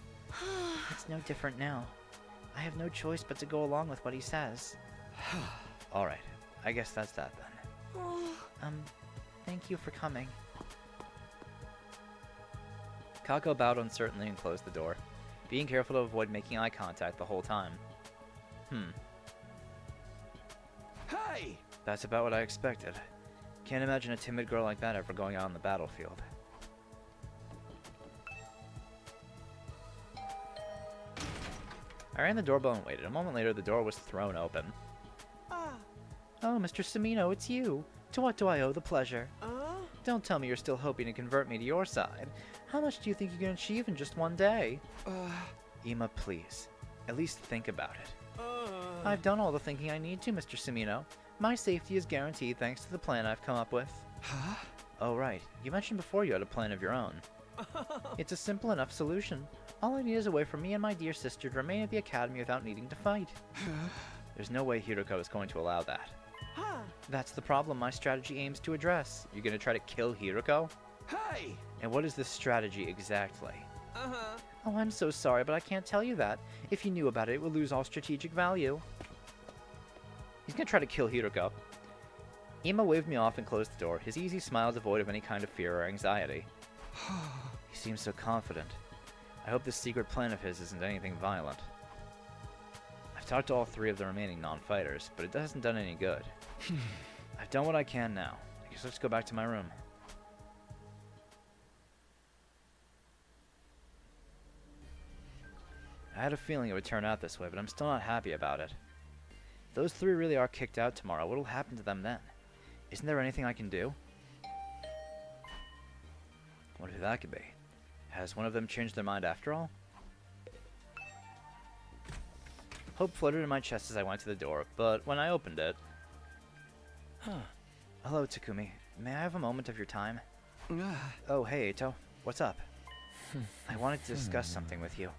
It's no different now. I have no choice but to go along with what he says. Alright, I guess that's that then. Thank you for coming. Kako bowed uncertainly and closed the door, being careful to avoid making eye contact the whole time. Hey! That's about what I expected. Can't imagine a timid girl like that ever going out on the battlefield. I rang the doorbell and waited. A moment later, the door was thrown open. Oh, Mr. Samino, it's you. To what do I owe the pleasure? Don't tell me you're still hoping to convert me to your side. How much do you think you can achieve in just one day? Ima, please. At least think about it. I've done all the thinking I need to, Mr. Samino. My safety is guaranteed thanks to the plan I've come up with. Oh, right. You mentioned before you had a plan of your own. It's a simple enough solution. All I need is a way for me and my dear sister to remain at the academy without needing to fight. There's no way Hiroko is going to allow that. That's the problem my strategy aims to address. You're gonna try to kill Hiroko? Hey! And what is this strategy exactly? Oh, I'm so sorry, but I can't tell you that. If you knew about it, it would lose all strategic value. He's gonna try to kill Hiroko. Ima waved me off and closed the door, his easy smile devoid of any kind of fear or anxiety. He seems so confident. I hope this secret plan of his isn't anything violent. I've talked to all three of the remaining non-fighters, but it hasn't done any good. I've done what I can now. I guess let's go back to my room. I had a feeling it would turn out this way, but I'm still not happy about it. If those three really are kicked out tomorrow, what'll happen to them then? Isn't there anything I can do? Wonder who that could be. Has one of them changed their mind after all? Hope fluttered in my chest as I went to the door, but when I opened it... Hello, Takumi. May I have a moment of your time? Oh, hey, Eito. What's up? I wanted to discuss something with you.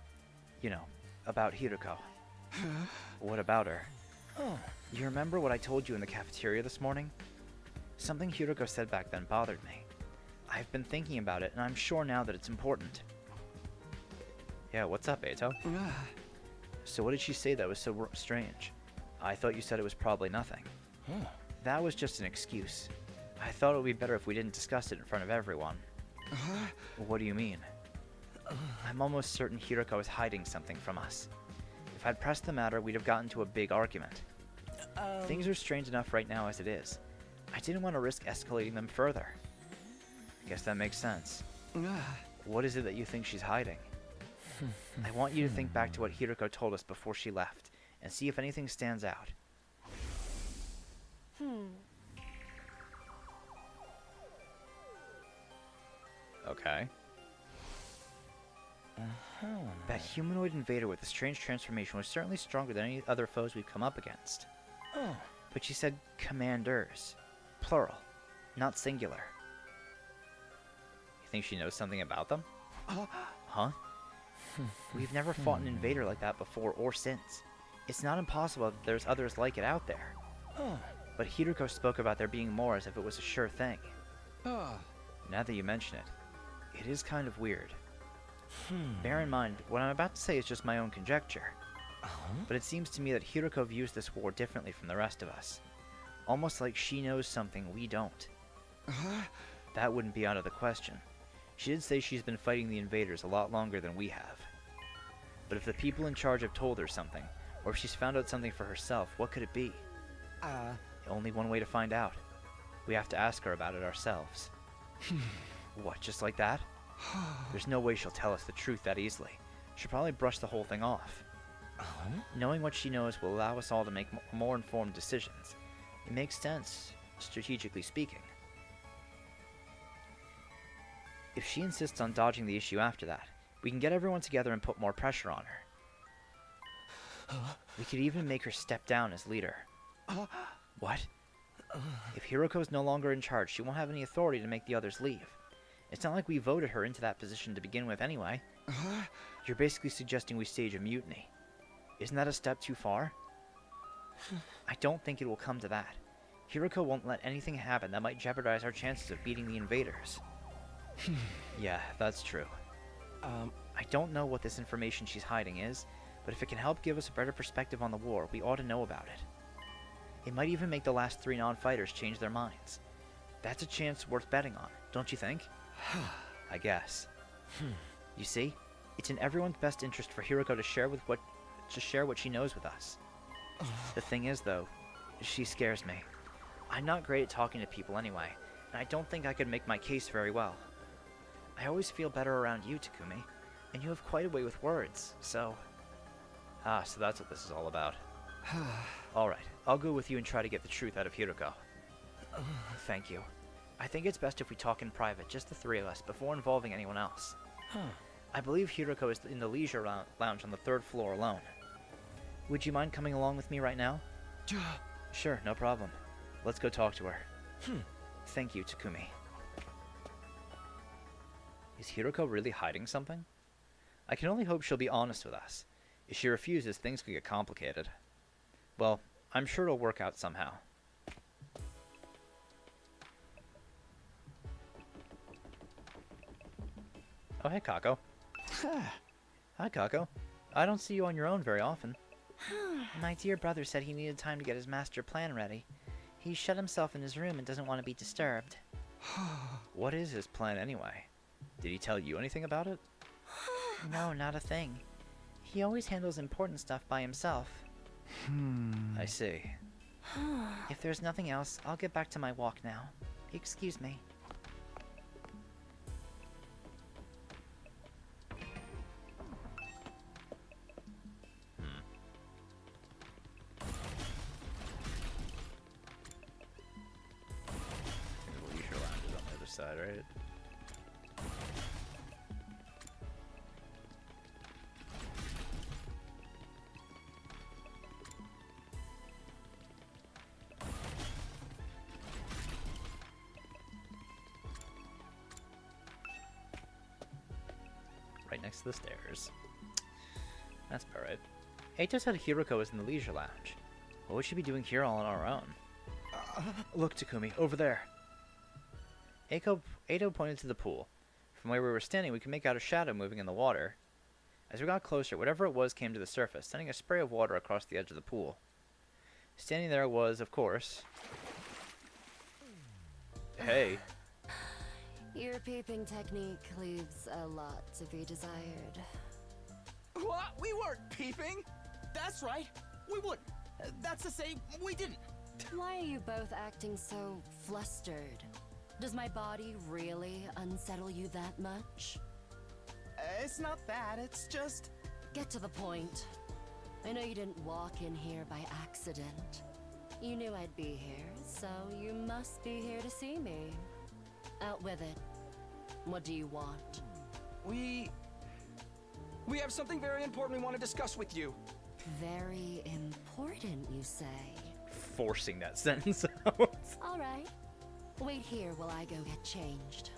You know, about Hiroko. What about her? You remember what I told you in the cafeteria this morning? Something Hiroko said back then bothered me. I've been thinking about it, and I'm sure now that it's important. Yeah, what's up, Eito? So what did she say that was so strange? I thought you said it was probably nothing. That was just an excuse. I thought it would be better if we didn't discuss it in front of everyone. What do you mean? I'm almost certain Hiroko is hiding something from us. If I'd pressed the matter, we'd have gotten to a big argument. Things are strange enough right now as it is. I didn't want to risk escalating them further. I guess that makes sense. What is it that you think she's hiding? I want you to think back to what Hiroko told us before she left, and see if anything stands out. Okay. That humanoid invader with the strange transformation was certainly stronger than any other foes we've come up against. But she said commanders. Plural, not singular. You think she knows something about them? Huh? We've never fought an invader like that before or since. It's not impossible that there's others like it out there. But Hiroko spoke about there being more as if it was a sure thing. Now that you mention it, it is kind of weird. Bear in mind, what I'm about to say is just my own conjecture. But it seems to me that Hiroko views this war differently from the rest of us. Almost like she knows something we don't. That wouldn't be out of the question. She did say she's been fighting the invaders a lot longer than we have. But if the people in charge have told her something, or if she's found out something for herself, what could it be? Only one way to find out. We have to ask her about it ourselves. What, just like that? There's no way she'll tell us the truth that easily. She'll probably brush the whole thing off. Knowing what she knows will allow us all to make more informed decisions. It makes sense, strategically speaking. If she insists on dodging the issue after that, we can get everyone together and put more pressure on her. We could even make her step down as leader. What? If Hiroko's no longer in charge, she won't have any authority to make the others leave. It's not like we voted her into that position to begin with anyway. You're basically suggesting we stage a mutiny. Isn't that a step too far? I don't think it will come to that. Hiroko won't let anything happen that might jeopardize our chances of beating the invaders. Yeah, that's true. I don't know what this information she's hiding is, but if it can help give us a better perspective on the war, we ought to know about it. It might even make the last 3 non-fighters change their minds. That's a chance worth betting on, don't you think? I guess. You see, it's in everyone's best interest for Hiroko to share what she knows with us. The thing is, though, she scares me. I'm not great at talking to people anyway, and I don't think I could make my case very well. I always feel better around you, Takumi, and you have quite a way with words, so... so that's what this is all about. Alright, I'll go with you and try to get the truth out of Hiroko. Thank you. I think it's best if we talk in private, just the 3 of us, before involving anyone else. I believe Hiroko is in the leisure lounge on the 3rd floor alone. Would you mind coming along with me right now? Sure, no problem. Let's go talk to her. Thank you, Takumi. Is Hiroko really hiding something? I can only hope she'll be honest with us. If she refuses, things could get complicated. Well, I'm sure it'll work out somehow. Oh, hey, Kako. Hi, Kako. I don't see you on your own very often. My dear brother said he needed time to get his master plan ready. He shut himself in his room and doesn't want to be disturbed. What is his plan anyway? Did he tell you anything about it? No, not a thing. He always handles important stuff by himself. I see. If there's nothing else, I'll get back to my walk now. Excuse me. The leisure lounge is on the other side, right? Right next to the stairs. That's about right. Eito said Hiroko is in the leisure lounge. What would she be doing here all on our own? Look, Takumi, over there. Eito pointed to the pool. From where we were standing, we could make out a shadow moving in the water. As we got closer, whatever it was came to the surface, sending a spray of water across the edge of the pool. Standing there was, of course, Hey. Your peeping technique leaves a lot to be desired. What? We weren't peeping! That's right. We would. That's to say, we didn't. Why are you both acting so flustered? Does my body really unsettle you that much? It's not that, it's just... Get to the point. I know you didn't walk in here by accident. You knew I'd be here, so you must be here to see me. Out with it. What do you want? We have something very important we want to discuss with you. Very important, you say? Forcing that sentence out. All right. Wait here while I go get changed.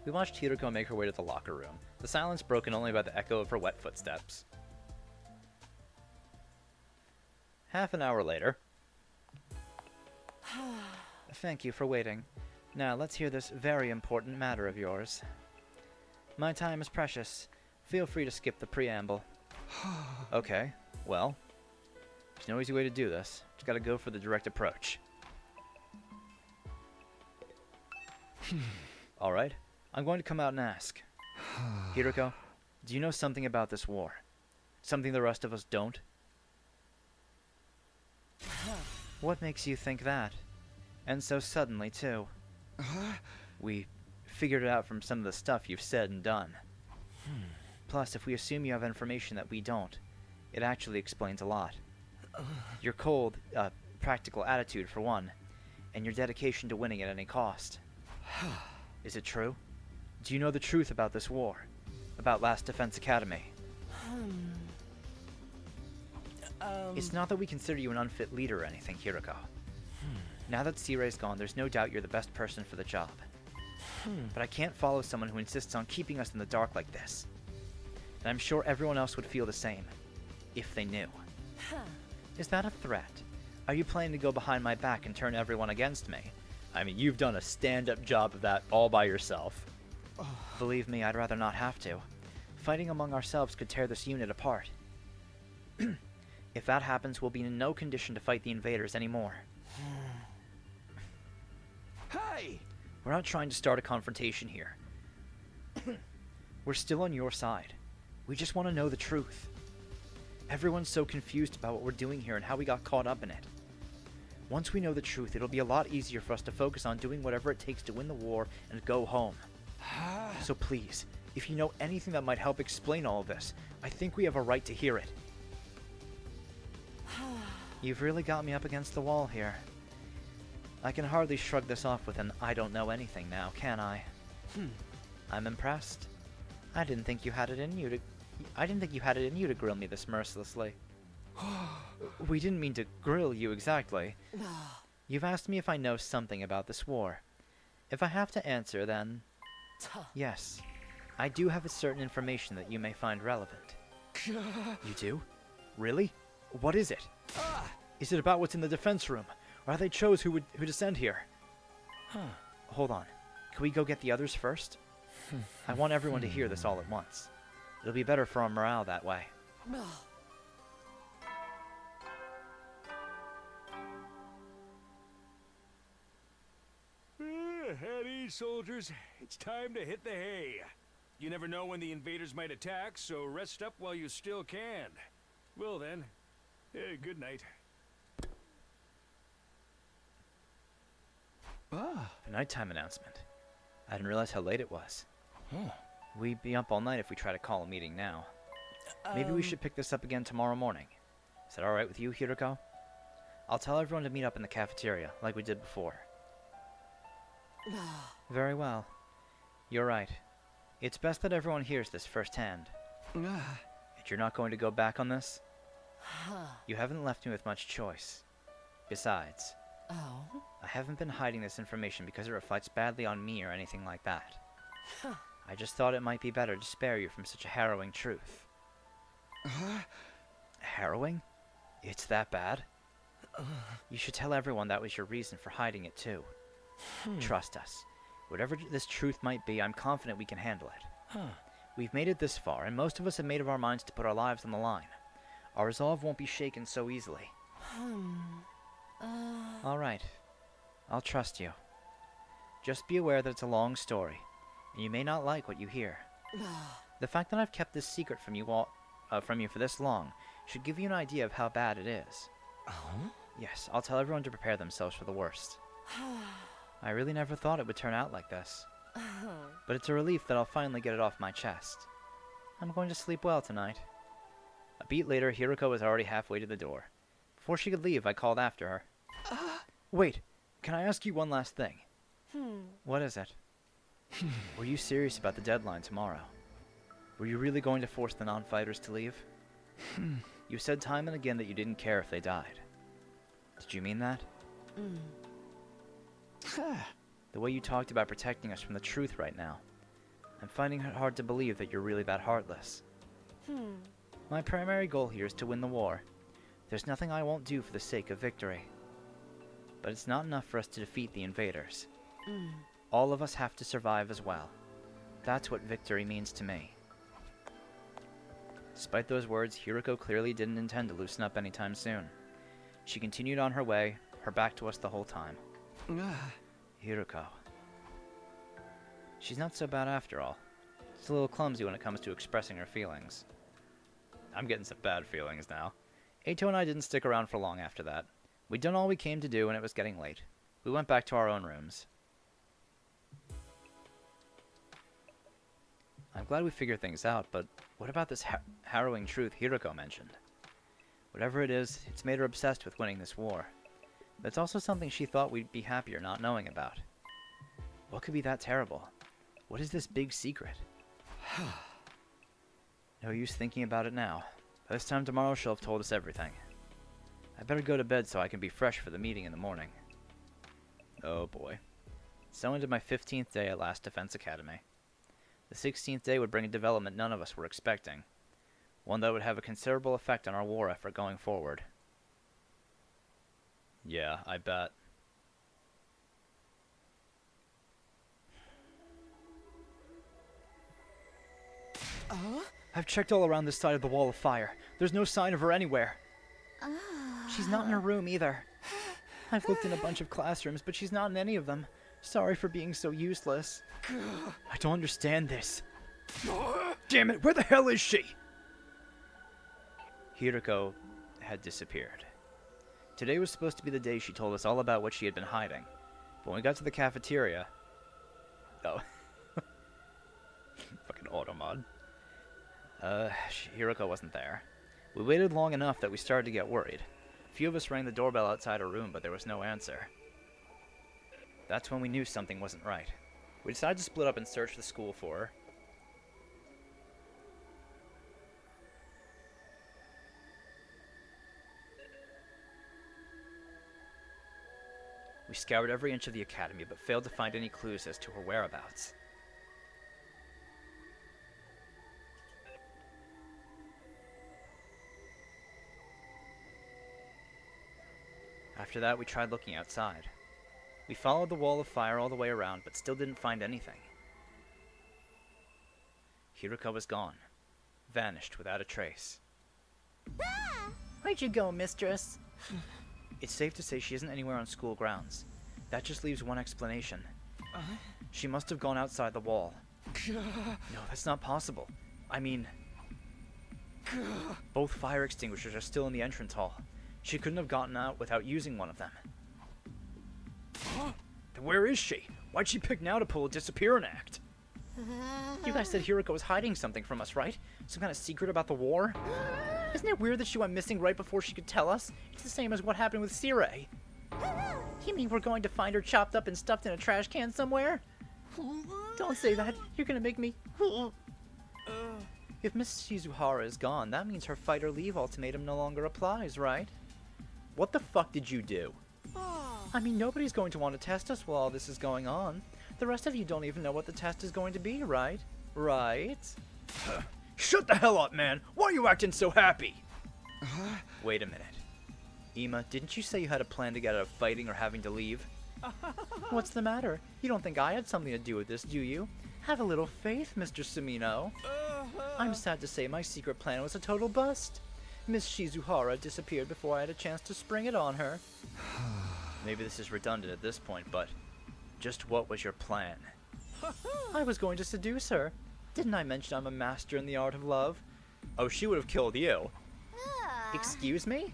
We watched Hiroko make her way to the locker room, the silence broken only by the echo of her wet footsteps. Half an hour later. Thank you for waiting. Now let's hear this very important matter of yours. My time is precious. Feel free to skip the preamble. Okay, well, there's no easy way to do this. Just gotta go for the direct approach. Alright, I'm going to come out and ask. Hiroko, do you know something about this war? Something the rest of us don't? What makes you think that? And so suddenly, too. We figured it out from some of the stuff you've said and done. Plus, if we assume you have information that we don't, it actually explains a lot. Your cold, practical attitude, for one, and your dedication to winning at any cost. Is it true? Do you know the truth about this war? About Last Defense Academy? It's not that we consider you an unfit leader or anything, Hiroko. Now that Sirai's gone, there's no doubt you're the best person for the job. But I can't follow someone who insists on keeping us in the dark like this. And I'm sure everyone else would feel the same, if they knew. Is that a threat? Are you planning to go behind my back and turn everyone against me? I mean, you've done a stand-up job of that all by yourself. Believe me, I'd rather not have to. Fighting among ourselves could tear this unit apart. If that happens, we'll be in no condition to fight the invaders anymore. Hey! We're not trying to start a confrontation here. We're still on your side. We just want to know the truth. Everyone's so confused about what we're doing here and how we got caught up in it. Once we know the truth, it'll be a lot easier for us to focus on doing whatever it takes to win the war and go home. So please, if you know anything that might help explain all of this, I think we have a right to hear it. You've really got me up against the wall here. I can hardly shrug this off with an I don't know anything now, can I? I'm impressed. I didn't think you had it in you to grill me this mercilessly. We didn't mean to grill you exactly. You've asked me if I know something about this war. If I have to answer, then yes, I do have a certain information that you may find relevant. You do? Really? What is it? Is it about what's in the defense room? Or how they chose who to send here? Hold on. Can we go get the others first? I want everyone to hear this all at once. It'll be better for our morale that way. At ease, soldiers. It's time to hit the hay. You never know when the invaders might attack, so rest up while you still can. Well then, good night. A nighttime announcement. I didn't realize how late it was. We'd be up all night if we try to call a meeting now. Maybe we should pick this up again tomorrow morning. Is that alright with you, Hiroko? I'll tell everyone to meet up in the cafeteria, like we did before. Very well. You're right. It's best that everyone hears this firsthand. And you're not going to go back on this? You haven't left me with much choice. Besides, I haven't been hiding this information because it reflects badly on me or anything like that. I just thought it might be better to spare you from such a harrowing truth. Harrowing? It's that bad? You should tell everyone that was your reason for hiding it too. Trust us. Whatever this truth might be, I'm confident we can handle it. We've made it this far, and most of us have made up our minds to put our lives on the line. Our resolve won't be shaken so easily. Alright. I'll trust you. Just be aware that it's a long story, and you may not like what you hear. The fact that I've kept this secret from you for this long should give you an idea of how bad it is. Oh? Yes, I'll tell everyone to prepare themselves for the worst. I really never thought it would turn out like this. But it's a relief that I'll finally get it off my chest. I'm going to sleep well tonight. A beat later, Hiroko was already halfway to the door. Before she could leave, I called after her. Wait, can I ask you one last thing? What is it? Were you serious about the deadline tomorrow? Were you really going to force the non-fighters to leave? You said time and again that you didn't care if they died. Did you mean that? The way you talked about protecting us from the truth right now, I'm finding it hard to believe that you're really that heartless. My primary goal here is to win the war. There's nothing I won't do for the sake of victory. But it's not enough for us to defeat the invaders. All of us have to survive as well. That's what victory means to me. Despite those words, Hiroko clearly didn't intend to loosen up anytime soon. She continued on her way, her back to us the whole time. Hiroko. She's not so bad after all. She's a little clumsy when it comes to expressing her feelings. I'm getting some bad feelings now. Eito and I didn't stick around for long after that. We'd done all we came to do and it was getting late. We went back to our own rooms. I'm glad we figured things out, but what about this harrowing truth Hiroko mentioned? Whatever it is, it's made her obsessed with winning this war. But it's also something she thought we'd be happier not knowing about. What could be that terrible? What is this big secret? No use thinking about it now. By this time tomorrow she'll have told us everything. I better go to bed so I can be fresh for the meeting in the morning. Oh boy. So ended my 15th day at Last Defense Academy. The 16th day would bring a development none of us were expecting. One that would have a considerable effect on our war effort going forward. Yeah, I bet. I've checked all around this side of the wall of fire. There's no sign of her anywhere. She's not in her room either. I've looked in a bunch of classrooms, but she's not in any of them. Sorry for being so useless. I don't understand this. Damn it, where the hell is she? Hiroko had disappeared. Today was supposed to be the day she told us all about what she had been hiding. But when we got to the cafeteria... Oh. Fucking automod. Hiroko wasn't there. We waited long enough that we started to get worried. A few of us rang the doorbell outside her room, but there was no answer. That's when we knew something wasn't right. We decided to split up and search the school for her. We scoured every inch of the academy, but failed to find any clues as to her whereabouts. After that, we tried looking outside. We followed the wall of fire all the way around, but still didn't find anything. Hiroko was gone. Vanished without a trace. Where'd you go, mistress? It's safe to say she isn't anywhere on school grounds. That just leaves one explanation. She must have gone outside the wall. No, that's not possible. I mean... Both fire extinguishers are still in the entrance hall. She couldn't have gotten out without using one of them. Then where is she? Why'd she pick now to pull a disappearing act? You guys said Hiroko was hiding something from us, right? Some kind of secret about the war? Isn't it weird that she went missing right before she could tell us? It's the same as what happened with Sirei. You mean we're going to find her chopped up and stuffed in a trash can somewhere? Don't say that. You're gonna make me... If Miss Shizuhara is gone, that means her fight or leave ultimatum no longer applies, right? What the fuck did you do? I mean, nobody's going to want to test us while all this is going on. The rest of you don't even know what the test is going to be, right? Right? Shut the hell up, man! Why are you acting so happy? Wait a minute. Ima, didn't you say you had a plan to get out of fighting or having to leave? What's the matter? You don't think I had something to do with this, do you? Have a little faith, Mr. Sumino. I'm sad to say my secret plan was a total bust. Miss Shizuhara disappeared before I had a chance to spring it on her. Maybe this is redundant at this point, but just what was your plan? I was going to seduce her. Didn't I mention I'm a master in the art of love? Oh, she would have killed you. Excuse me?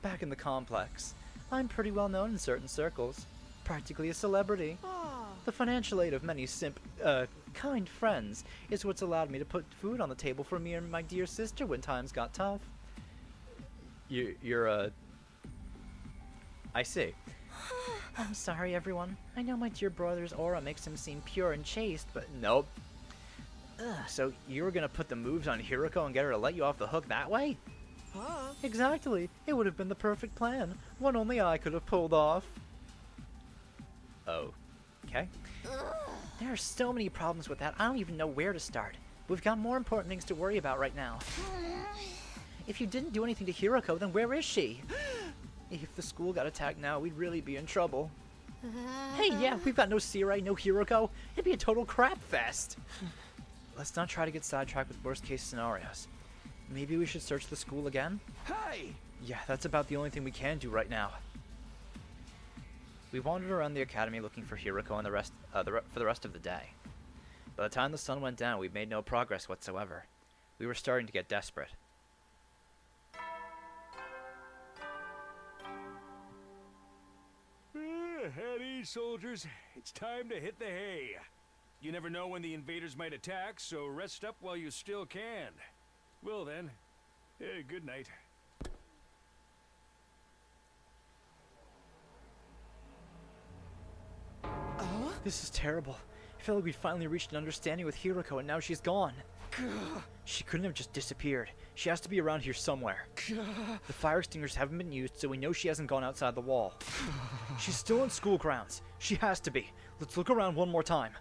Back in the complex, I'm pretty well known in certain circles. Practically a celebrity. The financial aid of many kind friends is what's allowed me to put food on the table for me and my dear sister when times got tough. I see. I'm sorry, everyone. I know my dear brother's aura makes him seem pure and chaste, but nope. So you were gonna put the moves on Hiroko and get her to let you off the hook that way? Exactly. It would have been the perfect plan. One only I could have pulled off. Oh. Okay. There are so many problems with that, I don't even know where to start. We've got more important things to worry about right now. If you didn't do anything to Hiroko, then where is she? If the school got attacked now, we'd really be in trouble. Hey, yeah, we've got no Sirai, no Hiroko. It'd be a total crap fest. Let's not try to get sidetracked with worst case scenarios. Maybe we should search the school again? Hey! Yeah, that's about the only thing we can do right now. We wandered around the academy looking for Hiroko and for the rest of the day. By the time the sun went down, we made no progress whatsoever. We were starting to get desperate. At ease, soldiers. It's time to hit the hay. You never know when the invaders might attack, so rest up while you still can. Well then, good night. This is terrible. I feel like we finally reached an understanding with Hiroko and now she's gone. She couldn't have just disappeared. She has to be around here somewhere. The fire extinguishers haven't been used, so we know she hasn't gone outside the wall. She's still in school grounds. She has to be. Let's look around one more time.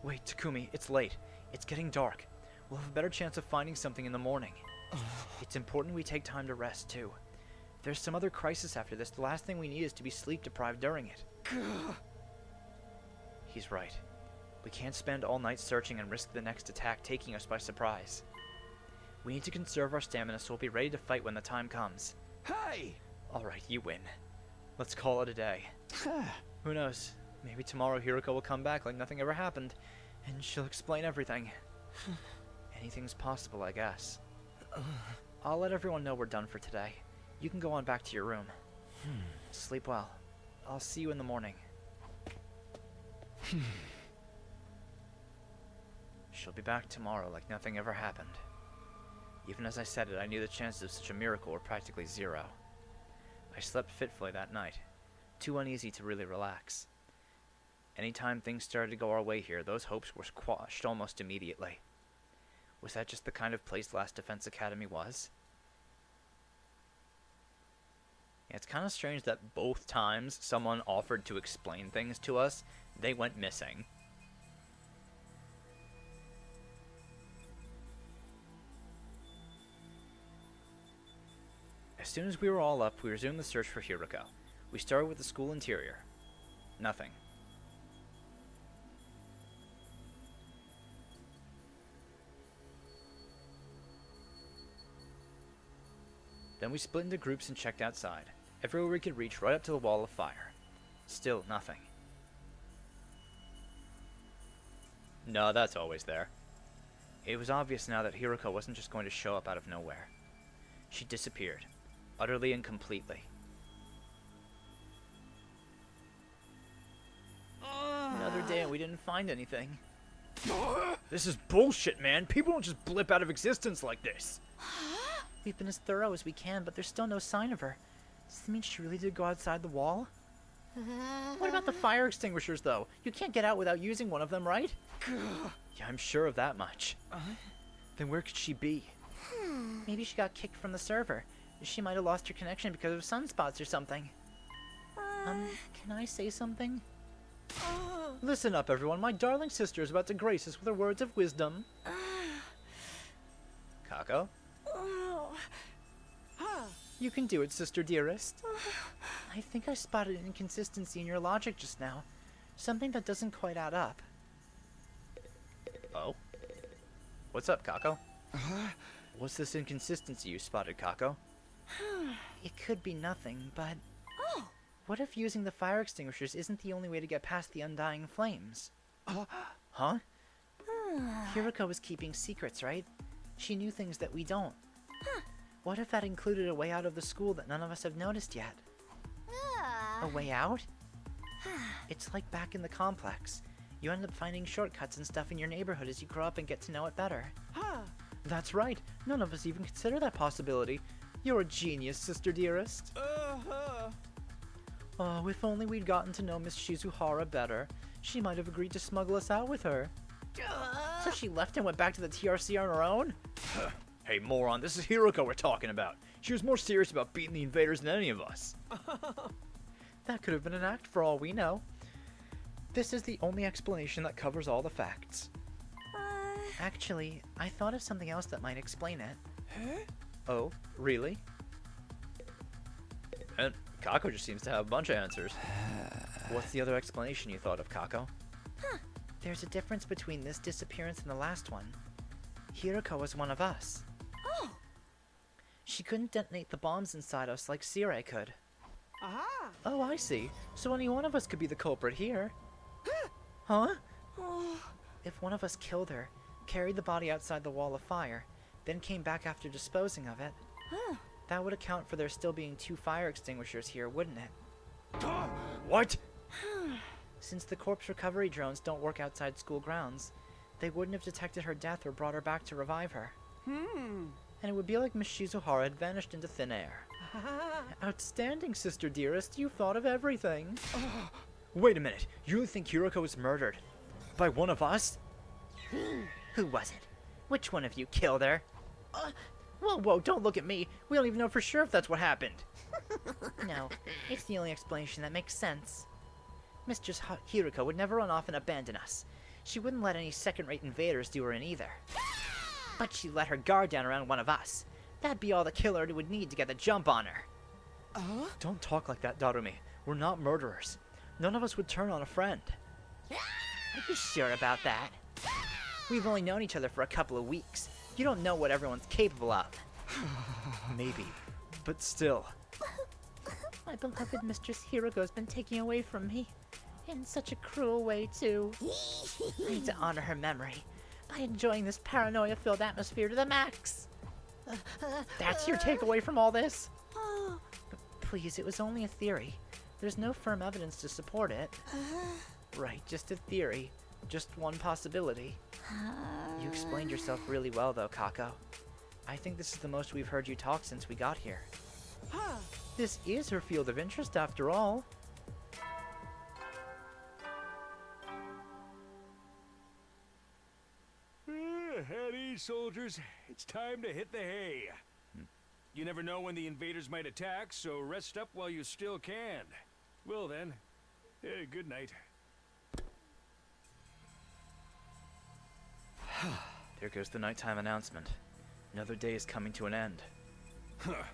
Wait, Takumi, it's late. It's getting dark. We'll have a better chance of finding something in the morning. It's important we take time to rest, too. If there's some other crisis after this, the last thing we need is to be sleep-deprived during it. He's right. We can't spend all night searching and risk the next attack taking us by surprise. We need to conserve our stamina so we'll be ready to fight when the time comes. Hey! Alright, you win. Let's call it a day. Who knows? Maybe tomorrow Hiroko will come back like nothing ever happened, and she'll explain everything. Anything's possible, I guess. I'll let everyone know we're done for today. You can go on back to your room. Sleep well. I'll see you in the morning. She'll be back tomorrow like nothing ever happened. Even as I said it, I knew the chances of such a miracle were practically zero. I slept fitfully that night, too uneasy to really relax. Anytime things started to go our way here, those hopes were quashed almost immediately. Was that just the kind of place Last Defense Academy was? Yeah, it's kind of strange that both times someone offered to explain things to us, they went missing. As soon as we were all up, we resumed the search for Hiroko. We started with the school interior. Nothing. Then we split into groups and checked outside, everywhere we could reach right up to the wall of fire. Still nothing. No, that's always there. It was obvious now that Hiroko wasn't just going to show up out of nowhere. She disappeared, utterly and completely. Another day and we didn't find anything. This is bullshit, man. People don't just blip out of existence like this. We've been as thorough as we can, but there's still no sign of her. Does this mean she really did go outside the wall? What about the fire extinguishers, though? You can't get out without using one of them, right? Yeah, I'm sure of that much. Then where could she be? Maybe she got kicked from the server. She might have lost her connection because of sunspots or something. Can I say something? Listen up, everyone. My darling sister is about to grace us with her words of wisdom. Kako? You can do it, sister dearest. I think I spotted an inconsistency in your logic just now. Something that doesn't quite add up. Oh? What's up, Kako? What's this inconsistency you spotted, Kako? It could be nothing, but... What if using the fire extinguishers isn't the only way to get past the undying flames? Huh? Hiroko was keeping secrets, right? She knew things that we don't. What if that included a way out of the school that none of us have noticed yet? A way out? It's like back in the complex. You end up finding shortcuts and stuff in your neighborhood as you grow up and get to know it better. That's right. None of us even consider that possibility. You're a genius, sister dearest. Oh, if only we'd gotten to know Miss Shizuhara better. She might have agreed to smuggle us out with her. So she left and went back to the TRC on her own? Hey, moron, this is Hiroko we're talking about. She was more serious about beating the invaders than any of us. That could have been an act for all we know. This is the only explanation that covers all the facts. Actually, I thought of something else that might explain it. Oh, really? And Kako just seems to have a bunch of answers. What's the other explanation you thought of, Kako? There's a difference between this disappearance and the last one. Hiroko was one of us. She couldn't detonate the bombs inside us like Sire could. Oh, I see. So any one of us could be the culprit here. Huh? If one of us killed her, carried the body outside the wall of fire, then came back after disposing of it, that would account for there still being 2 fire extinguishers here, wouldn't it? What? Since the corpse recovery drones don't work outside school grounds, they wouldn't have detected her death or brought her back to revive her. And it would be like Miss Shizuhara had vanished into thin air. Outstanding, sister dearest. You've thought of everything. Wait a minute. You think Hiroko was murdered? By one of us? Who was it? Which one of you killed her? Whoa, don't look at me. We don't even know for sure if that's what happened. No, it's the only explanation that makes sense. Mistress Hiroko would never run off and abandon us. She wouldn't let any second-rate invaders do her in either. But she let her guard down around one of us. That'd be all the killer would need to get the jump on her. Don't talk like that, Darumi. We're not murderers. None of us would turn on a friend. Are you sure about that? We've only known each other for a couple of weeks. You don't know what everyone's capable of. Maybe, but still. My beloved Mistress Hiroko's been taken away from me. In such a cruel way, too. I need to honor her memory by enjoying this paranoia-filled atmosphere to the max. That's your takeaway from all this? Please, it was only a theory. There's no firm evidence to support it. Right, just a theory. Just one possibility. You explained yourself really well, though, Kako. I think this is the most we've heard you talk since we got here. This is her field of interest, after all. At ease, soldiers. It's time to hit the hay. You never know when the invaders might attack, so rest up while you still can. Well then, good night. There goes the nighttime announcement. Another day is coming to an end.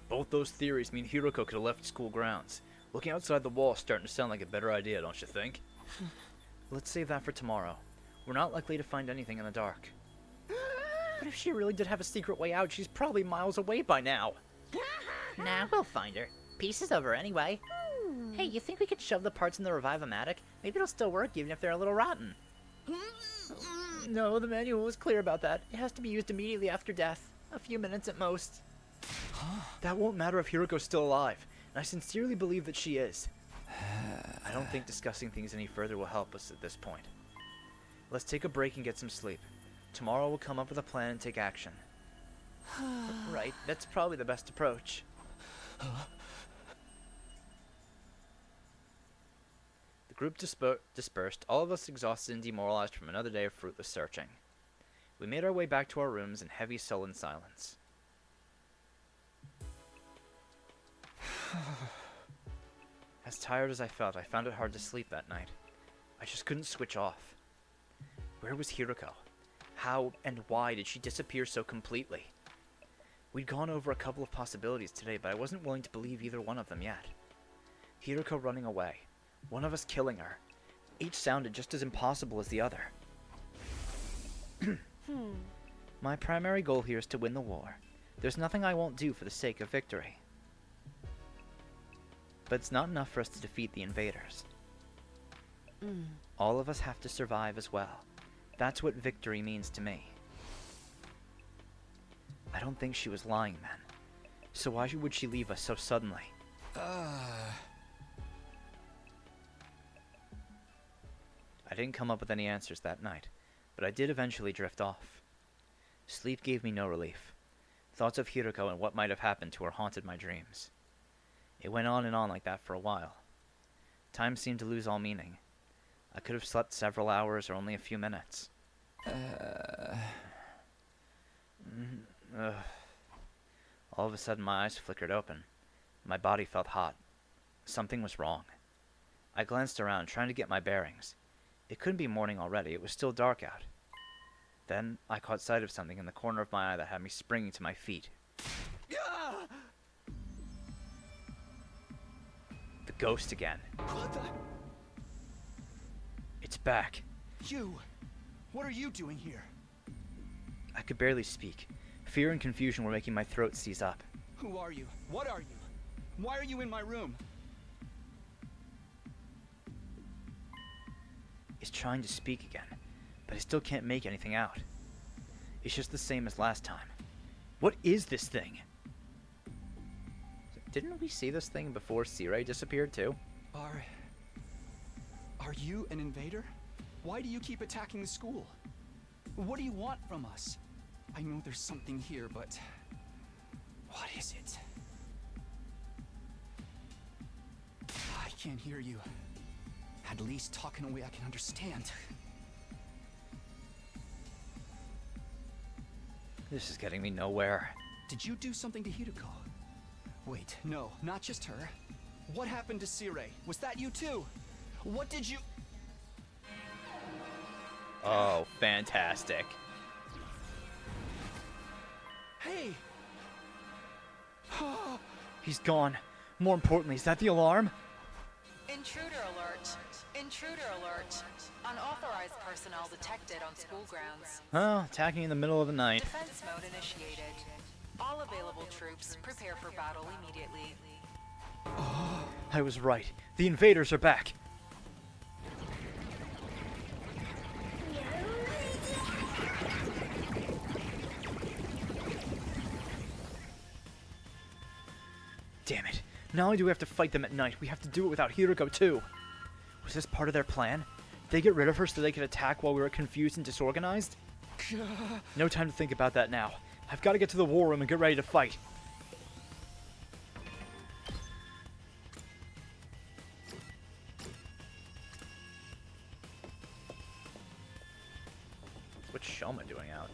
Both those theories mean Hiroko could have left school grounds. Looking outside the wall is starting to sound like a better idea, don't you think? Let's save that for tomorrow. We're not likely to find anything in the dark. But if she really did have a secret way out, she's probably miles away by now. Nah, we'll find her. Pieces of her anyway. Hey, you think we could shove the parts in the Revive-O-Matic? Maybe it'll still work even if they're a little rotten. No, the manual was clear about that. It has to be used immediately after death. A few minutes at most. That won't matter if Hiroko's still alive, and I sincerely believe that she is. I don't think discussing things any further will help us at this point. Let's take a break and get some sleep. Tomorrow we'll come up with a plan and take action. Right, that's probably the best approach. The group dispersed, all of us exhausted and demoralized from another day of fruitless searching. We made our way back to our rooms in heavy, sullen silence. As tired as I felt, I found it hard to sleep that night. I just couldn't switch off. Where was Hiroko? How and why did she disappear so completely? We'd gone over a couple of possibilities today, but I wasn't willing to believe either one of them yet. Hiroko running away. One of us killing her. Each sounded just as impossible as the other. My primary goal here is to win the war. There's nothing I won't do for the sake of victory. But it's not enough for us to defeat the invaders. All of us have to survive as well. That's what victory means to me. I don't think she was lying then. So why would she leave us so suddenly? I didn't come up with any answers that night, but I did eventually drift off. Sleep gave me no relief. Thoughts of Hiroko and what might have happened to her haunted my dreams. It went on and on like that for a while. Time seemed to lose all meaning. I could have slept several hours or only a few minutes. All of a sudden my eyes flickered open. My body felt hot. Something was wrong. I glanced around, trying to get my bearings. It couldn't be morning already, it was still dark out. Then I caught sight of something in the corner of my eye that had me springing to my feet. The ghost again. What the? It's back. You! What are you doing here? I could barely speak. Fear and confusion were making my throat seize up. Who are you? What are you? Why are you in my room? It's trying to speak again, but I still can't make anything out. It's just the same as last time. What is this thing? Didn't we see this thing before Cirei disappeared too? Are you an invader? Why do you keep attacking the school? What do you want from us? I know there's something here, but what is it? I can't hear you. At least talk in a way I can understand. This is getting me nowhere. Did you do something to Hiroko? Wait, no, not just her. What happened to Cirei? Was that you too? What did you... Oh, fantastic. Hey! He's gone. More importantly, is that the alarm? Intruder alert. Intruder alert. Unauthorized personnel detected on school grounds. Oh, attacking in the middle of the night. Defense mode initiated. All available troops prepare for battle immediately. I was right. The invaders are back. Damn it. Not only do we have to fight them at night, we have to do it without Hiroko too. Was this part of their plan? Did they get rid of her so they could attack while we were confused and disorganized? No time to think about that now. I've got to get to the war room and get ready to fight. What's Shoma doing out?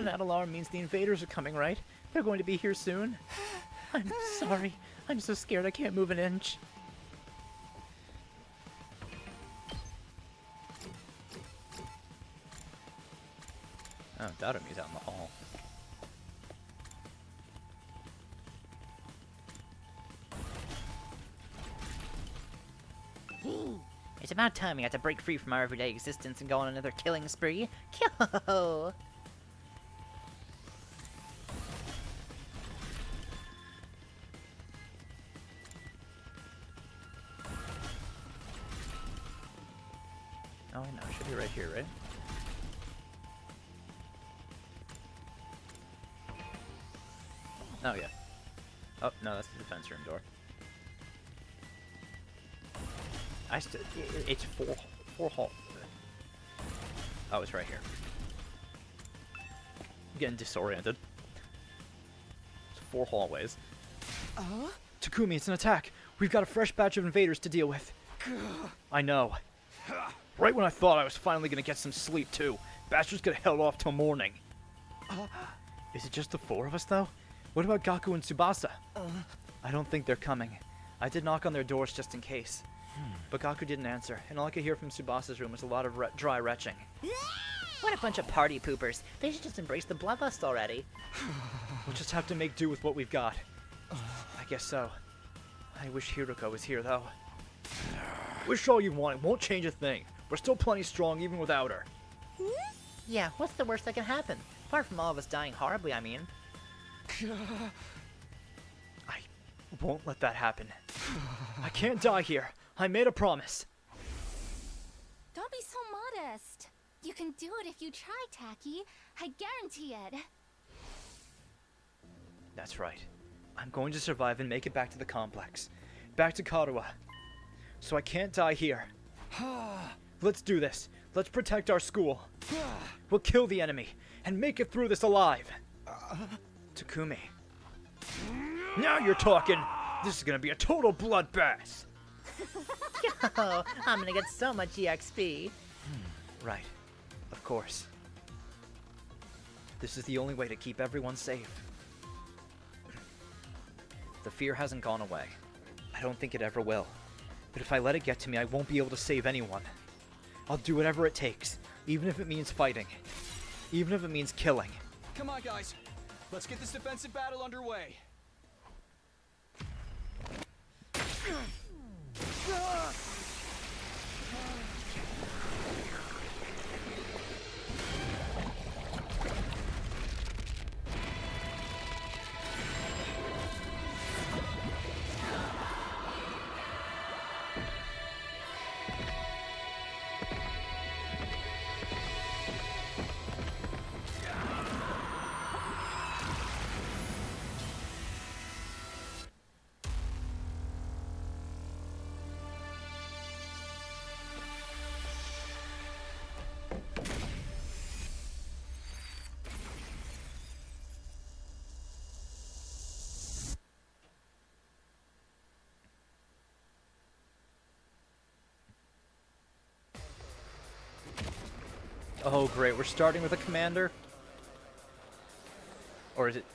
That alarm means the invaders are coming, right? They're going to be here soon. I'm sorry. I'm so scared I can't move an inch. Oh, Darumi's out in the hall. It's about time we had to break free from our everyday existence and go on another killing spree. Kill! Oh, I know. It should be right here, right? Oh, yeah. Oh, no, that's the defense room door. It's four hall. Oh, it's right here. I'm getting disoriented. It's 4 hallways. Takumi, it's an attack. We've got a fresh batch of invaders to deal with. I know. Right when I thought I was finally gonna get some sleep too, bastards could have held off till morning. Is it just the 4 of us though? What about Gaku and Tsubasa? I don't think they're coming. I did knock on their doors just in case. But Gaku didn't answer, and all I could hear from Tsubasa's room was a lot of dry retching. What a bunch of party poopers. They should just embrace the bloodlust already. We'll just have to make do with what we've got. I guess so. I wish Hiroko was here though. Wish all you want, it won't change a thing. We're still plenty strong even without her. Yeah, what's the worst that can happen? Apart from all of us dying horribly, I mean. I won't let that happen. I can't die here. I made a promise. Don't be so modest. You can do it if you try, Tacky. I guarantee it. That's right. I'm going to survive and make it back to the complex. Back to Karuha. So I can't die here. Let's do this. Let's protect our school. We'll kill the enemy and make it through this alive. Takumi. Now you're talking. This is gonna be a total bloodbath. Yo, I'm gonna get so much EXP. Right. Of course. This is the only way to keep everyone safe. The fear hasn't gone away. I don't think it ever will. But if I let it get to me, I won't be able to save anyone. I'll do whatever it takes, even if it means fighting. Even if it means killing. Come on, guys. Let's get this defensive battle underway. Oh great, we're starting with a commander? Or is it...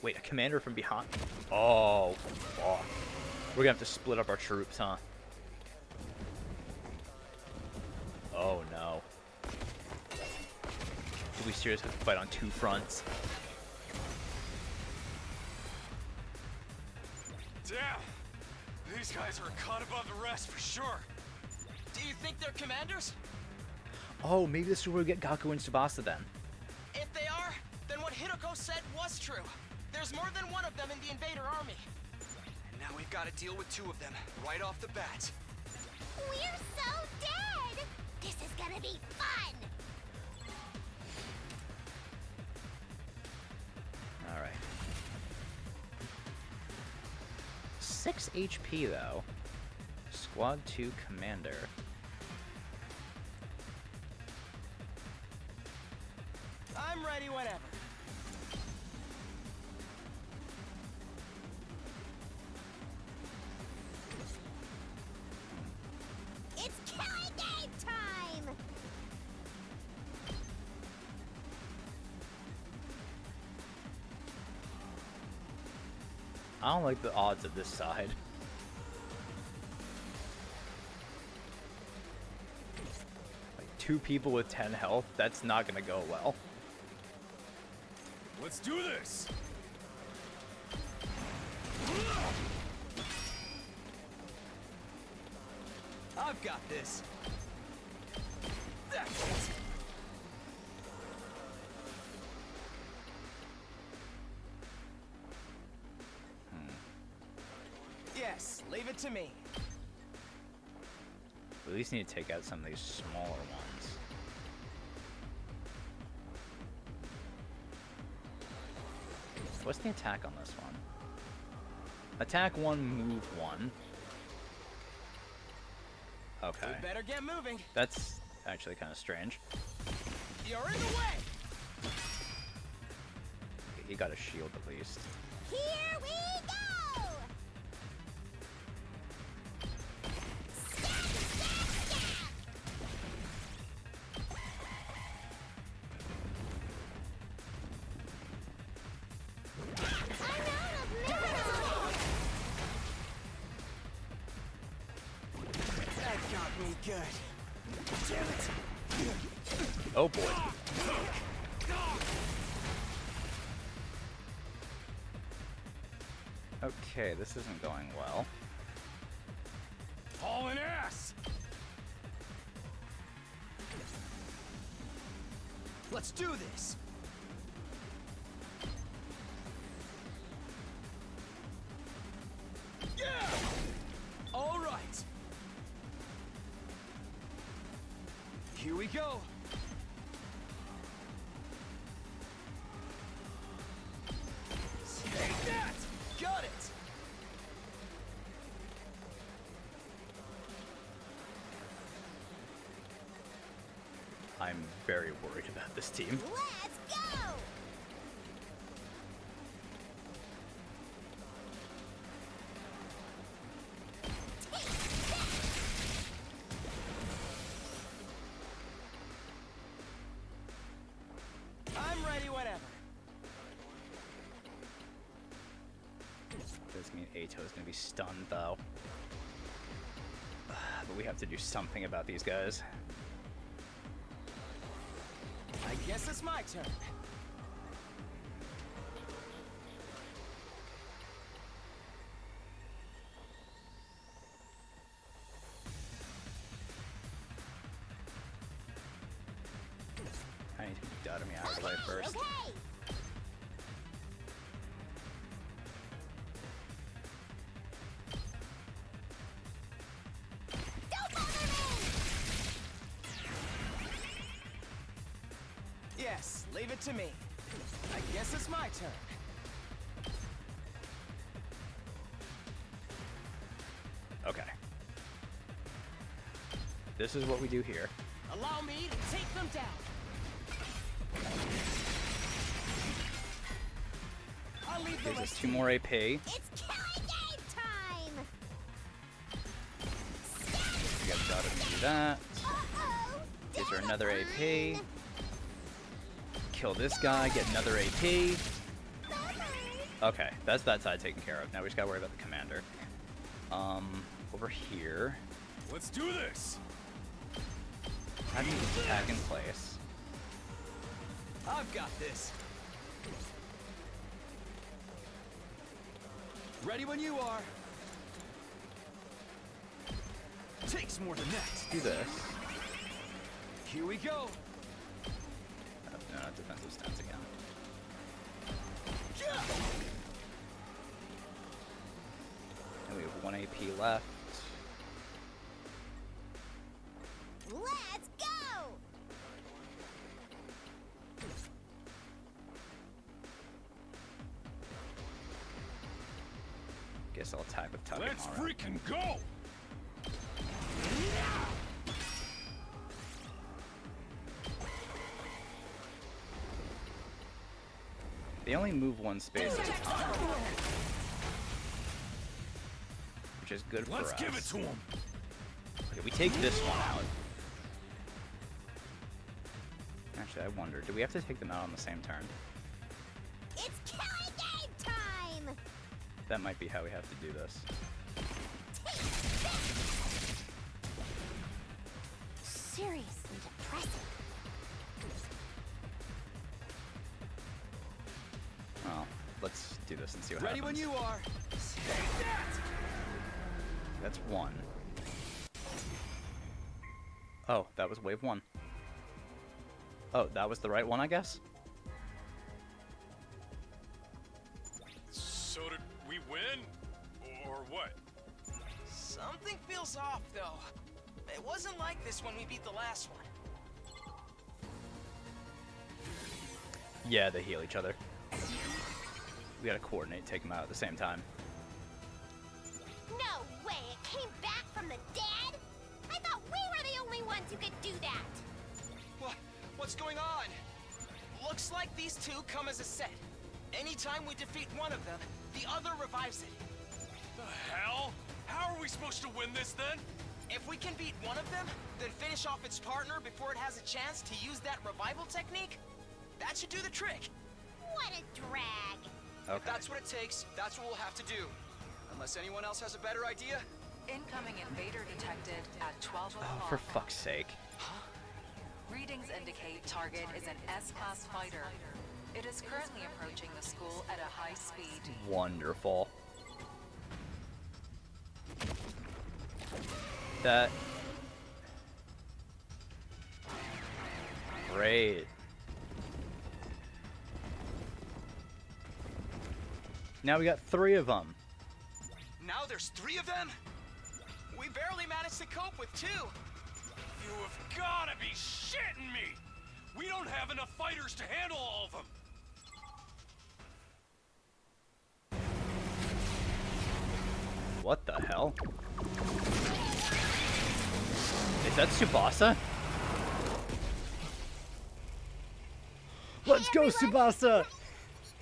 Wait, a commander from behind? Oh, fuck. We're gonna have to split up our troops, huh? Oh no. Do we seriously have to fight on two fronts? Damn! These guys are a cut above the rest for sure. Do you think they're commanders? Oh, maybe this is where we get Gaku and Tsubasa then. If they are, then what Hideko said was true. There's more than one of them in the invader army. And now we've got to deal with two of them right off the bat. We're so dead! This is gonna be fun! Alright. 6 HP though. Squad 2 Commander. I'm ready whenever. It's killing game time! I don't like the odds of this side. Like 2 people with 10 health, that's not gonna go well. Let's do this! I've got this. Yes, leave it to me. We at least need to take out some of these smaller ones. What's the attack on this one? Attack 1, move 1. Okay. We better get moving. That's actually kind of strange. You're in the way. He got a shield at least. Here we go! Stab, stab, stab! I'm out of minerals! That got me good. Damn it. Oh boy. Okay, this isn't going well. Hauling ass! Let's do this! Yeah! All right! Here we go! Take that! Got it! I'm very worried about this team. Let's go! I'm ready whenever. Does mean Ato is gonna be stunned though. But we have to do something about these guys. I guess it's my turn. I need to get me out of the way first. Okay! Don't bother me! Yes, leave it to me. I guess it's my turn. Okay. This is what we do here. Allow me to take them down. I'll leave the Gives us rest 2 to more AP. It's killing game time! We got Dada to do that. Uh-oh! Gives her another AP. Kill this guy, get another AP. Okay, that's that side taken care of. Now we just gotta worry about the commander. Over here. Let's do this! How do you get the tag in place? I've got this. Ready when you are. Takes more than that. Do this. Here we go. No, not defensive stance again. Yeah! And we have 1 AP left. Let's go! Guess I'll attack with Tagamara. Let's freaking go! They only move 1 space at a time, which is good for us. Let's give it to him! Okay, we take this one out. Actually, I wonder, do we have to take them out on the same turn? It's killing game time! That might be how we have to do this. Seriously depressing. Well, let's do this and see what Ready happens. when you are. That's 1. Oh, that was wave 1. Oh, that was the right one, I guess? So did we win? Or what? Something feels off, though. It wasn't like this when we beat the last one. Yeah, they heal each other. We gotta coordinate, take them out at the same time. No way! It came back from the dead? I thought we were the only ones who could do that! What's going on? Looks like these two come as a set. Anytime we defeat one of them, the other revives it. The hell? How are we supposed to win this then? If we can beat one of them, then finish off its partner before it has a chance to use that revival technique, that should do the trick. What a drag! Okay. If that's what it takes, that's what we'll have to do. Unless anyone else has a better idea. Incoming invader detected at 12 Oh, o'clock. for fuck's sake. Readings indicate target is an S-class fighter. It is currently approaching the school at a high speed. Wonderful. That... Great. Now we got 3 of them. Now there's 3 of them? We barely managed to cope with 2. You have gotta be shitting me! We don't have enough fighters to handle all of them! What the hell? Is that Tsubasa? Let's go, Tsubasa!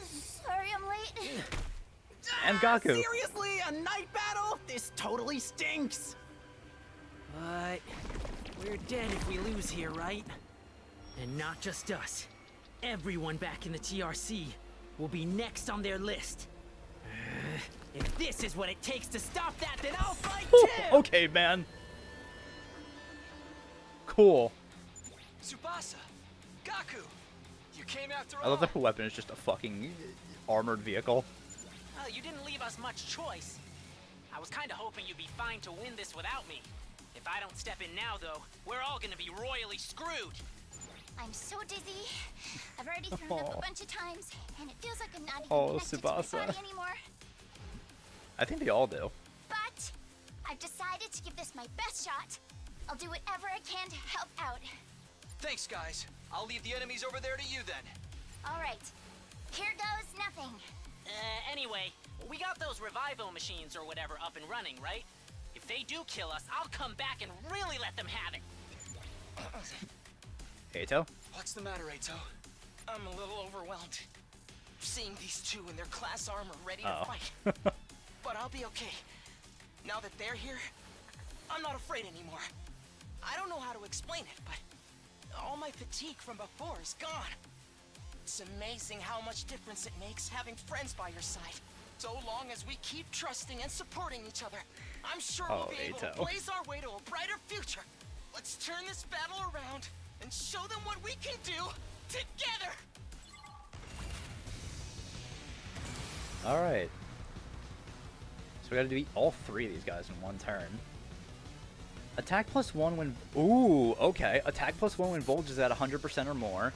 Sorry I'm late. And Gaku. Seriously, a night battle? This totally stinks. But we're dead if we lose here, right? And not just us. Everyone back in the TRC will be next on their list. If this is what it takes to stop that, then I'll fight too! Okay, man. Cool. Tsubasa! Gaku! You came after all! I love that her weapon is just a fucking armored vehicle. Well, you didn't leave us much choice. I was kinda hoping you'd be fine to win this without me. If I don't step in now, though, we're all gonna be royally screwed. I'm so dizzy. I've already thrown up a bunch of times, and it feels like I'm not even connected Tsubasa. to my body anymore. I think they all do. But I've decided to give this my best shot. I'll do whatever I can to help out. Thanks, guys. I'll leave the enemies over there to you then. All right. Here goes nothing. Anyway, we got those revival machines or whatever up and running, right? If they do kill us, I'll come back and really let them have it. Eito? What's the matter, Eito? I'm a little overwhelmed. Seeing these 2 in their class armor ready to fight. But I'll be okay. Now that they're here, I'm not afraid anymore. I don't know how to explain it, but all my fatigue from before is gone. It's amazing how much difference it makes having friends by your side. So long as we keep trusting and supporting each other, I'm sure we'll be able to blaze our way to a brighter future. Let's turn this battle around and show them what we can do together! Alright. So we gotta do all 3 of these guys in one turn. Attack +1 when... Ooh, okay. Attack +1 when Volge is at 100% or more.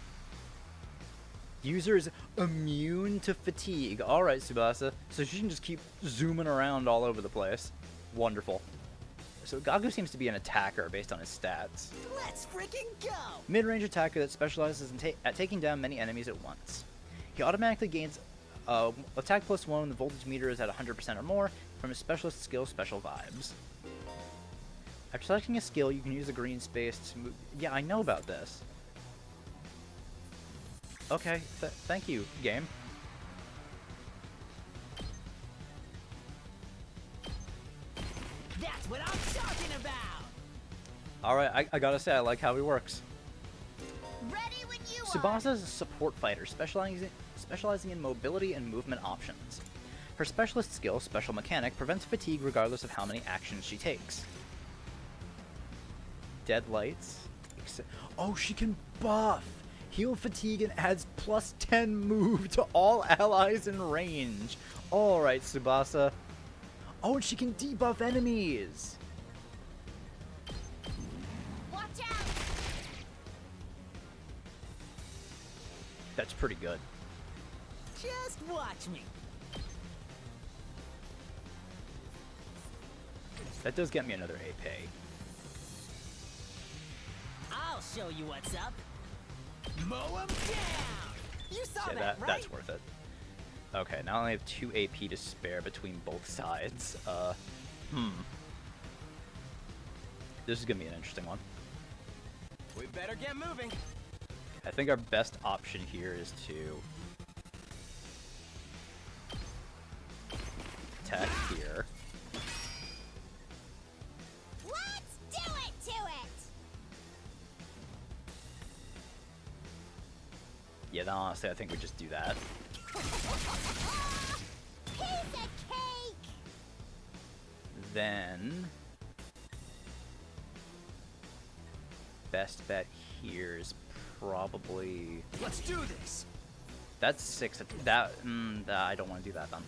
User is immune to fatigue. Alright, Tsubasa. So she can just keep zooming around all over the place. Wonderful. So Gaku seems to be an attacker based on his stats. Let's freaking go! Mid-range attacker that specializes in at taking down many enemies at once. He automatically gains attack +1 when the voltage meter is at 100% or more from his specialist skill, Special Vibes. After selecting a skill, you can use the green space to move... Yeah, I know about this. Okay, thank you, game. That's what I'm talking about! Alright, I gotta say, I like how he works. Ready when you Tsubasa is a support fighter, specializing in mobility and movement options. Her specialist skill, Special Mechanic, prevents fatigue regardless of how many actions she takes. Deadlights. Oh, she can buff! Heal fatigue and adds +10 move to all allies in range. Alright, Tsubasa. Oh, and she can debuff enemies! Watch out! That's pretty good. Just watch me. That does get me another AP. I'll show you what's up. Mow 'em down! You saw Yeah, that, right? that's worth it. Okay, now I only have 2 AP to spare between both sides. This is gonna be an interesting one. We better get moving. I think our best option here is to attack here. Let's do it to it! Yeah, then honestly, I think we just do that. Piece of cake! Then best bet here is probably Let's do this. that's 6. I don't want to do that then.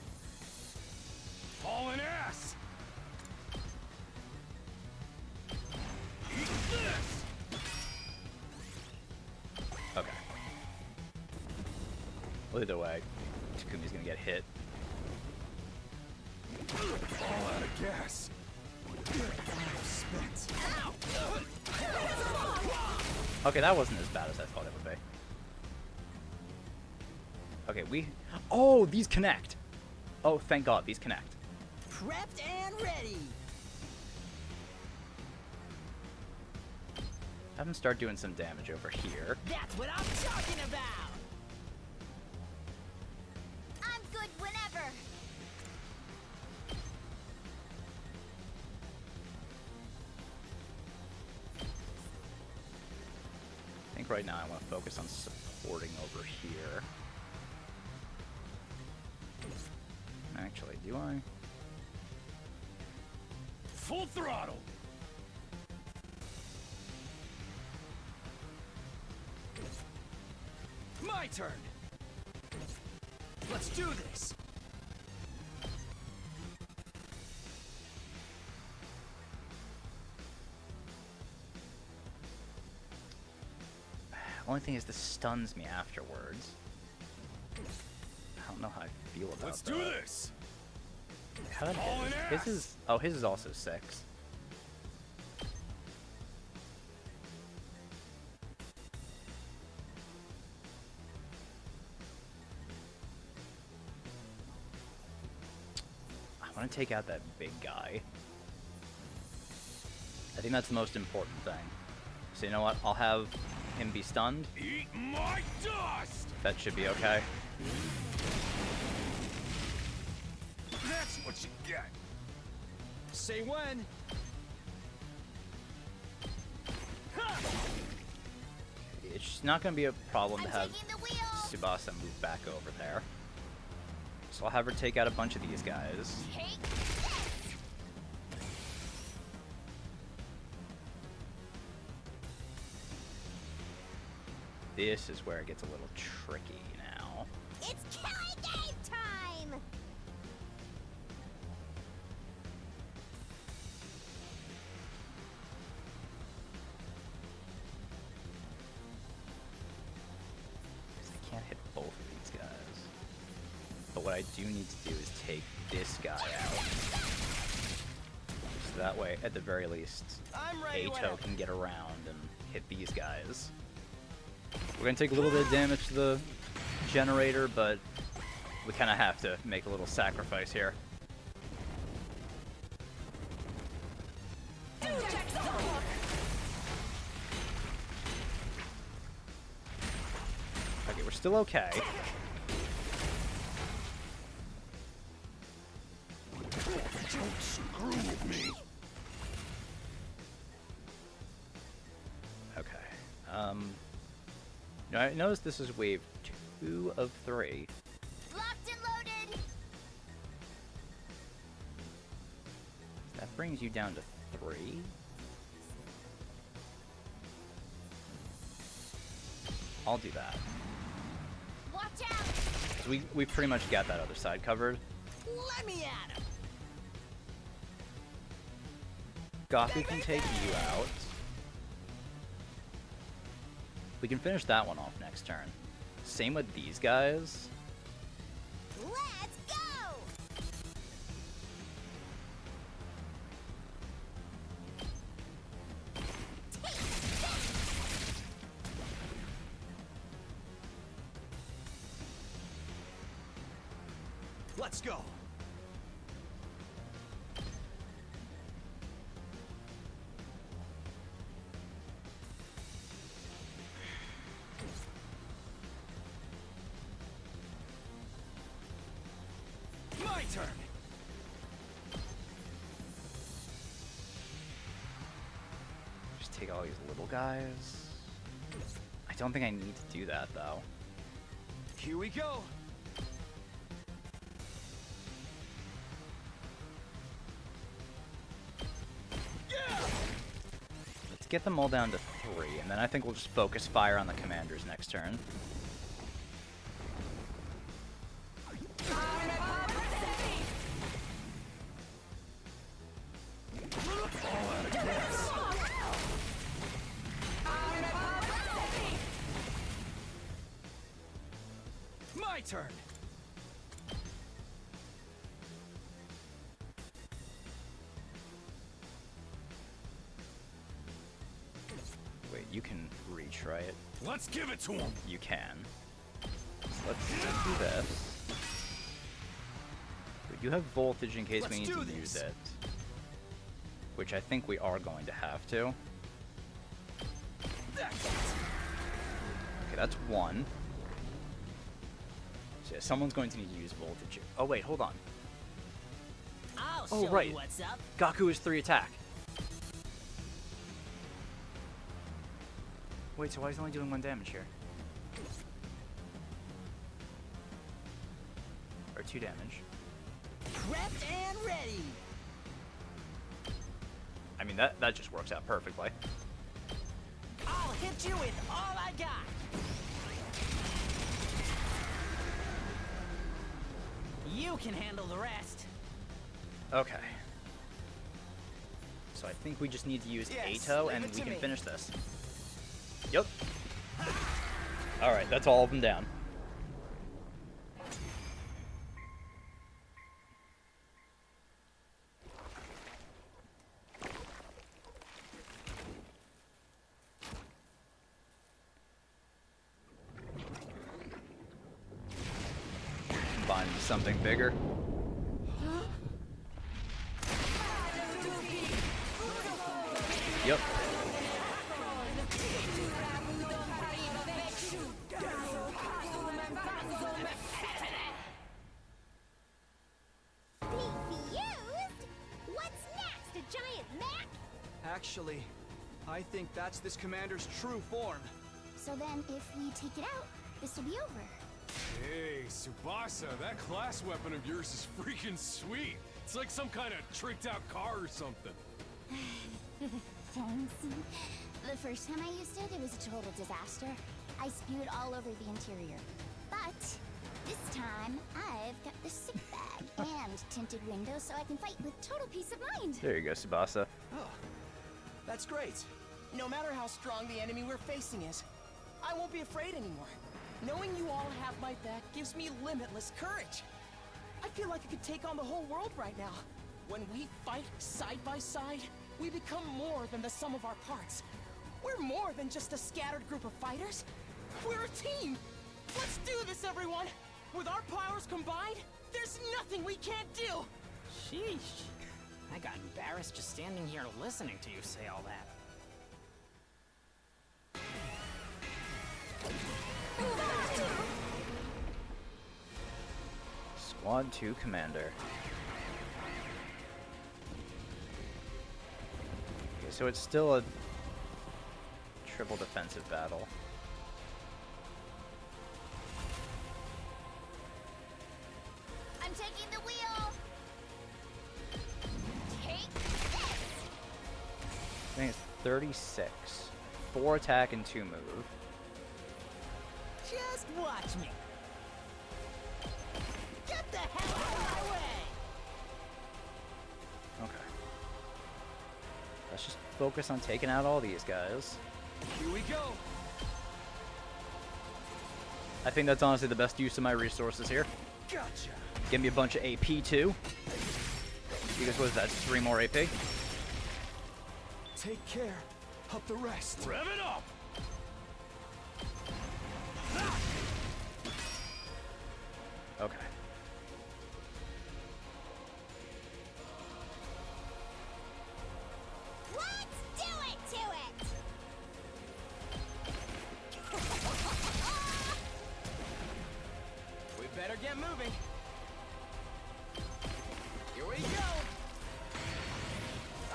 Hauling ass! Eat this! Okay. Well, either way, Takumi's gonna get hit. All out of gas. Okay, that wasn't as bad as I thought it would be. Okay, oh, these connect. Oh, thank God, these connect. Prepped and ready. Have them start doing some damage over here. That's what I'm talking about. I'm good whenever. I think right now I want to focus on supporting over here. Actually, do I? Full throttle. My turn. Let's do this. Only thing is, this stuns me afterwards. I don't know how I feel about Let's that. do this. How did All in his ass. is? Oh, his is also 6. I want to take out that big guy. I think that's the most important thing. So you know what? I'll have him be stunned. Eat my dust. That should be okay. That's what you get. Say when. It's not going to be a problem to I'm have taking the wheel. Tsubasa move back over there. So I'll have her take out a bunch of these guys. Take This is where it gets a little tricky now. It's killing game time! Because I can't hit both of these guys. But what I do need to do is take this guy out. So that way, at the very least, I'm ready. Ato can get around and hit these guys. We're going to take a little bit of damage to the generator, but we kind of have to make a little sacrifice here. Okay, we're still okay. Don't screw with me. Okay. Now I notice this is wave 2 of 3. Locked and loaded! That brings you down to 3. I'll do that. Watch out! 'Cause we pretty much got that other side covered. Let me at him. Goku can take you out. We can finish that one off next turn. Same with these guys. Let's go! Let's go. My turn. Just take all these little guys. I don't think I need to do that though. Here we go. Let's get them all down to 3, and then I think we'll just focus fire on the commanders next turn. My turn. You can reach, right? Let's give it to him. You can. So let's do this. We do have voltage in case we need to use it. Which I think we are going to have to. Okay, that's one. So yeah, someone's going to need to use voltage. Oh wait, hold on. I'll Oh, show right. you what's up. Gaku is 3 attack. Wait, so why is he only doing 1 damage here? Or 2 damage. Prepped and ready. I mean, that just works out perfectly. I'll hit you with all I got. You can handle the rest. Okay. So I think we just need to use Ato and we can finish this. Yep. Alright, that's all of them down. Combine into something bigger. Yep. What's next? A giant mech? Actually, I think that's this commander's true form. So then, if we take it out, this will be over. Hey, Tsubasa, that class weapon of yours is freaking sweet. It's like some kind of tricked out car or something. Thanks. The first time I used it, it was a total disaster. I spewed all over the interior. But this time, I've got the sick bag and tinted windows so I can fight with total peace of mind. There you go, Tsubasa. Oh, that's great. No matter how strong the enemy we're facing is, I won't be afraid anymore. Knowing you all have my back gives me limitless courage. I feel like I could take on the whole world right now. When we fight side by side, we become more than the sum of our parts. We're more than just a scattered group of fighters. We're a team. Let's do this, everyone. With our powers combined, there's nothing we can't do. Sheesh. I got embarrassed just standing here listening to you say all that. Squad 2 Commander. Okay, so it's still a triple defensive battle. I'm taking the wheel. Take this. I think it's 36. 4 attack and 2 move. Just watch me. Get the hell out of my way! Okay. Let's just focus on taking out all these guys. Here we go. I think that's honestly the best use of my resources here. Gotcha. Give me a bunch of AP too. Because what is that? 3 more AP? Take care of the rest. Rev it up. Okay. Let's do it to it. We better get moving. Here we go.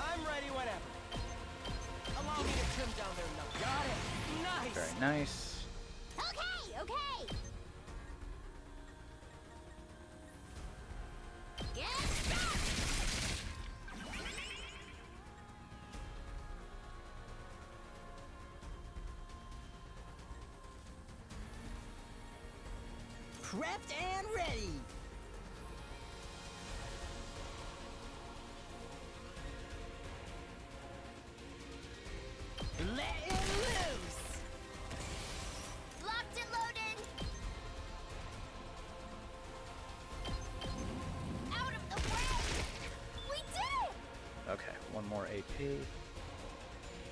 I'm ready whenever. Allow me to trim down their numbers. Got it. Nice. Very nice. Okay, okay. Get back. Prepped and ready. Letting loose. Locked and loaded. Out of the way. We did it. Okay, 1 more AP.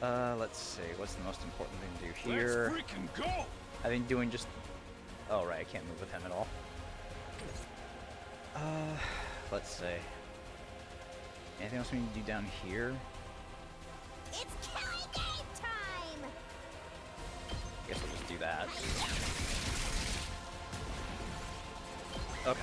Let's see. What's the most important thing to do here? Let's freaking go! I've been doing just... Oh, right. I can't move with him at all. Let's see. Anything else we need to do down here? It's killing game time! Guess we'll just do that. Okay.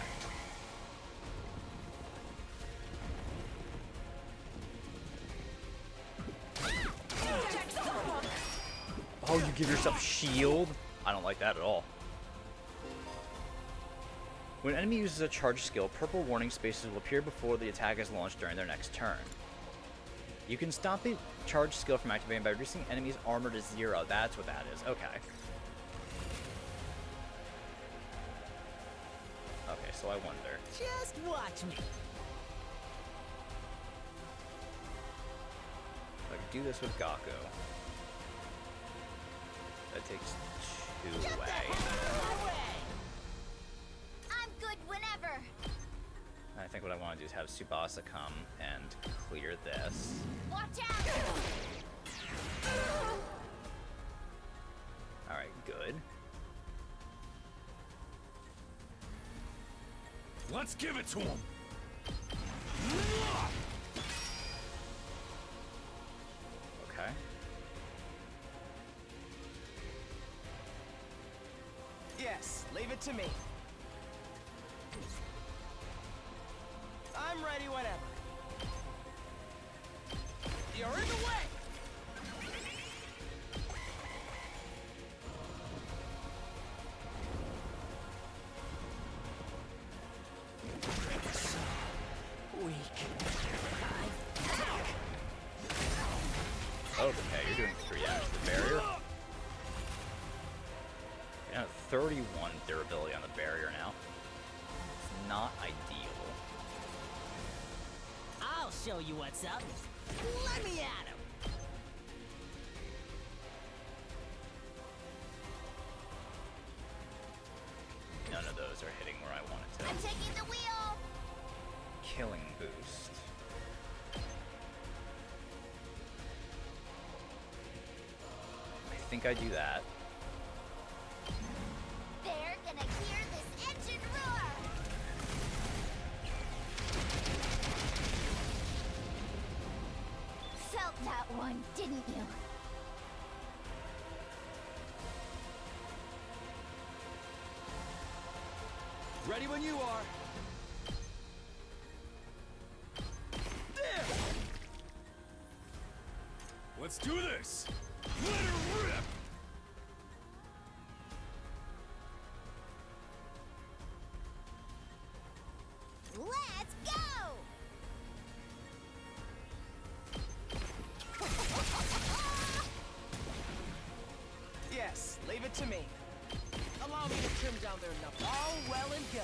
Oh, you give yourself shield? I don't like that at all. When an enemy uses a charge skill, purple warning spaces will appear before the attack is launched during their next turn. You can stop the charge skill from activating by reducing enemies' armor to 0. That's what that is. Okay. Okay, so I wonder. Just watch me. If I could do this with Gaku. That takes 2 away. I'm good whenever. I think what I want to do is have Tsubasa come and clear this. Watch out! Alright, good. Let's give it to him! Okay. Yes, leave it to me. I'm ready whenever. You're in the way! Weak. Oh, okay, you're doing 3 damage to the barrier. You have 31 durability on the barrier now. It's not ideal. I'll show you what's up. Let me at him. None of those are hitting where I want it I'm to. taking the wheel! Killing boost. I think I do that. They're gonna hear this engine roar! Felt that one, didn't you? Ready when you are. There! Let's do this! Let her rip! Let's go! Yes, leave it to me. Allow me to trim down their knuckles. All well and good.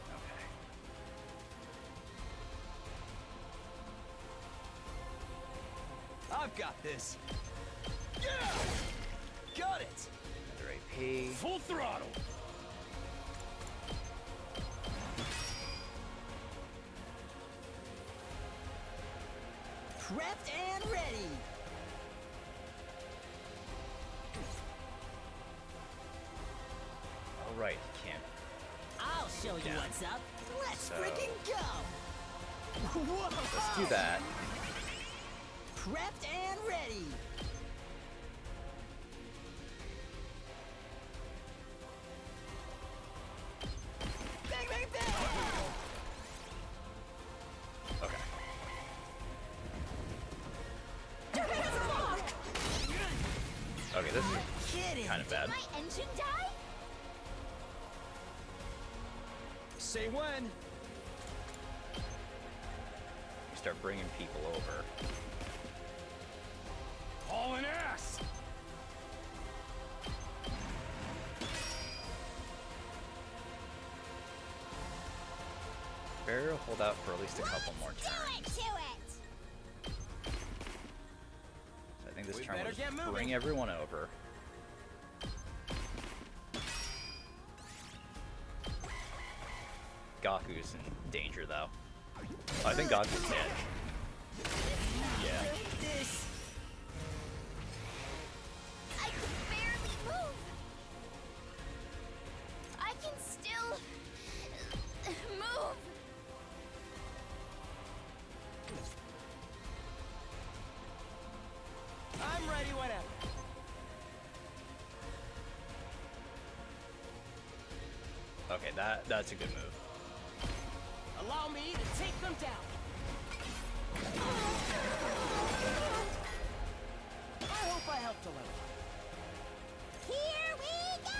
Okay. I've got this. Yeah! Got it! Another AP. Full throttle! Prepped and ready. Alright, he can't. I'll show you Down. what's up. Let's So- freaking go. Whoa. Let's do that. Prepped and ready. Bang, bang, bang. Okay. Okay, this is Kidding. kind of bad. My engine die? Say when. We start bringing people over. Hauling ass! Barrier will hold out for at least a couple more Do it turns. to it! So I think this We turn will better just get moving. bring everyone over. Gaku's in danger though. Oh, I think Gaku's dead. Yeah. This. Alrighty, whatever. Okay, that's a good move. Allow me to take them down. I hope I helped a little. Here we go!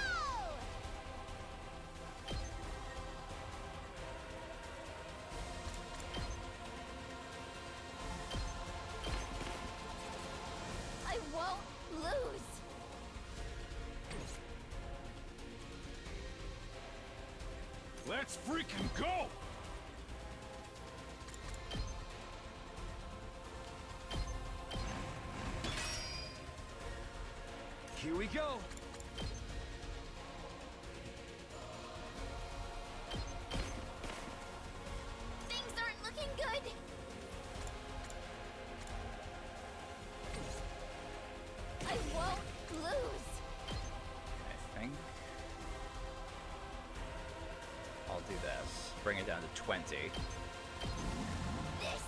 I won't lose. Let's freaking go! Here we go. Things aren't looking good. I won't lose. I think I'll do this. Bring it down to 20. This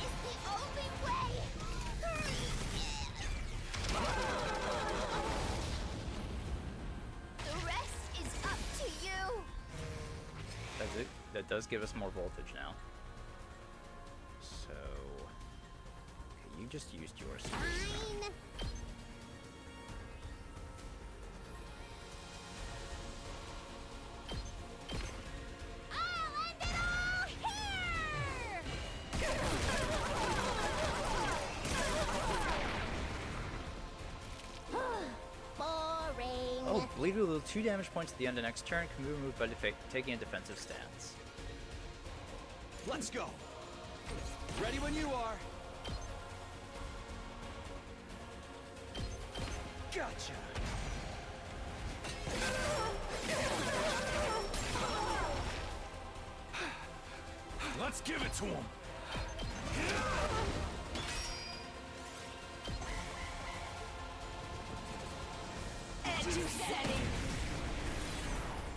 is the only way. The rest is up to you. That's it. That does give us more voltage now. So, okay, you just used yours. Fine. I'll end it all here. Boring. Oh, bleed will deal 2 damage points at the end of next turn. Can be removed by taking a defensive stance. Let's go. Ready when you are. Gotcha. Let's give it to him!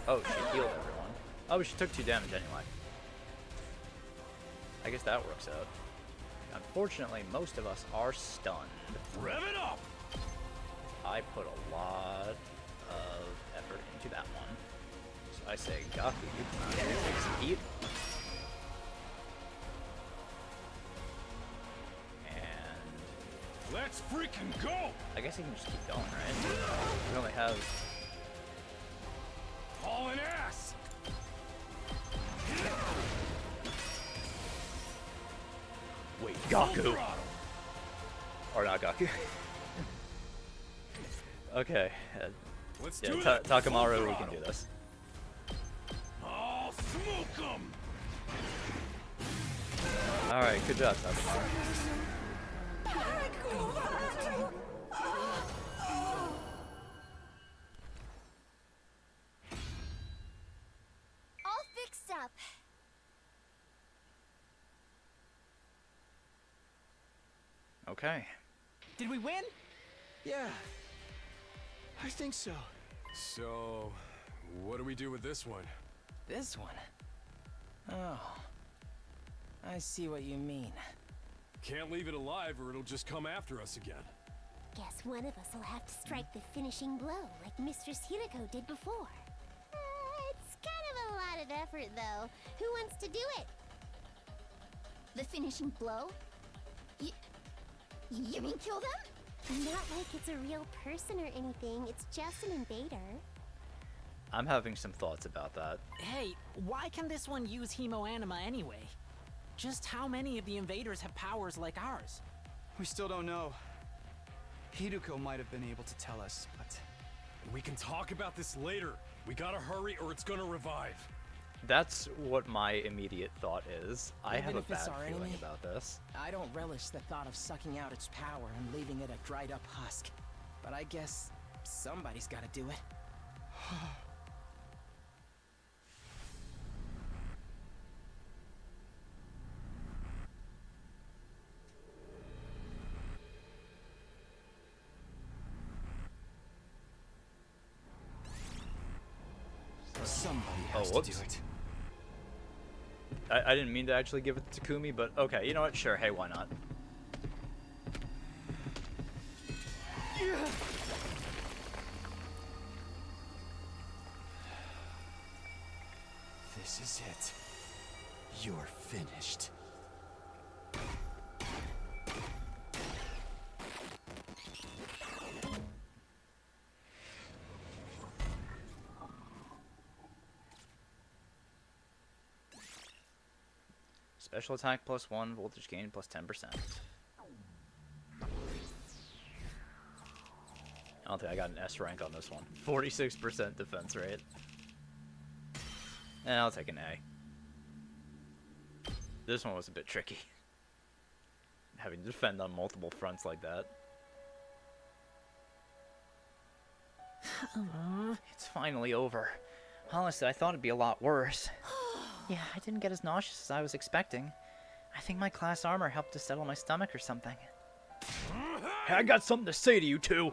Oh, she healed everyone. Oh, she took 2 damage anyway. I guess that works out. Unfortunately, most of us are stunned. Rev it up! I put a lot of effort into that one. So I say, Gaku, you can take some heat. And Let's freaking go! I guess he can just keep going, right? We only have... Hauling ass! Wait, Full Gaku! throttle. Or not Gaku. Okay. Let's Yeah, do it! Full Takamaru, we can throttle. do this. I'll smoke 'em! Alright, good job, Takamaru. All fixed up. Okay. Did we win? Yeah. I think so. So, what do we do with this one? This one? Oh. I see what you mean. Can't leave it alive or it'll just come after us again. Guess one of us will have to strike the finishing blow like Mistress Hiriko did before. It's kind of a lot of effort, though. Who wants to do it? The finishing blow? You mean kill them? Not like it's a real person or anything. It's just an invader. I'm having some thoughts about that. Hey, why can this one use Hemo-Anima anyway? Just how many of the invaders have powers like ours? We still don't know. Hiruko might have been able to tell us, but We can talk about this later. We gotta hurry or it's gonna revive. That's what my immediate thought is. I Even have a if it's bad our feeling enemy? about this. I don't relish the thought of sucking out its power and leaving it a dried up husk. But I guess somebody's gotta do it. somebody Oh, has to whoops. do it. I didn't mean to actually give it to Takumi, but okay, you know what? Sure, hey, why not? This is it. You're finished. Special attack +1, voltage gain +10%. I don't think I got an S rank on this one. 46% defense rate. And I'll take an A. This one was a bit tricky. Having to defend on multiple fronts like that. It's finally over. Honestly, I thought it'd be a lot worse. Yeah, I didn't get as nauseous as I was expecting. I think my class armor helped to settle my stomach or something. Hey, I got something to say to you two.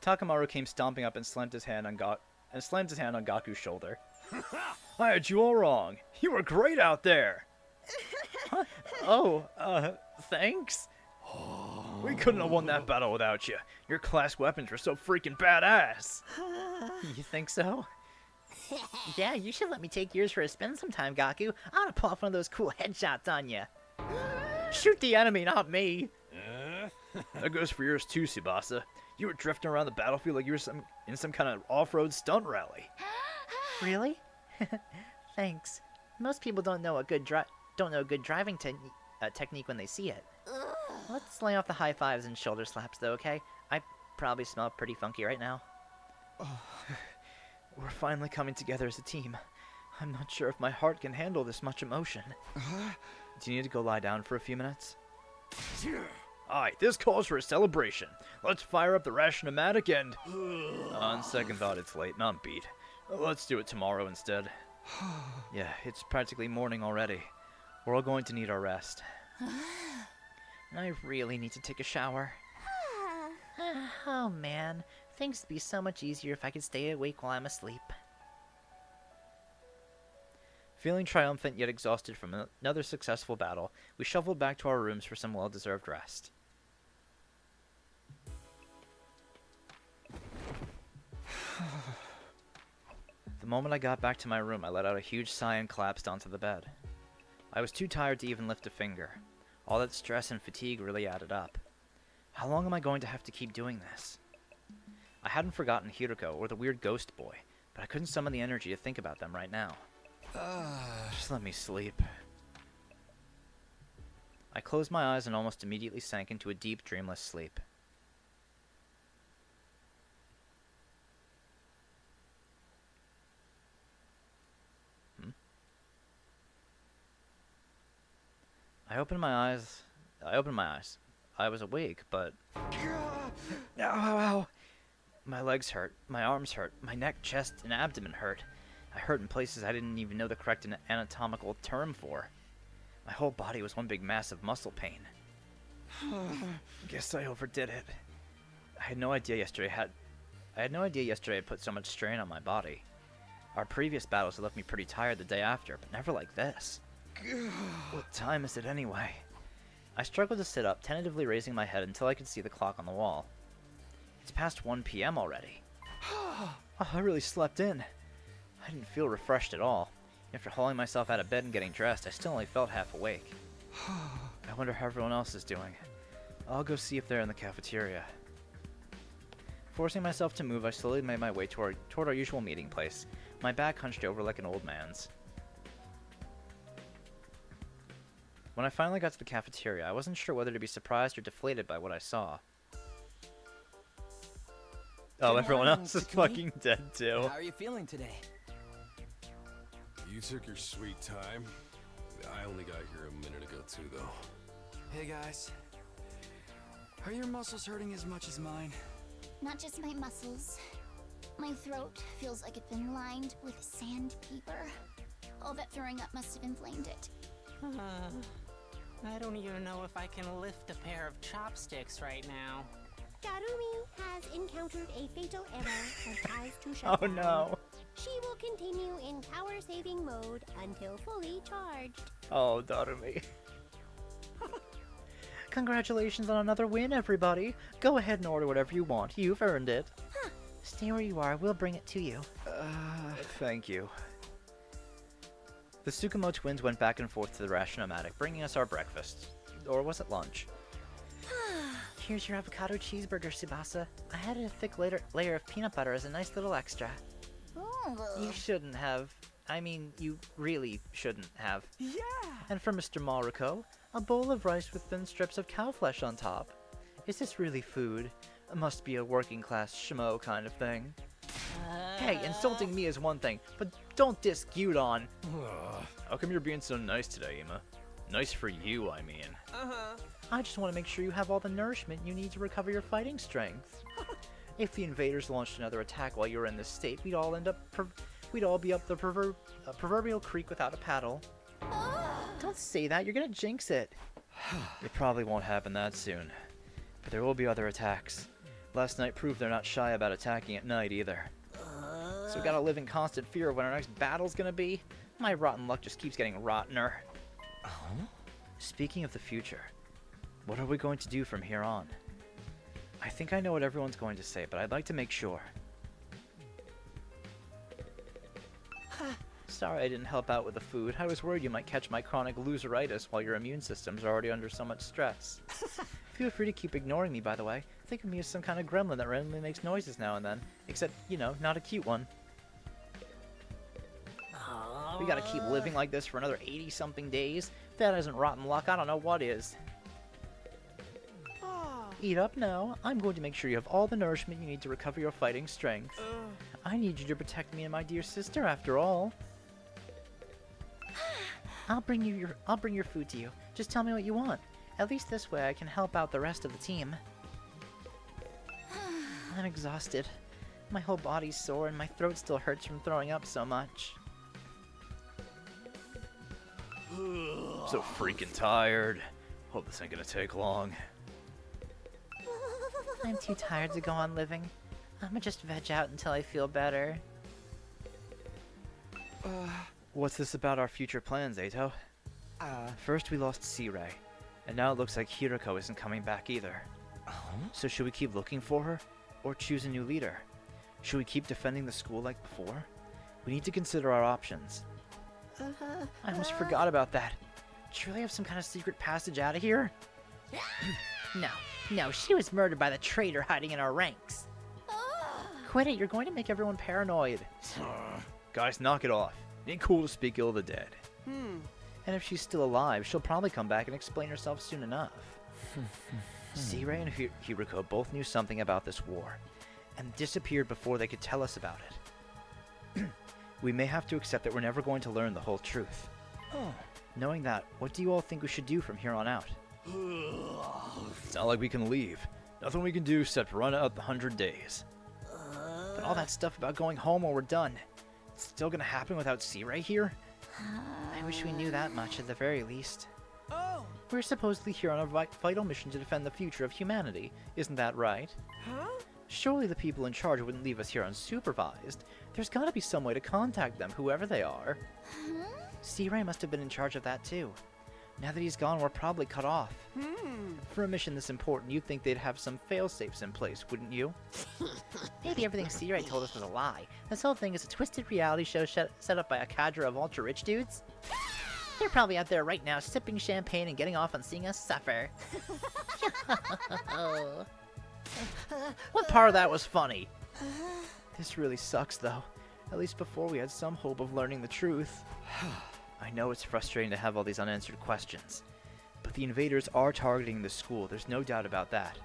Takamaru came stomping up and slammed his hand on Gaku's shoulder. I had you all wrong. You were great out there. Huh? Oh, thanks. We couldn't have won that battle without you. Your class weapons were so freaking badass. You think so? Yeah, you should let me take yours for a spin sometime, Gaku. I want to pull off one of those cool headshots on you. Shoot the enemy, not me. That goes for yours too, Tsubasa. You were drifting around the battlefield like you were in some kind of off-road stunt rally. Really? Thanks. Most people don't know a good driving technique when they see it. Let's lay off the high fives and shoulder slaps, though, okay? I probably smell pretty funky right now. We're finally coming together as a team. I'm not sure if my heart can handle this much emotion. Do you need to go lie down for a few minutes? Alright, this calls for a celebration. Let's fire up the Rationomatic and... on second thought, it's late and I'm beat. Let's do it tomorrow instead. Yeah, it's practically morning already. We're all going to need our rest. I really need to take a shower. Oh man, things would be so much easier if I could stay awake while I'm asleep. Feeling triumphant yet exhausted from another successful battle, we shuffled back to our rooms for some well-deserved rest. The moment I got back to my room, I let out a huge sigh and collapsed onto the bed. I was too tired to even lift a finger. All that stress and fatigue really added up. How long am I going to have to keep doing this? I hadn't forgotten Hiruko or the weird ghost boy, but I couldn't summon the energy to think about them right now. Just let me sleep. I closed my eyes and almost immediately sank into a deep, dreamless sleep. I opened my eyes. I was awake, but... Ow, ow, ow. My legs hurt, my arms hurt, my neck, chest, and abdomen hurt. I hurt in places I didn't even know the correct anatomical term for. My whole body was one big mass of muscle pain. Guess I overdid it. I had no idea yesterday I'd put so much strain on my body. Our previous battles had left me pretty tired the day after, but never like this. What time is it anyway? I struggled to sit up, tentatively raising my head until I could see the clock on the wall. It's past 1 p.m. already. Oh, I really slept in. I didn't feel refreshed at all. After hauling myself out of bed and getting dressed, I still only felt half awake. I wonder how everyone else is doing. I'll go see if they're in the cafeteria. Forcing myself to move, I slowly made my way toward our usual meeting place, my back hunched over like an old man's. When I finally got to the cafeteria, I wasn't sure whether to be surprised or deflated by what I saw. Oh, everyone else is fucking dead too. How are you feeling today? You took your sweet time. I only got here a minute ago too, though. Hey guys. Are your muscles hurting as much as mine? Not just my muscles. My throat feels like it's been lined with sandpaper. All that throwing up must have inflamed it. I don't even know if I can lift a pair of chopsticks right now. Darumi has encountered a fatal error and tries to shut down. Oh no. She will continue in power saving mode until fully charged. Oh, Darumi. Congratulations on another win, everybody. Go ahead and order whatever you want. You've earned it. Stay where you are. We'll bring it to you. Thank you. The Tsukumo twins went back and forth to the Rashionomatic, bringing us our breakfast. Or was it lunch? Here's your avocado cheeseburger, Tsubasa. I added a thick layer of peanut butter as a nice little extra. You shouldn't have. I mean, you really shouldn't have. Yeah! And for Mr. Maruko, a bowl of rice with thin strips of cow flesh on top. Is this really food? It must be a working class schmo kind of thing. Hey, insulting me is one thing, but don't diss Gyudon. How come you're being so nice today, Ima? Nice for you, I mean. I just want to make sure you have all the nourishment you need to recover your fighting strength. If the invaders launched another attack while you were in this state, we'd all be up the proverbial creek without a paddle. Don't say that, you're gonna jinx it. It probably won't happen that soon, but there will be other attacks. Last night proved they're not shy about attacking at night either. So we gotta live in constant fear of when our next battle's gonna be. My rotten luck just keeps getting rottener. Speaking of the future, what are we going to do from here on? I think I know what everyone's going to say, but I'd like to make sure. Sorry I didn't help out with the food. I was worried you might catch my chronic loseritis while your immune system's already under so much stress. Feel free to keep ignoring me, by the way. Think of me as some kind of gremlin that randomly makes noises now and then. Except, you know, not a cute one. We gotta keep living like this for another 80-something days? If that isn't rotten luck, I don't know what is. Eat up now. I'm going to make sure you have all the nourishment you need to recover your fighting strength. I need you to protect me and my dear sister, after all. I'll bring your food to you. Just tell me what you want. At least this way I can help out the rest of the team. I'm exhausted. My whole body's sore and my throat still hurts from throwing up so much. So freaking tired. Hope this ain't gonna take long. I'm too tired to go on living. I'ma just veg out until I feel better. What's this about our future plans, Eito? First we lost C-Ray, and now it looks like Hiroko isn't coming back either. So should we keep looking for her, or choose a new leader? Should we keep defending the school like before? We need to consider our options. I almost forgot about that. Do you really have some kind of secret passage out of here? No, she was murdered by the traitor hiding in our ranks. Quit it, you're going to make everyone paranoid. Guys, knock it off. It ain't cool to speak ill of the dead. And if she's still alive, she'll probably come back and explain herself soon enough. C-Ray and Hiroko both knew something about this war, and disappeared before they could tell us about it. We may have to accept that we're never going to learn the whole truth. Knowing that, what do you all think we should do from here on out? It's not like we can leave. Nothing we can do except run out the 100 days. But all that stuff about going home when we're done, it's still gonna happen without C-Ray here? I wish we knew that much at the very least. We're supposedly here on a vital mission to defend the future of humanity. Isn't that right? Surely the people in charge wouldn't leave us here unsupervised. There's gotta be some way to contact them, whoever they are. C-Ray must have been in charge of that too. Now that he's gone, we're probably cut off. For a mission this important, you'd think they'd have some fail-safes in place, wouldn't you? Maybe everything C-Ray told us was a lie. This whole thing is a twisted reality show set up by a cadre of ultra-rich dudes. They're probably out there right now sipping champagne and getting off on seeing us suffer. What part of that was funny? This really sucks, though. At least before we had some hope of learning the truth. I know it's frustrating to have all these unanswered questions, but the invaders are targeting the school, there's no doubt about that.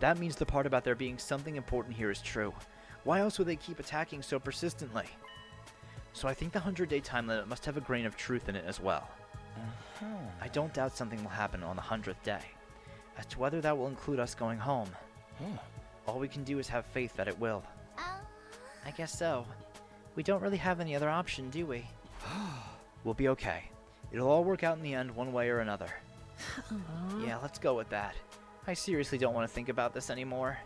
That means the part about there being something important here is true. Why else would they keep attacking so persistently? So I think the 100-day time limit must have a grain of truth in it as well. I don't doubt something will happen on the 100th day. As to whether that will include us going home, all we can do is have faith that it will. I guess so. We don't really have any other option, do we? We'll be okay. It'll all work out in the end one way or another. Yeah, let's go with that. I seriously don't want to think about this anymore.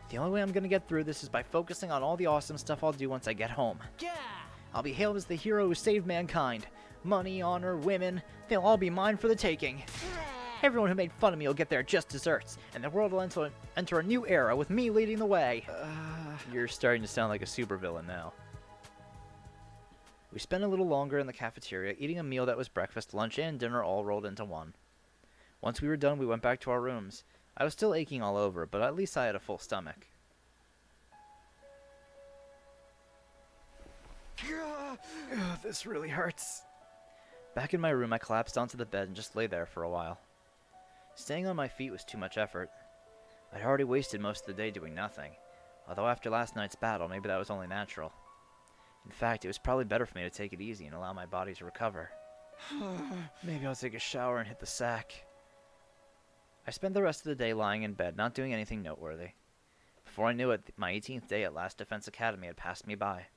The only way I'm gonna get through this is by focusing on all the awesome stuff I'll do once I get home. I'll be hailed as the hero who saved mankind. Money, honor, women, they'll all be mine for the taking. Everyone who made fun of me will get their just desserts, and the world will enter a new era with me leading the way. You're starting to sound like a supervillain now. We spent a little longer in the cafeteria, eating a meal that was breakfast, lunch, and dinner all rolled into one. Once we were done, we went back to our rooms. I was still aching all over, but at least I had a full stomach. This really hurts. Back in my room, I collapsed onto the bed and just lay there for a while. Staying on my feet was too much effort. I'd already wasted most of the day doing nothing, although after last night's battle, maybe that was only natural. In fact, it was probably better for me to take it easy and allow my body to recover. Maybe I'll take a shower and hit the sack. I spent the rest of the day lying in bed, not doing anything noteworthy. Before I knew it, my 18th day at Last Defense Academy had passed me by.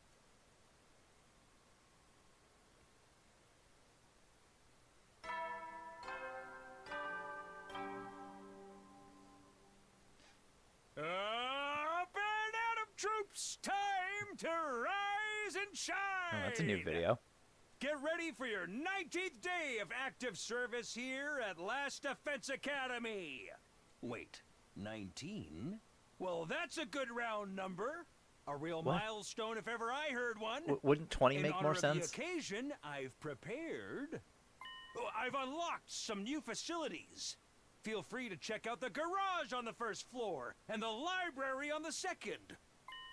Up and out of troops! Time to rise and shine! Oh, that's a new video. Get ready for your 19th day of active service here at Last Defense Academy. Wait, 19? Well, that's a good round number. A real milestone if ever I heard one. Wouldn't 20 make more sense? In honor of the occasion, I've prepared... I've unlocked some new facilities. Feel free to check out the garage on the first floor and the library on the second.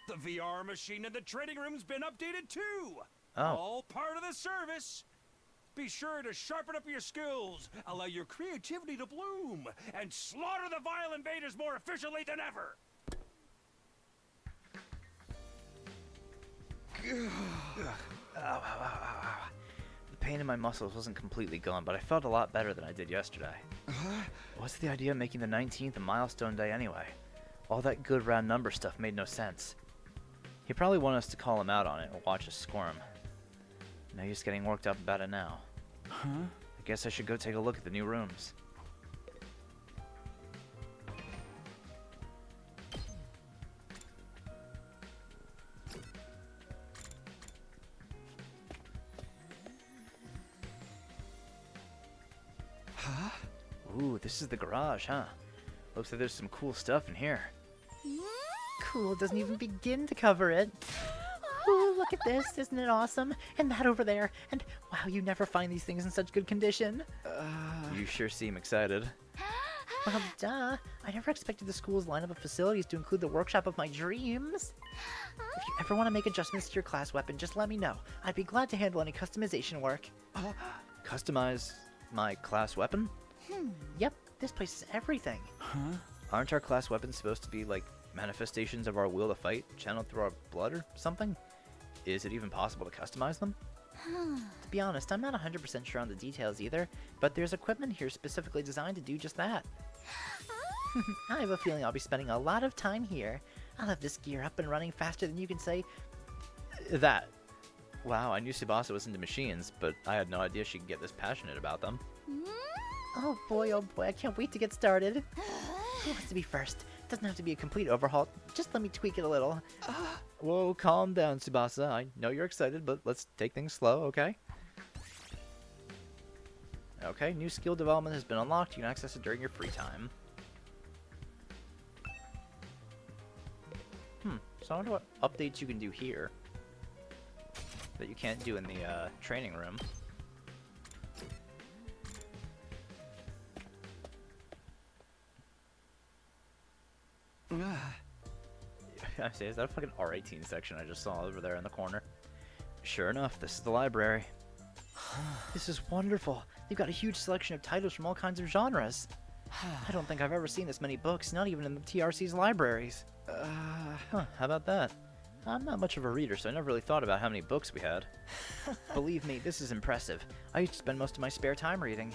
The VR machine in the training room's been updated too. Oh. All part of the service. Be sure to sharpen up your skills, allow your creativity to bloom, and slaughter the vile invaders more efficiently than ever. The pain in my muscles wasn't completely gone, but I felt a lot better than I did yesterday. What's the idea of making the 19th a milestone day anyway? All that good round number stuff made no sense. He probably wanted us to call him out on it or watch us squirm. Now he's getting worked up about it now. I guess I should go take a look at the new rooms. Ooh, this is the garage, huh? Looks like there's some cool stuff in here. Cool doesn't even begin to cover it. Ooh, look at this, isn't it awesome? And that over there, and wow, you never find these things in such good condition. You sure seem excited. Well, duh. I never expected the school's lineup of facilities to include the workshop of my dreams. If you ever want to make adjustments to your class weapon, just let me know. I'd be glad to handle any customization work. Customize my class weapon? Yep, this place is everything. Aren't our class weapons supposed to be like manifestations of our will to fight, channeled through our blood or something? Is it even possible to customize them? To be honest, I'm not 100% sure on the details either, but there's equipment here specifically designed to do just that. I have a feeling I'll be spending a lot of time here. I'll have this gear up and running faster than you can say that. Wow, I knew Tsubasa was into machines, but I had no idea she could get this passionate about them. Oh boy, I can't wait to get started. Who wants to be first? It doesn't have to be a complete overhaul, just let me tweak it a little. Whoa, calm down, Tsubasa. I know you're excited, but let's take things slow, okay? Okay, new skill development has been unlocked. You can access it during your free time. So I wonder what updates you can do here that you can't do in the training room. I say, is that a fucking R18 section I just saw over there in the corner? Sure enough, this is the library. This is wonderful. They've got a huge selection of titles from all kinds of genres. I don't think I've ever seen this many books, not even in the TRC's libraries. How about that? I'm not much of a reader, so I never really thought about how many books we had. Believe me, this is impressive. I used to spend most of my spare time reading.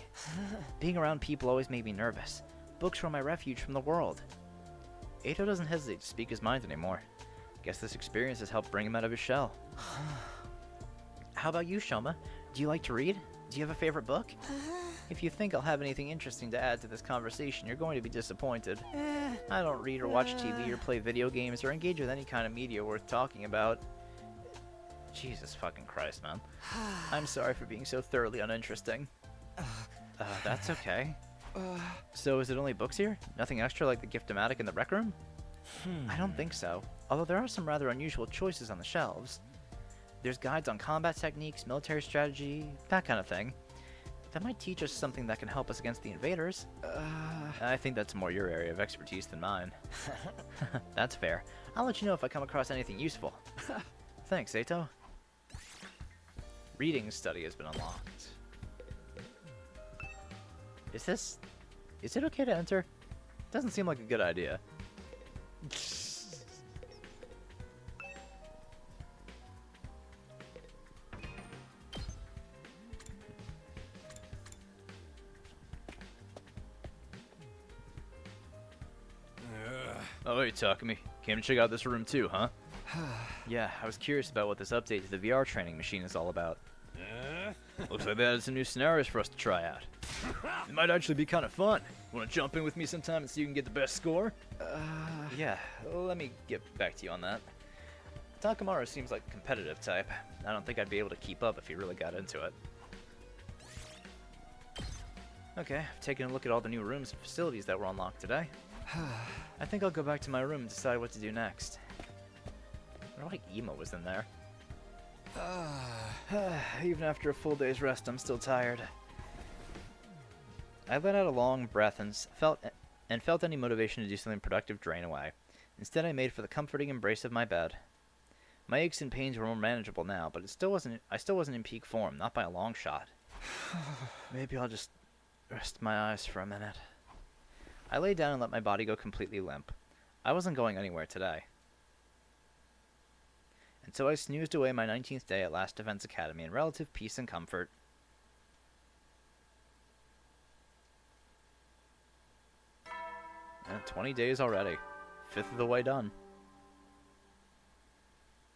Being around people always made me nervous. Books were my refuge from the world. Eito doesn't hesitate to speak his mind anymore. Guess this experience has helped bring him out of his shell. How about you, Shoma? Do you like to read? Do you have a favorite book? If you think I'll have anything interesting to add to this conversation, you're going to be disappointed. I don't read or watch TV or play video games or engage with any kind of media worth talking about. Jesus fucking Christ, man. I'm sorry for being so thoroughly uninteresting. That's okay. So is it only books here? Nothing extra like the Gift-O-Matic in the rec room? I don't think so, although there are some rather unusual choices on the shelves. There's guides on combat techniques, military strategy, that kind of thing. That might teach us something that can help us against the invaders. I think that's more your area of expertise than mine. That's fair. I'll let you know if I come across anything useful. Thanks, Sato. Reading study has been unlocked. Is it okay to enter? Doesn't seem like a good idea. Oh, hey, Takumi. Came to check out this room too, huh? Yeah, I was curious about what this update to the VR training machine is all about. Looks like they added some new scenarios for us to try out. It might actually be kind of fun. Want to jump in with me sometime and see who can get the best score? Yeah, let me get back to you on that. Takamaru seems like a competitive type. I don't think I'd be able to keep up if he really got into it. Okay, I've taken a look at all the new rooms and facilities that were unlocked today. I think I'll go back to my room and decide what to do next. I wonder why Emo was in there. Even after a full day's rest, I'm still tired. I let out a long breath and felt any motivation to do something productive drain away. Instead, I made for the comforting embrace of my bed. My aches and pains were more manageable now, but I still wasn't in peak form, not by a long shot. Maybe I'll just rest my eyes for a minute. I lay down and let my body go completely limp. I wasn't going anywhere today. And so I snoozed away my 19th day at Last Defense Academy in relative peace and comfort. And 20 days already. 5th of the way done.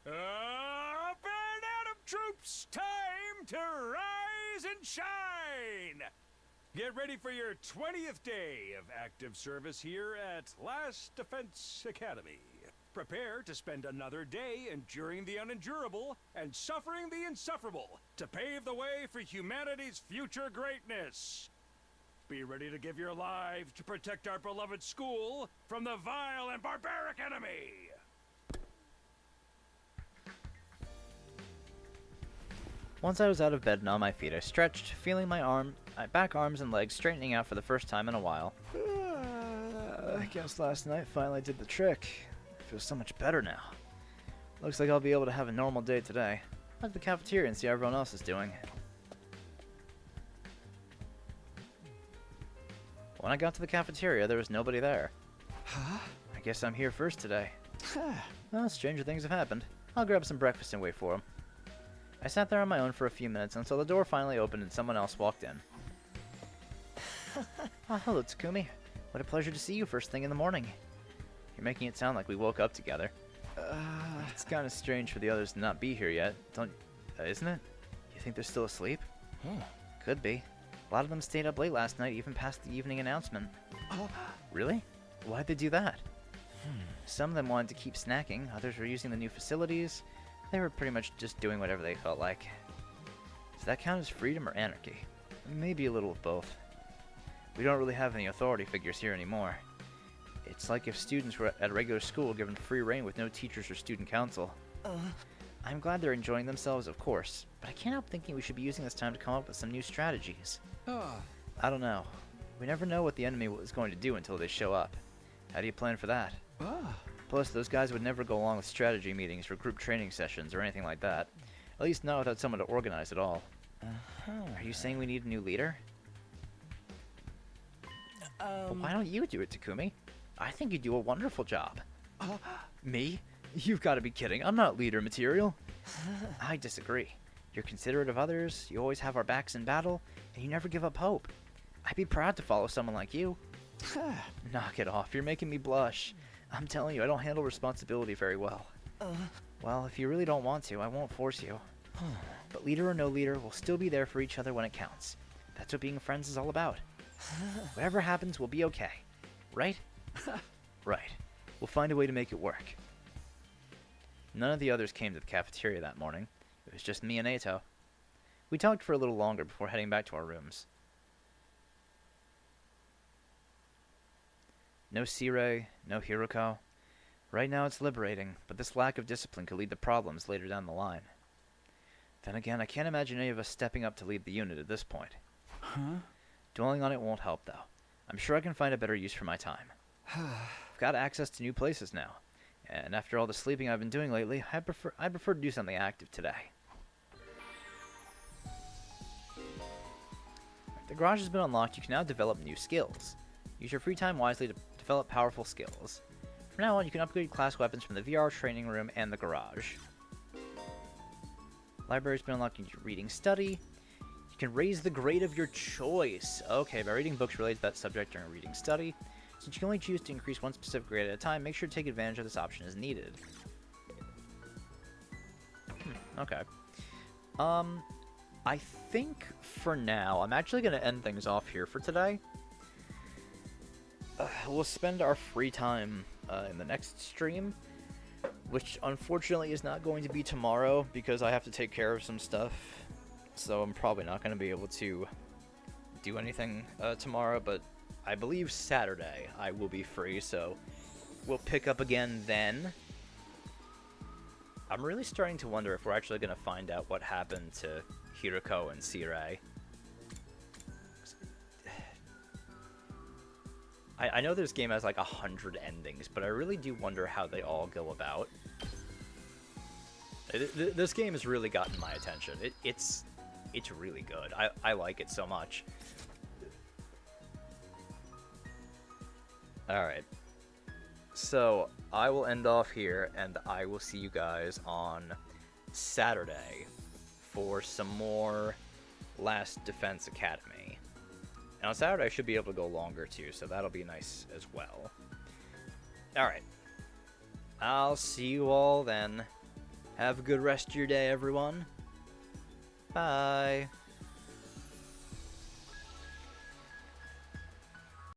Up and out of troops! Time to rise and shine! Get ready for your 20th day of active service here at Last Defense Academy. Prepare to spend another day enduring the unendurable and suffering the insufferable to pave the way for humanity's future greatness. Be ready to give your lives to protect our beloved school from the vile and barbaric enemy. Once I was out of bed and on my feet, I stretched, feeling my back, arms, and legs straightening out for the first time in a while. I guess last night finally did the trick. I feel so much better now. Looks like I'll be able to have a normal day today. I'll head to the cafeteria and see how everyone else is doing. When I got to the cafeteria, there was nobody there. Huh? I guess I'm here first today. Well, stranger things have happened. I'll grab some breakfast and wait for him. I sat there on my own for a few minutes until the door finally opened and someone else walked in. Oh, hello, Takumi. What a pleasure to see you first thing in the morning. You're making it sound like we woke up together. It's kind of strange for the others to not be here yet, isn't it? You think they're still asleep? Could be. A lot of them stayed up late last night, even past the evening announcement. Really? Why'd they do that? Some of them wanted to keep snacking, others were using the new facilities. They were pretty much just doing whatever they felt like. Does that count as freedom or anarchy? Maybe a little of both. We don't really have any authority figures here anymore. It's like if students were at a regular school given free reign with no teachers or student council. I'm glad they're enjoying themselves, of course, but I can't help thinking we should be using this time to come up with some new strategies. I don't know. We never know what the enemy is going to do until they show up. How do you plan for that? Plus, those guys would never go along with strategy meetings or group training sessions or anything like that. At least not without someone to organize it all. Are you saying we need a new leader? Well, why don't you do it, Takumi? I think you do a wonderful job. Me? You've got to be kidding. I'm not leader material. I disagree. You're considerate of others, you always have our backs in battle, and you never give up hope. I'd be proud to follow someone like you. Knock it off. You're making me blush. I'm telling you, I don't handle responsibility very well. Well, if you really don't want to, I won't force you. But leader or no leader, we'll still be there for each other when it counts. That's what being friends is all about. Whatever happens, we'll be okay. Right? Right. We'll find a way to make it work. None of the others came to the cafeteria that morning. It was just me and Eito. We talked for a little longer before heading back to our rooms. No Sirei, no Hiruko. Right now it's liberating, but this lack of discipline could lead to problems later down the line. Then again, I can't imagine any of us stepping up to lead the unit at this point. Huh? Dwelling on it won't help, though. I'm sure I can find a better use for my time. I've got access to new places now, and after all the sleeping I've been doing lately, I'd prefer to do something active today. The garage has been unlocked. You can now develop new skills. Use your free time wisely to develop powerful skills. From now on, you can upgrade class weapons from the VR training room and the garage. Library's been unlocked. You can reading study. You can raise the grade of your choice. Okay, by reading books related to that subject during reading study. Since you can only choose to increase one specific grade at a time, make sure to take advantage of this option as needed. Okay. I think for now, I'm actually going to end things off here for today. We'll spend our free time in the next stream, which unfortunately is not going to be tomorrow because I have to take care of some stuff. So I'm probably not going to be able to do anything tomorrow, but I believe Saturday I will be free, so we'll pick up again then. I'm really starting to wonder if we're actually going to find out what happened to Hiruko and Sirei. I know this game has like 100 endings, but I really do wonder how they all go about. This game has really gotten my attention. It's really good. I like it so much. Alright. So, I will end off here, and I will see you guys on Saturday for some more Last Defense Academy. And on Saturday, I should be able to go longer, too, so that'll be nice as well. Alright. I'll see you all then. Have a good rest of your day, everyone. Bye.